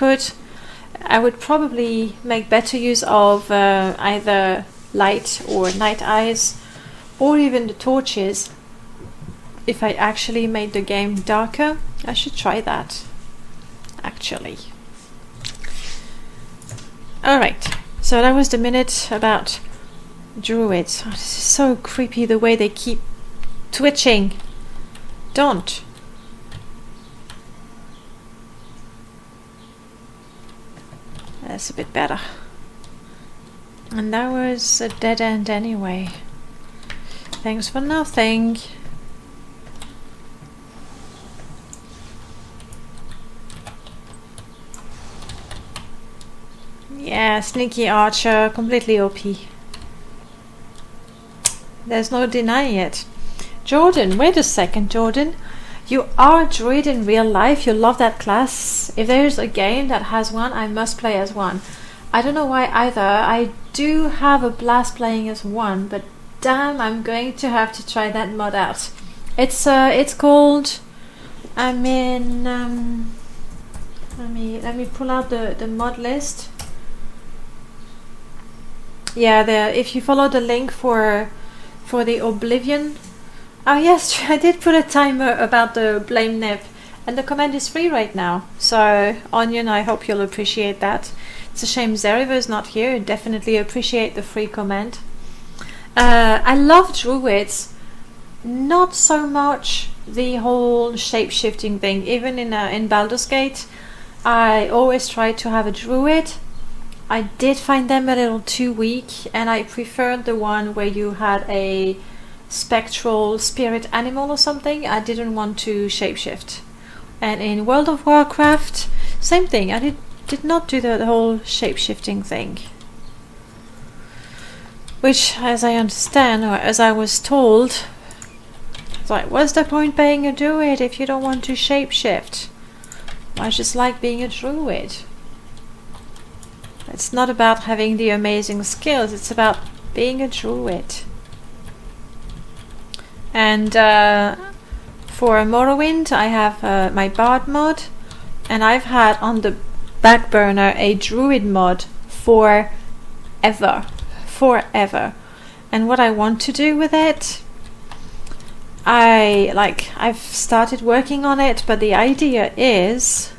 would probably make better use of either light or night eyes, or even the torches. If I actually made the game darker, I should try that. Actually. Alright, so that was the minute about druids. Oh, this is so creepy the way they keep twitching. Don't. That's a bit better. And that was a dead end anyway. Thanks for nothing. Yeah, sneaky archer, completely OP. There's no denying it. Jordan, wait a second, Jordan. You are a druid in real life. You love that class. If there's a game that has one, I must play as one. I don't know why either. I do have a blast playing as one, but damn, I'm going to have to try that mod out. It's called... let me pull out the mod list. Yeah, if you follow the link for the Oblivion. Oh yes, I did put a timer about the Blame Nib, and the command is free right now. So Onion, I hope you'll appreciate that. It's a shame Zeriva is not here. Definitely appreciate the free command. I love druids, not so much the whole shape-shifting thing. Even in Baldur's Gate, I always try to have a druid. I did find them a little too weak, and I preferred the one where you had a spectral spirit animal or something. I didn't want to shapeshift. And in World of Warcraft, same thing. I did not do the whole shape-shifting thing. Which, as I understand, or as I was told, it's like, what's the point being a druid if you don't want to shapeshift? I just like being a druid. It's not about having the amazing skills, it's about being a druid. And for Morrowind, I have my Bard mod, and I've had on the back burner a druid mod forever. And what I want to do with it, I've started working on it, but the idea is,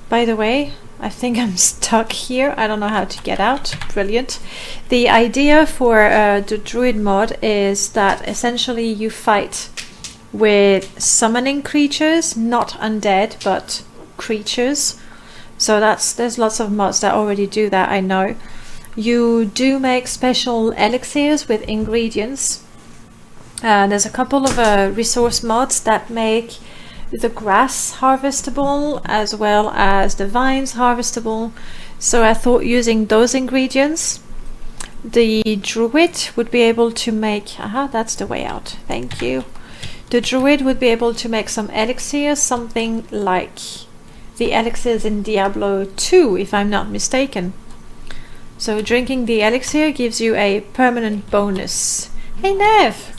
by the way, I think I'm stuck here. I don't know how to get out. Brilliant. The idea for the druid mod is that essentially you fight with summoning creatures, not undead, but creatures. So there's lots of mods that already do that, I know. You do make special elixirs with ingredients. There's a couple of resource mods that make the grass harvestable as well as the vines harvestable. So I thought using those ingredients, the druid would be able to make... that's the way out. Thank you. The druid would be able to make some elixirs, something like the elixirs in Diablo 2, if I'm not mistaken. So drinking the elixir gives you a permanent bonus. Hey Nev!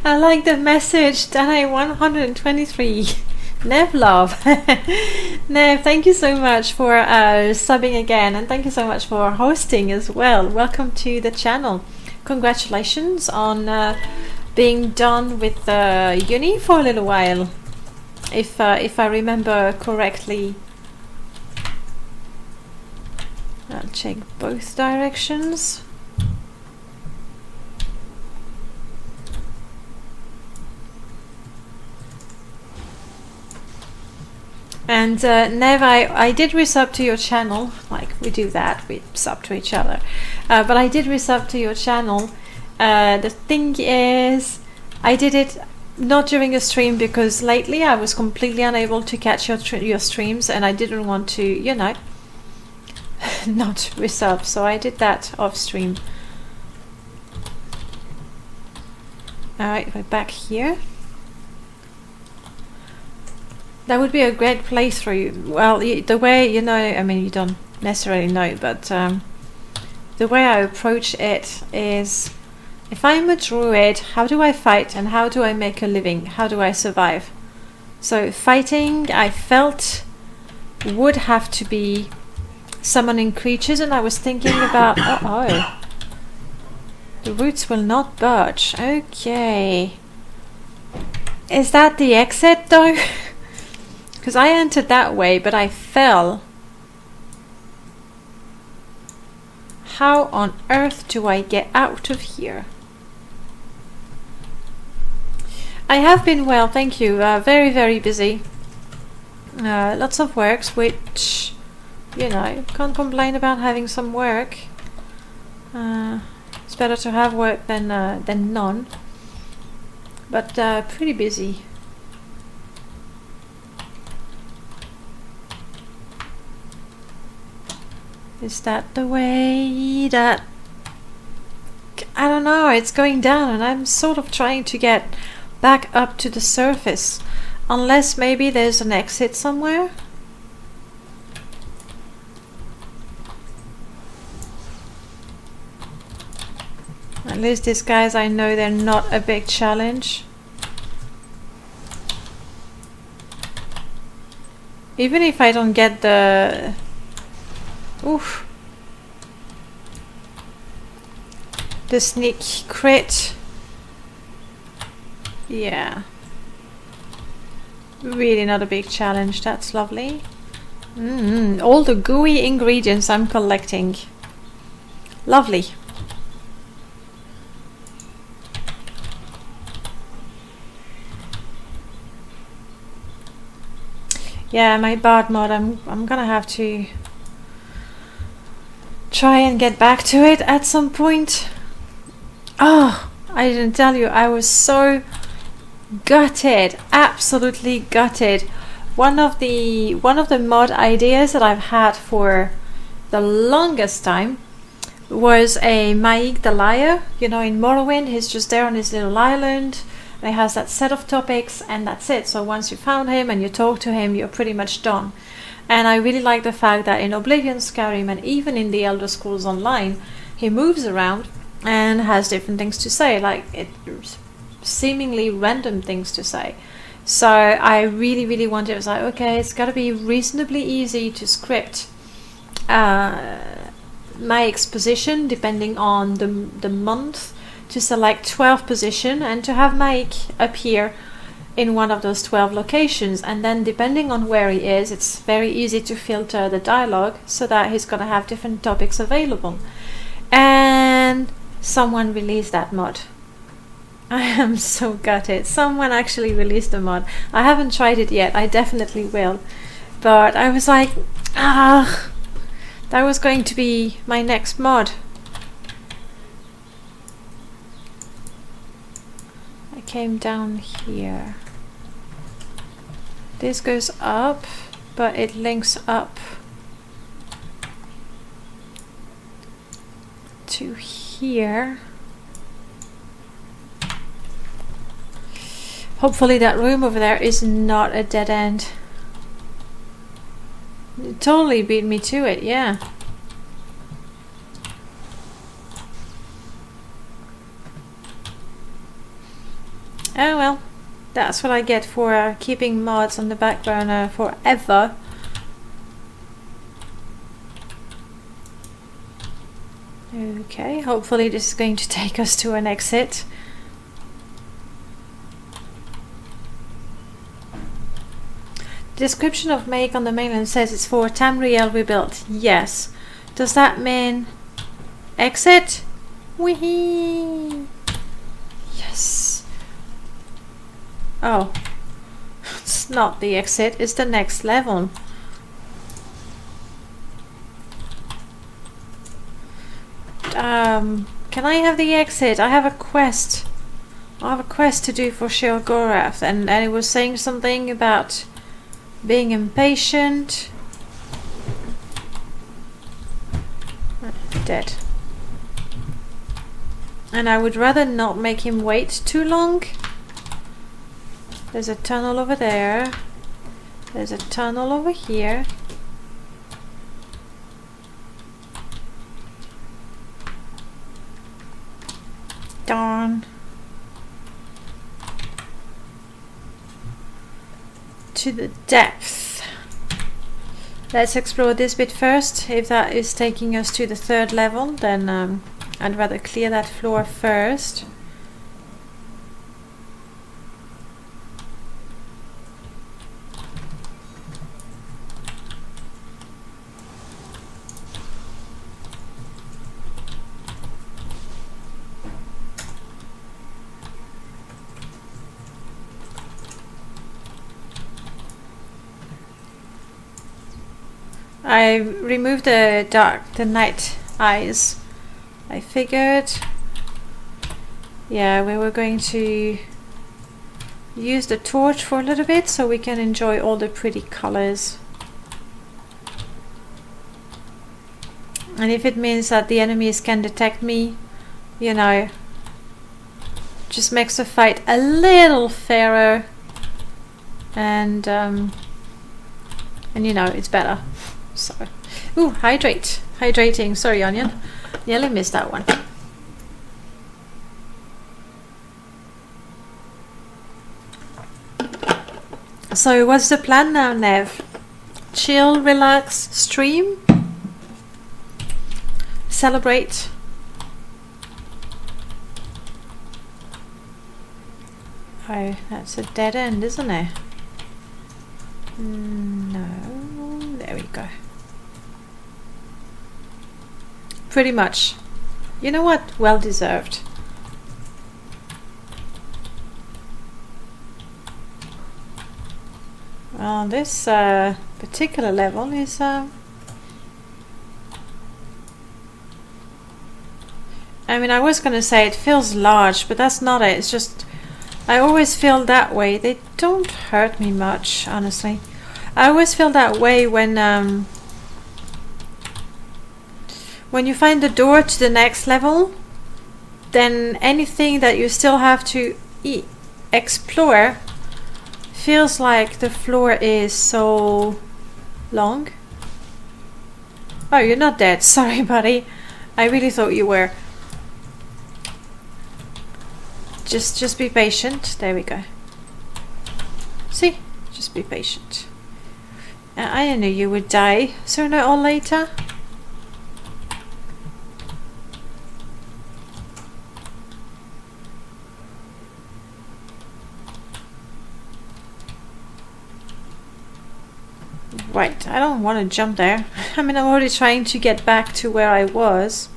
I like the message. Dana 123. Nev love. Nev, thank you so much for subbing again, and thank you so much for hosting as well. Welcome to the channel. Congratulations on being done with uni for a little while, if I remember correctly. I'll check both directions. And Nev, I did resub to your channel, like we do that, we sub to each other. But I did resub to your channel. The thing is, I did it not during a stream because lately I was completely unable to catch your streams, and I didn't want to, you know, not resub. So I did that off stream. Alright, we're back here. That would be a great playthrough. Well, the way, you know, I mean, you don't necessarily know, but the way I approach it is, if I'm a druid, how do I fight and how do I make a living? How do I survive? So fighting, I felt, would have to be summoning creatures, and I was thinking about, uh-oh, the roots will not budge. Okay. Is that the exit though? Because I entered that way, but I fell. How on earth do I get out of here? I have been well, thank you. Very, very busy. Lots of works, which, you know, can't complain about having some work. It's better to have work than none. But pretty busy. Is that the way that... I don't know, it's going down and I'm sort of trying to get back up to the surface. Unless maybe there's an exit somewhere. At least these guys, I know they're not a big challenge. Even if I don't get the... Oof. The sneak crit. Yeah. Really not a big challenge. That's lovely. All the gooey ingredients I'm collecting. Lovely. Yeah, my bard mod, I'm gonna have to try and get back to it at some point. Oh, I didn't tell you, I was so gutted, absolutely gutted. One of the mod ideas that I've had for the longest time was a Maik the Liar. You know, in Morrowind, he's just there on his little island. And he has that set of topics, and that's it. So once you found him and you talk to him, you're pretty much done. And I really like the fact that in Oblivion, Skyrim, and even in the Elder Scrolls Online, he moves around and has different things to say, like seemingly random things to say. So I really, really wanted, it was like, okay, it's got to be reasonably easy to script my exposition depending on the month, to select 12 position and to have Mike appear in one of those 12 locations, and then depending on where he is, it's very easy to filter the dialogue so that he's going to have different topics available. And someone released that mod. I am so gutted. Someone actually released a mod. I haven't tried it yet. I definitely will. But I was like, that was going to be my next mod. I came down here. This goes up, but it links up to here. Hopefully that room over there is not a dead end. It totally beat me to it, yeah. Oh well, that's what I get for keeping mods on the back burner forever. Okay, hopefully this is going to take us to an exit. Description of make on the mainland says it's for Tamriel rebuilt. Yes. Does that mean exit? Whee! Yes. Oh. It's not the exit, it's the next level. Can I have the exit? I have a quest. I have a quest to do for Sheogorath, and it was saying something about being impatient. Dead. And I would rather not make him wait too long. There's a tunnel over there. There's a tunnel over here. Darn. To the depth. Let's explore this bit first. If that is taking us to the 3rd level, then I'd rather clear that floor first. I removed the night eyes. I figured, yeah, we were going to use the torch for a little bit so we can enjoy all the pretty colors. And if it means that the enemies can detect me, you know, just makes the fight a little fairer, and you know, it's better. So, ooh, hydrating. Sorry, Onion, nearly missed that one. So, what's the plan now, Nev? Chill, relax, stream, celebrate. Oh, that's a dead end, isn't it? No, there we go. Pretty much. You know what? Well deserved. Well, this particular level is I mean, I was gonna say it feels large, but that's not it. It's just I always feel that way. They don't hurt me much, honestly. I always feel that way when you find the door to the next level, then anything that you still have to explore feels like the floor is so long. Oh, you're not dead. Sorry, buddy. I really thought you were. Just be patient. There we go. See? Just be patient. I knew you would die sooner or later. Right, I don't want to jump there. I mean, I'm already trying to get back to where I was.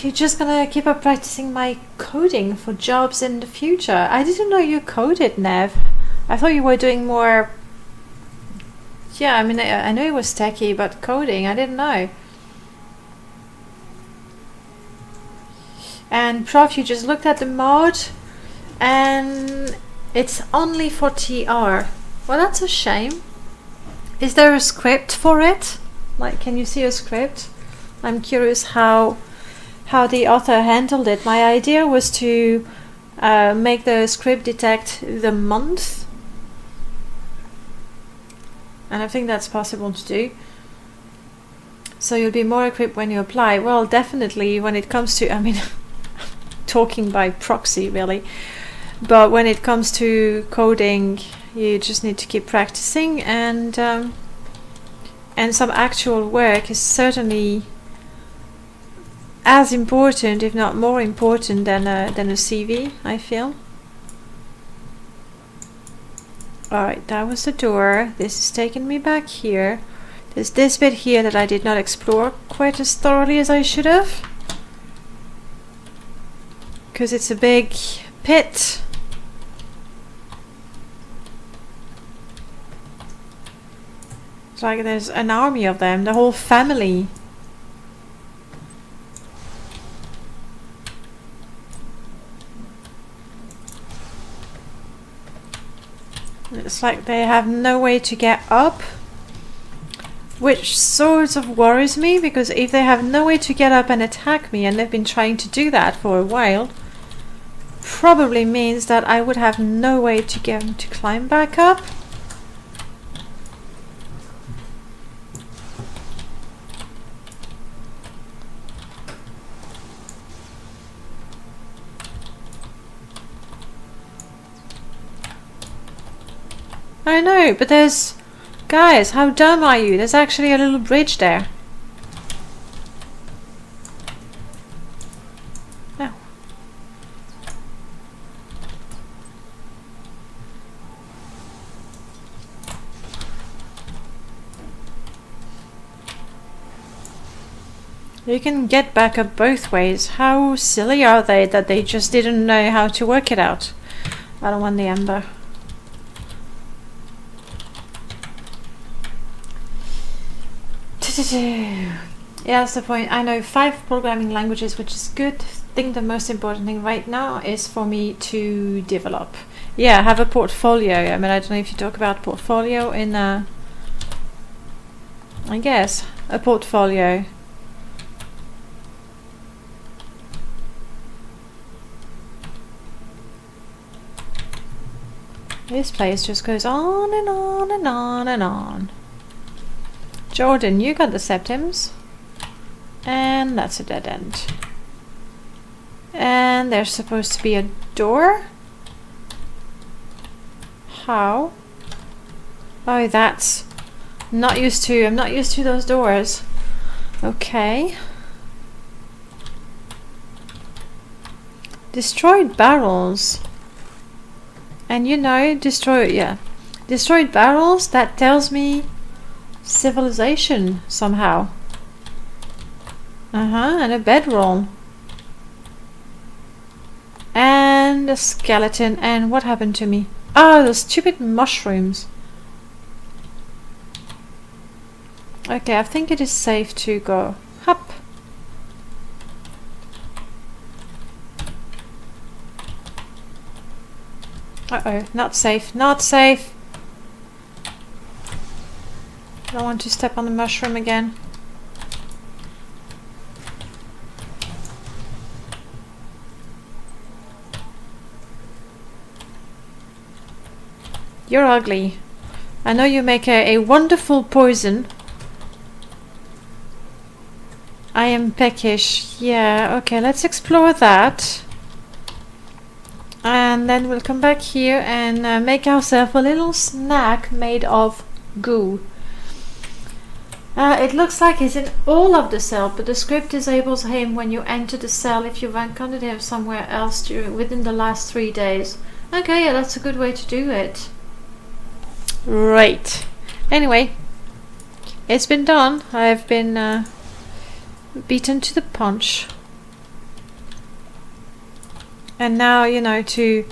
You're just gonna keep up practicing my coding for jobs in the future. I didn't know you coded, Nev. I thought you were doing more... Yeah, I mean, I know it was techie, but coding, I didn't know. And Prof, you just looked at the mod, and it's only for TR. Well, that's a shame. Is there a script for it? Like, can you see a script? I'm curious how how the author handled it. My idea was to make the script detect the month, and I think that's possible to do. So you'll be more equipped when you apply. Well, definitely when it comes to, I mean, talking by proxy really, but when it comes to coding, you just need to keep practicing, and some actual work is certainly as important, if not more important, than a CV, I feel. Alright, that was the door. This is taking me back here. There's this bit here that I did not explore quite as thoroughly as I should have, because it's a big pit. It's like there's an army of them, the whole family. It's like they have no way to get up, which sort of worries me, because if they have no way to get up and attack me, and they've been trying to do that for a while, probably means that I would have no way to get them to climb back up. I know, but there's... Guys, how dumb are you? There's actually a little bridge there. Oh. You can get back up both ways. How silly are they that they just didn't know how to work it out? I don't want the ember. Yeah, that's the point. I know 5 programming languages, which is good. I think the most important thing right now is for me to develop. Yeah, have a portfolio. I mean, I don't know if you talk about portfolio in I guess a portfolio. This place just goes on and on and on and on. Jordan, you got the septims, and that's a dead end. And there's supposed to be a door. How? Oh, that's not used to. I'm not used to those doors. Okay. Destroyed barrels. And you know, destroyed barrels, that tells me civilization somehow. And a bedroll. And a skeleton. And what happened to me? Oh, those stupid mushrooms. Okay, I think it is safe to go up. Uh-oh, not safe, not safe. I don't want to step on the mushroom again. You're ugly. I know you make a wonderful poison. I am peckish. Yeah, okay, let's explore that. And then we'll come back here and make ourselves a little snack made of goo. It looks like he's in all of the cell, but the script disables him when you enter the cell if you've encountered him somewhere else within the last 3 days. Okay, yeah, that's a good way to do it. Right. Anyway, it's been done. I've been beaten to the punch. And now, you know, to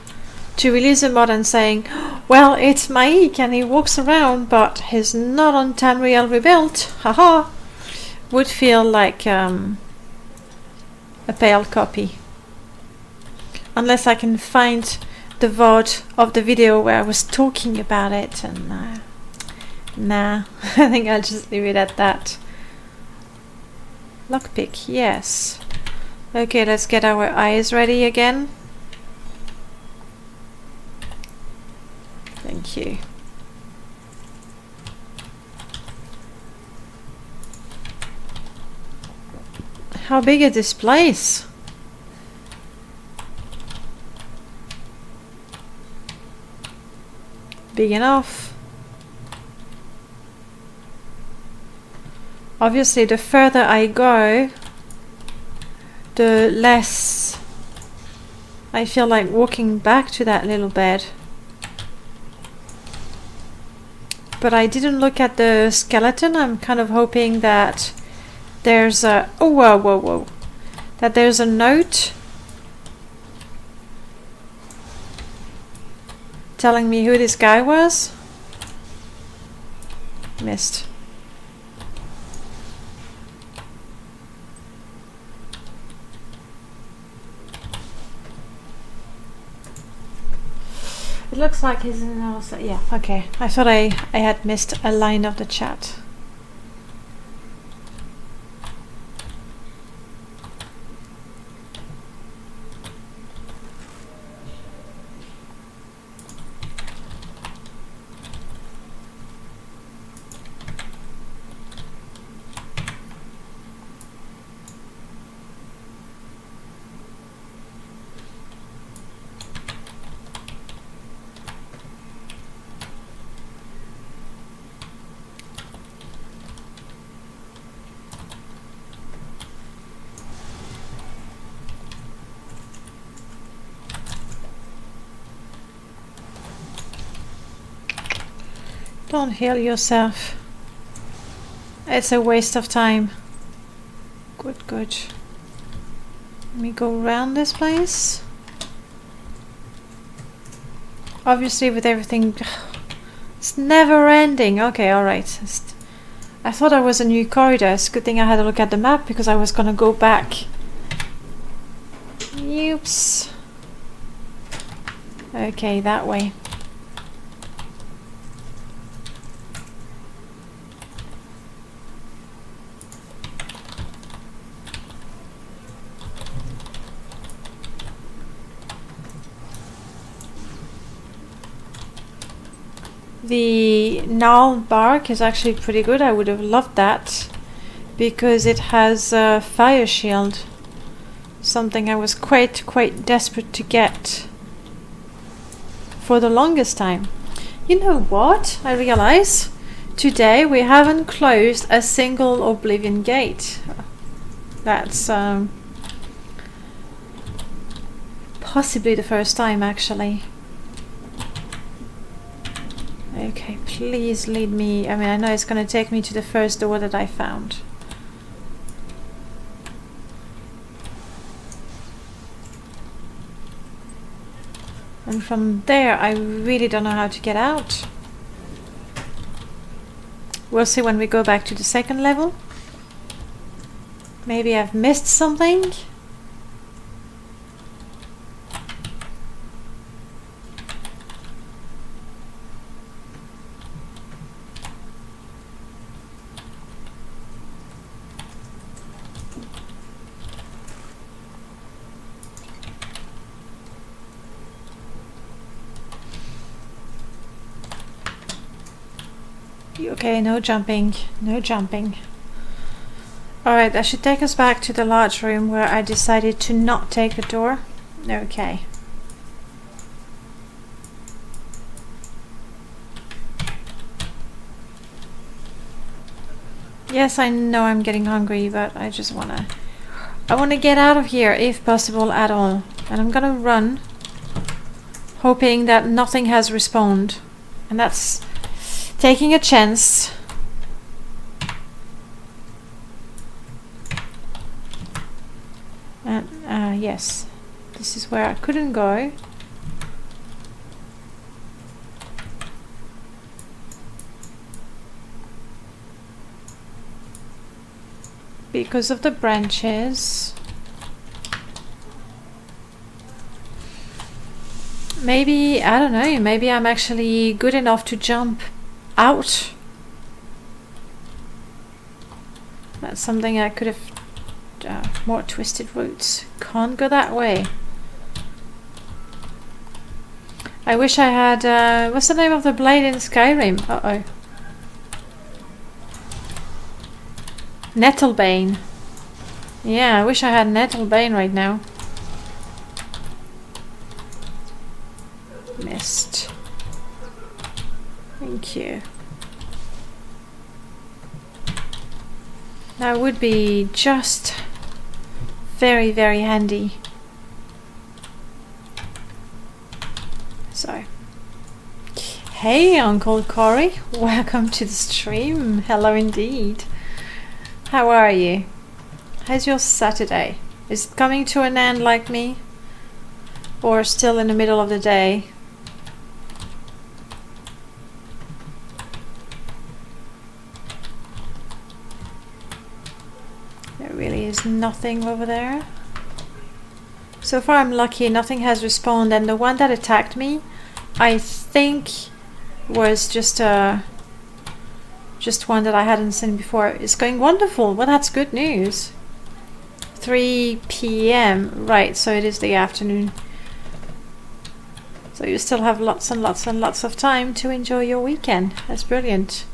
release a mod and saying, well, it's Maik and he walks around, but he's not on Tamriel rebuilt, haha, would feel like a pale copy. Unless I can find the VOD of the video where I was talking about it, and nah, I think I'll just leave it at that. Lockpick, yes. Okay, let's get our eyes ready again. Thank you. How big is this place? Big enough. Obviously, the further I go, the less I feel like walking back to that little bed. But I didn't look at the skeleton. I'm kind of hoping that there's a... Oh, whoa, whoa, whoa. That there's a note telling me who this guy was. Missed. It looks like he's in also, yeah, okay. I thought I had missed a line of the chat. Don't heal yourself. It's a waste of time. Good, good. Let me go around this place. Obviously with everything... It's never ending. Okay, alright. I thought I was a new corridor. It's a good thing I had a look at the map because I was gonna go back. Oops. Okay, that way. The gnarled bark is actually pretty good. I would have loved that because it has a fire shield. Something I was quite desperate to get for the longest time. You know what? I realize today we haven't closed a single Oblivion gate. That's possibly the first time actually. Okay, please lead me. I mean, I know it's going to take me to the first door that I found. And from there, I really don't know how to get out. We'll see when we go back to the second level. Maybe I've missed something. Okay, no jumping, no jumping. Alright, that should take us back to the large room where I decided to not take the door. Okay. Yes, I know I'm getting hungry, but I just wanna get out of here if possible at all. And I'm gonna run, hoping that nothing has respawned. And that's taking a chance. And yes, this is where I couldn't go. Because of the branches. Maybe, I don't know, maybe I'm actually good enough to jump out. That's something I could have More twisted roots. Can't go that way. I wish I had... what's the name of the blade in Skyrim? Uh-oh. Nettlebane. Yeah, I wish I had Nettlebane right now. Missed. Thank you. That would be just very, very handy. So, hey Uncle Corey, welcome to the stream. Hello indeed. How are you? How's your Saturday? Is it coming to an end like me? Or still in the middle of the day? There really is nothing over there. So far I'm lucky, nothing has respawned, and the one that attacked me, I think was just one that I hadn't seen before. It's going wonderful. Well, that's good news. 3 p.m. Right, so it is the afternoon. So you still have lots and lots and lots of time to enjoy your weekend. That's brilliant.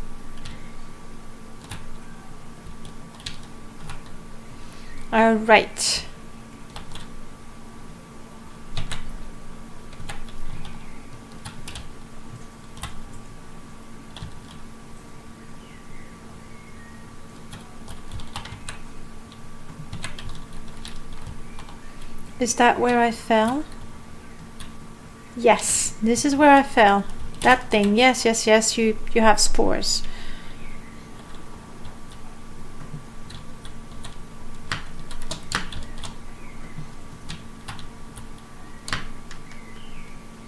Alright. Is that where I fell? Yes, this is where I fell. That thing. Yes, yes, yes, you have spores.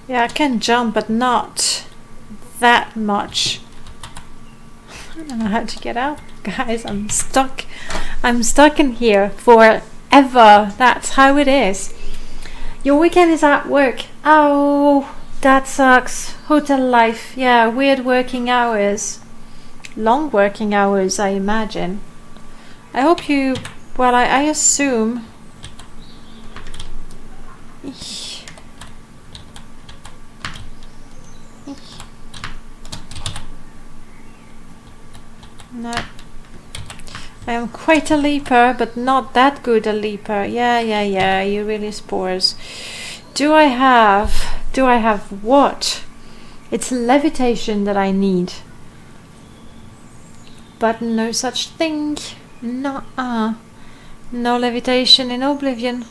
Yeah, I can jump, but not that much. I don't know how to get out. Guys, I'm stuck. I'm stuck in here forever. That's how it is. Your weekend is at work. Oh, that sucks. Hotel life. Yeah, weird working hours. Long working hours, I imagine. I hope you... Well, I assume... No. I am quite a leaper, but not that good a leaper. Yeah, you really spores. Do I have what? It's levitation that I need. But no such thing. Nuh-uh. No levitation in Oblivion.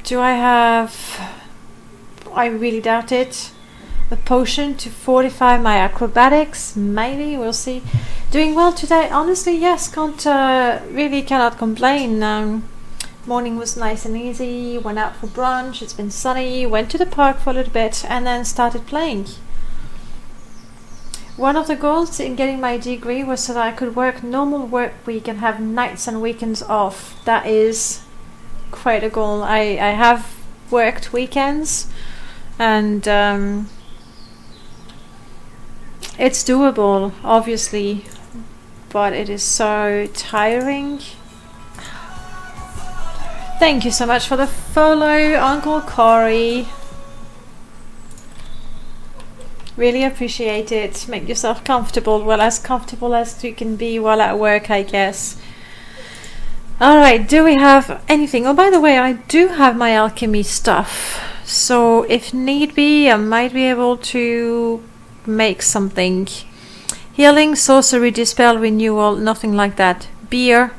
Do I have... I really doubt it. A potion to fortify my acrobatics? Maybe, we'll see. Doing well today? Honestly, yes. Cannot complain. Morning was nice and easy. Went out for brunch. It's been sunny. Went to the park for a little bit and then started playing. One of the goals in getting my degree was so that I could work normal work week and have nights and weekends off. That is quite a goal. I have worked weekends and it's doable, obviously, but it is so tiring. Thank you so much for the follow, Uncle Corey. Really appreciate it. Make yourself comfortable. Well, as comfortable as you can be while at work, I guess. Alright, do we have anything? Oh, by the way, I do have my alchemy stuff. So, if need be, I might be able to make something. Healing, sorcery, dispel, renewal, nothing like that. Beer.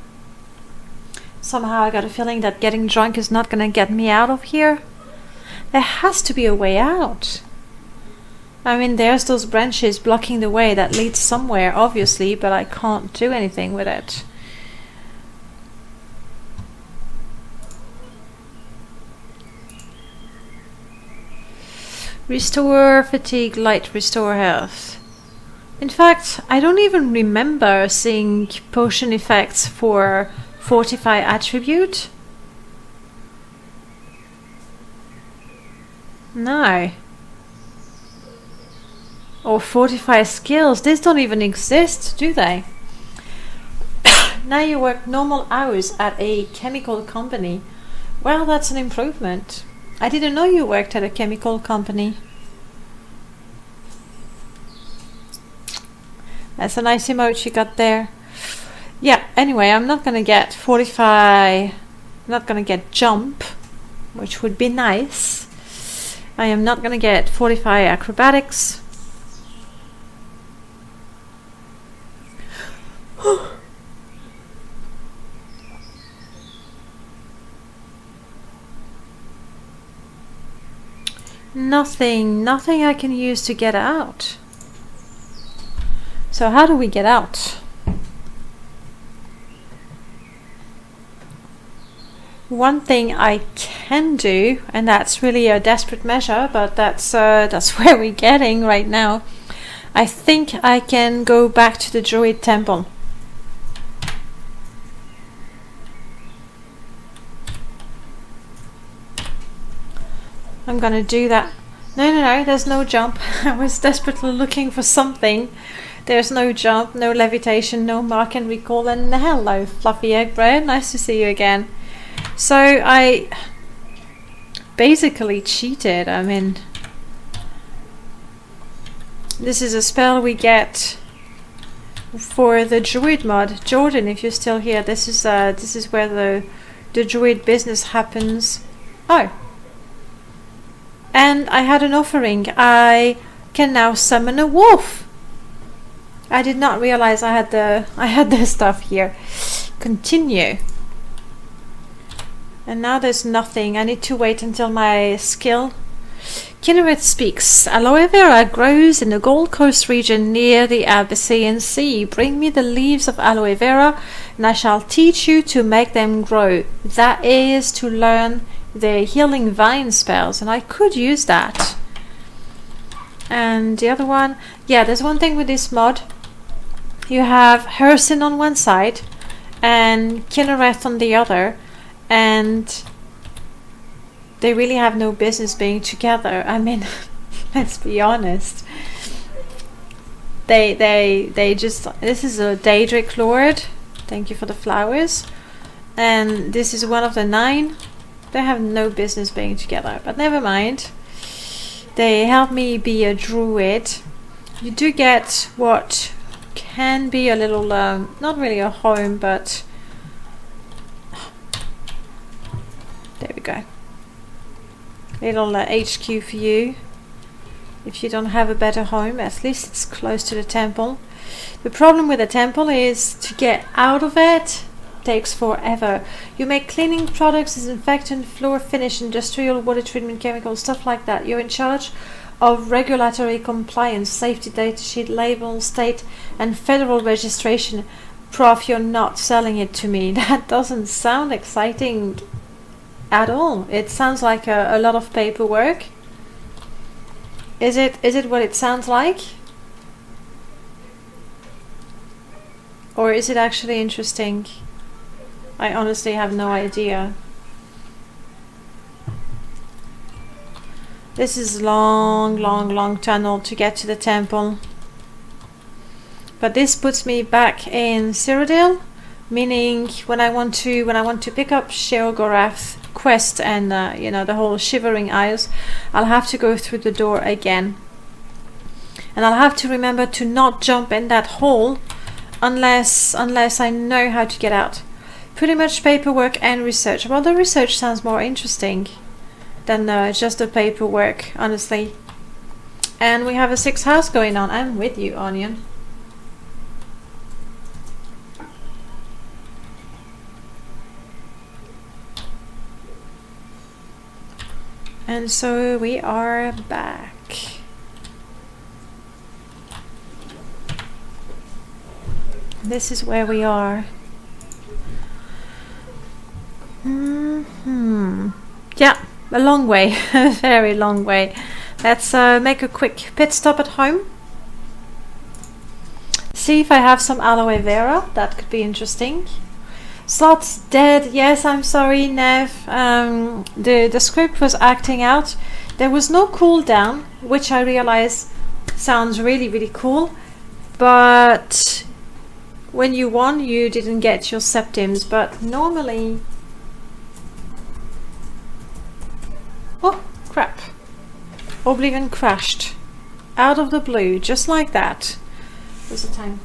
Somehow I got a feeling that getting drunk is not gonna get me out of here. There has to be a way out. I mean, there's those branches blocking the way that leads somewhere, obviously, but I can't do anything with it. Restore fatigue, light, restore health. In fact, I don't even remember seeing potion effects for fortify attribute. No. Or fortify skills. These don't even exist, do they? now you work normal hours at a chemical company. Well, that's an improvement. I didn't know you worked at a chemical company. That's a nice emote you got there. Yeah, anyway, I'm not gonna get 45. I'm not gonna get jump, which would be nice. I am not gonna get 45 acrobatics. Nothing I can use to get out. So how do we get out? One thing I can do, and that's really a desperate measure, but that's where we're getting right now. I think I can go back to the Druid temple. I'm gonna do that. No, there's no jump. I was desperately looking for something. There's no jump, no levitation, no mark and recall, and hello, Fluffy Egg Bread. Nice to see you again. So I basically cheated. I mean, this is a spell we get for the Druid mod. Jordan, if you're still here, this is where the Druid business happens. Oh. And I had an offering. I can now summon a wolf. I did not realize I had the stuff here. Continue. And now there's nothing. I need to wait until my skill. Kinneret speaks. Aloe vera grows in the Gold Coast region near the Abyssinian Sea. Bring me the leaves of aloe vera, and I shall teach you to make them grow. That is to learn the healing vine spells, and I could use that. And the other one, yeah, there's one thing with this mod. You have Hersin on one side and Kinneret on the other, and they really have no business being together. I mean, let's be honest. They just, this is a Daedric Lord. Thank you for the flowers. And this is one of the 9. They have no business being together, but never mind. They help me be a druid. You do get what can be a little, not really a home, but there we go. Little HQ for you. If you don't have a better home, at least it's close to the temple. The problem with the temple is to get out of it takes forever. You make cleaning products, disinfectant, floor finish, industrial water treatment chemicals, stuff like that. You're in charge of regulatory compliance, safety data sheet, label, state and federal registration. Prof, you're not selling it to me. That doesn't sound exciting at all. It sounds like a lot of paperwork. Is it what it sounds like? Or is it actually interesting? I honestly have no idea. This is long tunnel to get to the temple. But this puts me back in Cyrodiil, meaning when I want to pick up Sheogorath quest and you know, the whole Shivering Isles, I'll have to go through the door again. And I'll have to remember to not jump in that hole unless I know how to get out. Pretty much paperwork and research. Well, the research sounds more interesting than just the paperwork, honestly. And we have a 6th house going on. I'm with you, Onion. And so we are back. This is where we are. Yeah, a long way, a very long way. Let's make a quick pit stop at home. See if I have some aloe vera. That could be interesting. Slot's dead. Yes, I'm sorry, Nev. The script was acting out. There was no cooldown, which I realize sounds really cool, but when you won, you didn't get your septims, but normally... Oh, crap. Oblivion crashed. Out of the blue, just like that. What's the time?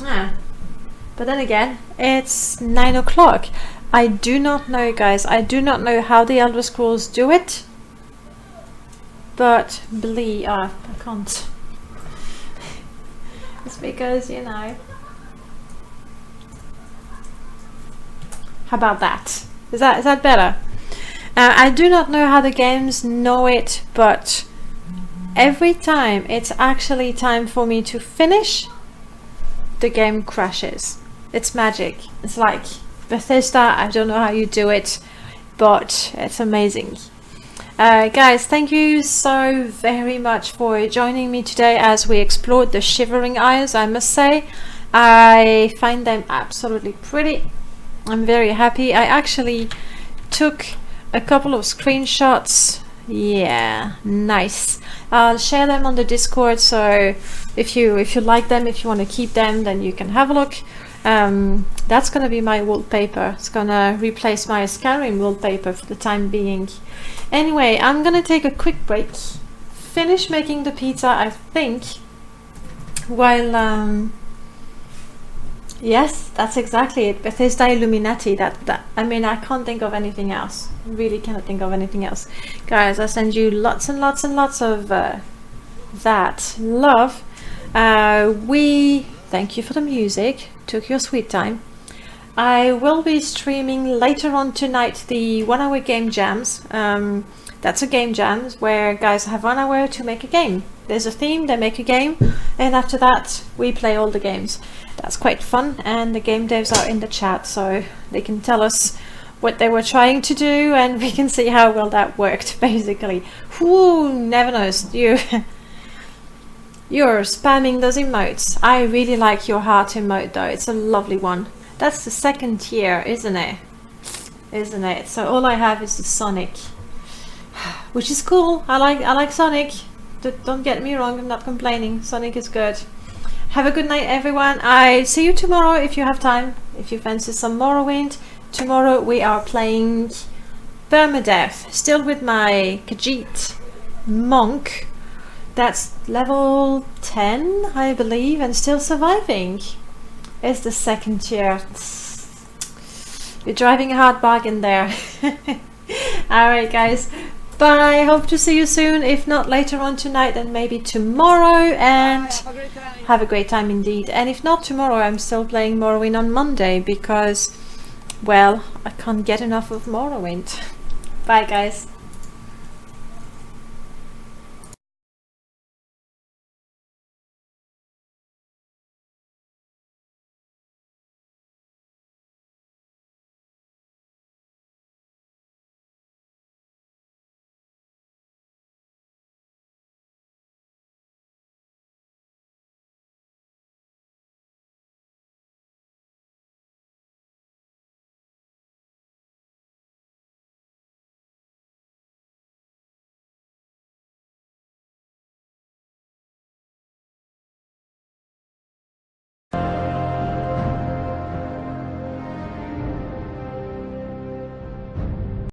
Ah. But then again, it's 9 o'clock. I do not know, guys. I do not know how the Elder Scrolls do it. But believe... I can't. It's because, you know... How about that? Is that better? I do not know how the games know it, but every time it's actually time for me to finish, the game crashes. It's magic. It's like Bethesda. I don't know how you do it, but it's amazing. Guys, thank you so very much for joining me today as we explored the Shivering Isles. I must say, I find them absolutely pretty. I'm very happy. I actually took a couple of screenshots. Yeah, nice. I'll share them on the Discord, so if you like them, if you want to keep them, then you can have a look. That's gonna be my wallpaper. It's gonna replace my Skyrim wallpaper for the time being. Anyway, I'm gonna take a quick break, finish making the pizza, I think, while yes, that's exactly it. Bethesda Illuminati. That I mean, I can't think of anything else. Really cannot think of anything else. Guys, I send you lots and lots and lots of that love. We thank you for the music. Took your sweet time. I will be streaming later on tonight the 1 hour game jams. That's a game jams where guys have 1 hour to make a game. There's a theme, they make a game, and after that we play all the games. That's quite fun, and the game devs are in the chat, so they can tell us what they were trying to do, and we can see how well that worked, basically. Who never knows? You're spamming those emotes. I really like your heart emote though. It's a lovely one. That's the second tier, isn't it? Isn't it? So all I have is the Sonic, which is cool. I like Sonic. Don't get me wrong. I'm not complaining. Sonic is good. Have a good night, everyone. I see you tomorrow if you have time. If you fancy some Morrowind. Tomorrow we are playing Permadeath. Still with my Khajiit monk. That's level 10, I believe, and still surviving. It's the second tier. You're driving a hard bargain there. Alright, guys. Bye. Hope to see you soon. If not later on tonight, then maybe tomorrow. And have a great time indeed. And if not tomorrow, I'm still playing Morrowind on Monday because, well, I can't get enough of Morrowind. Bye, guys.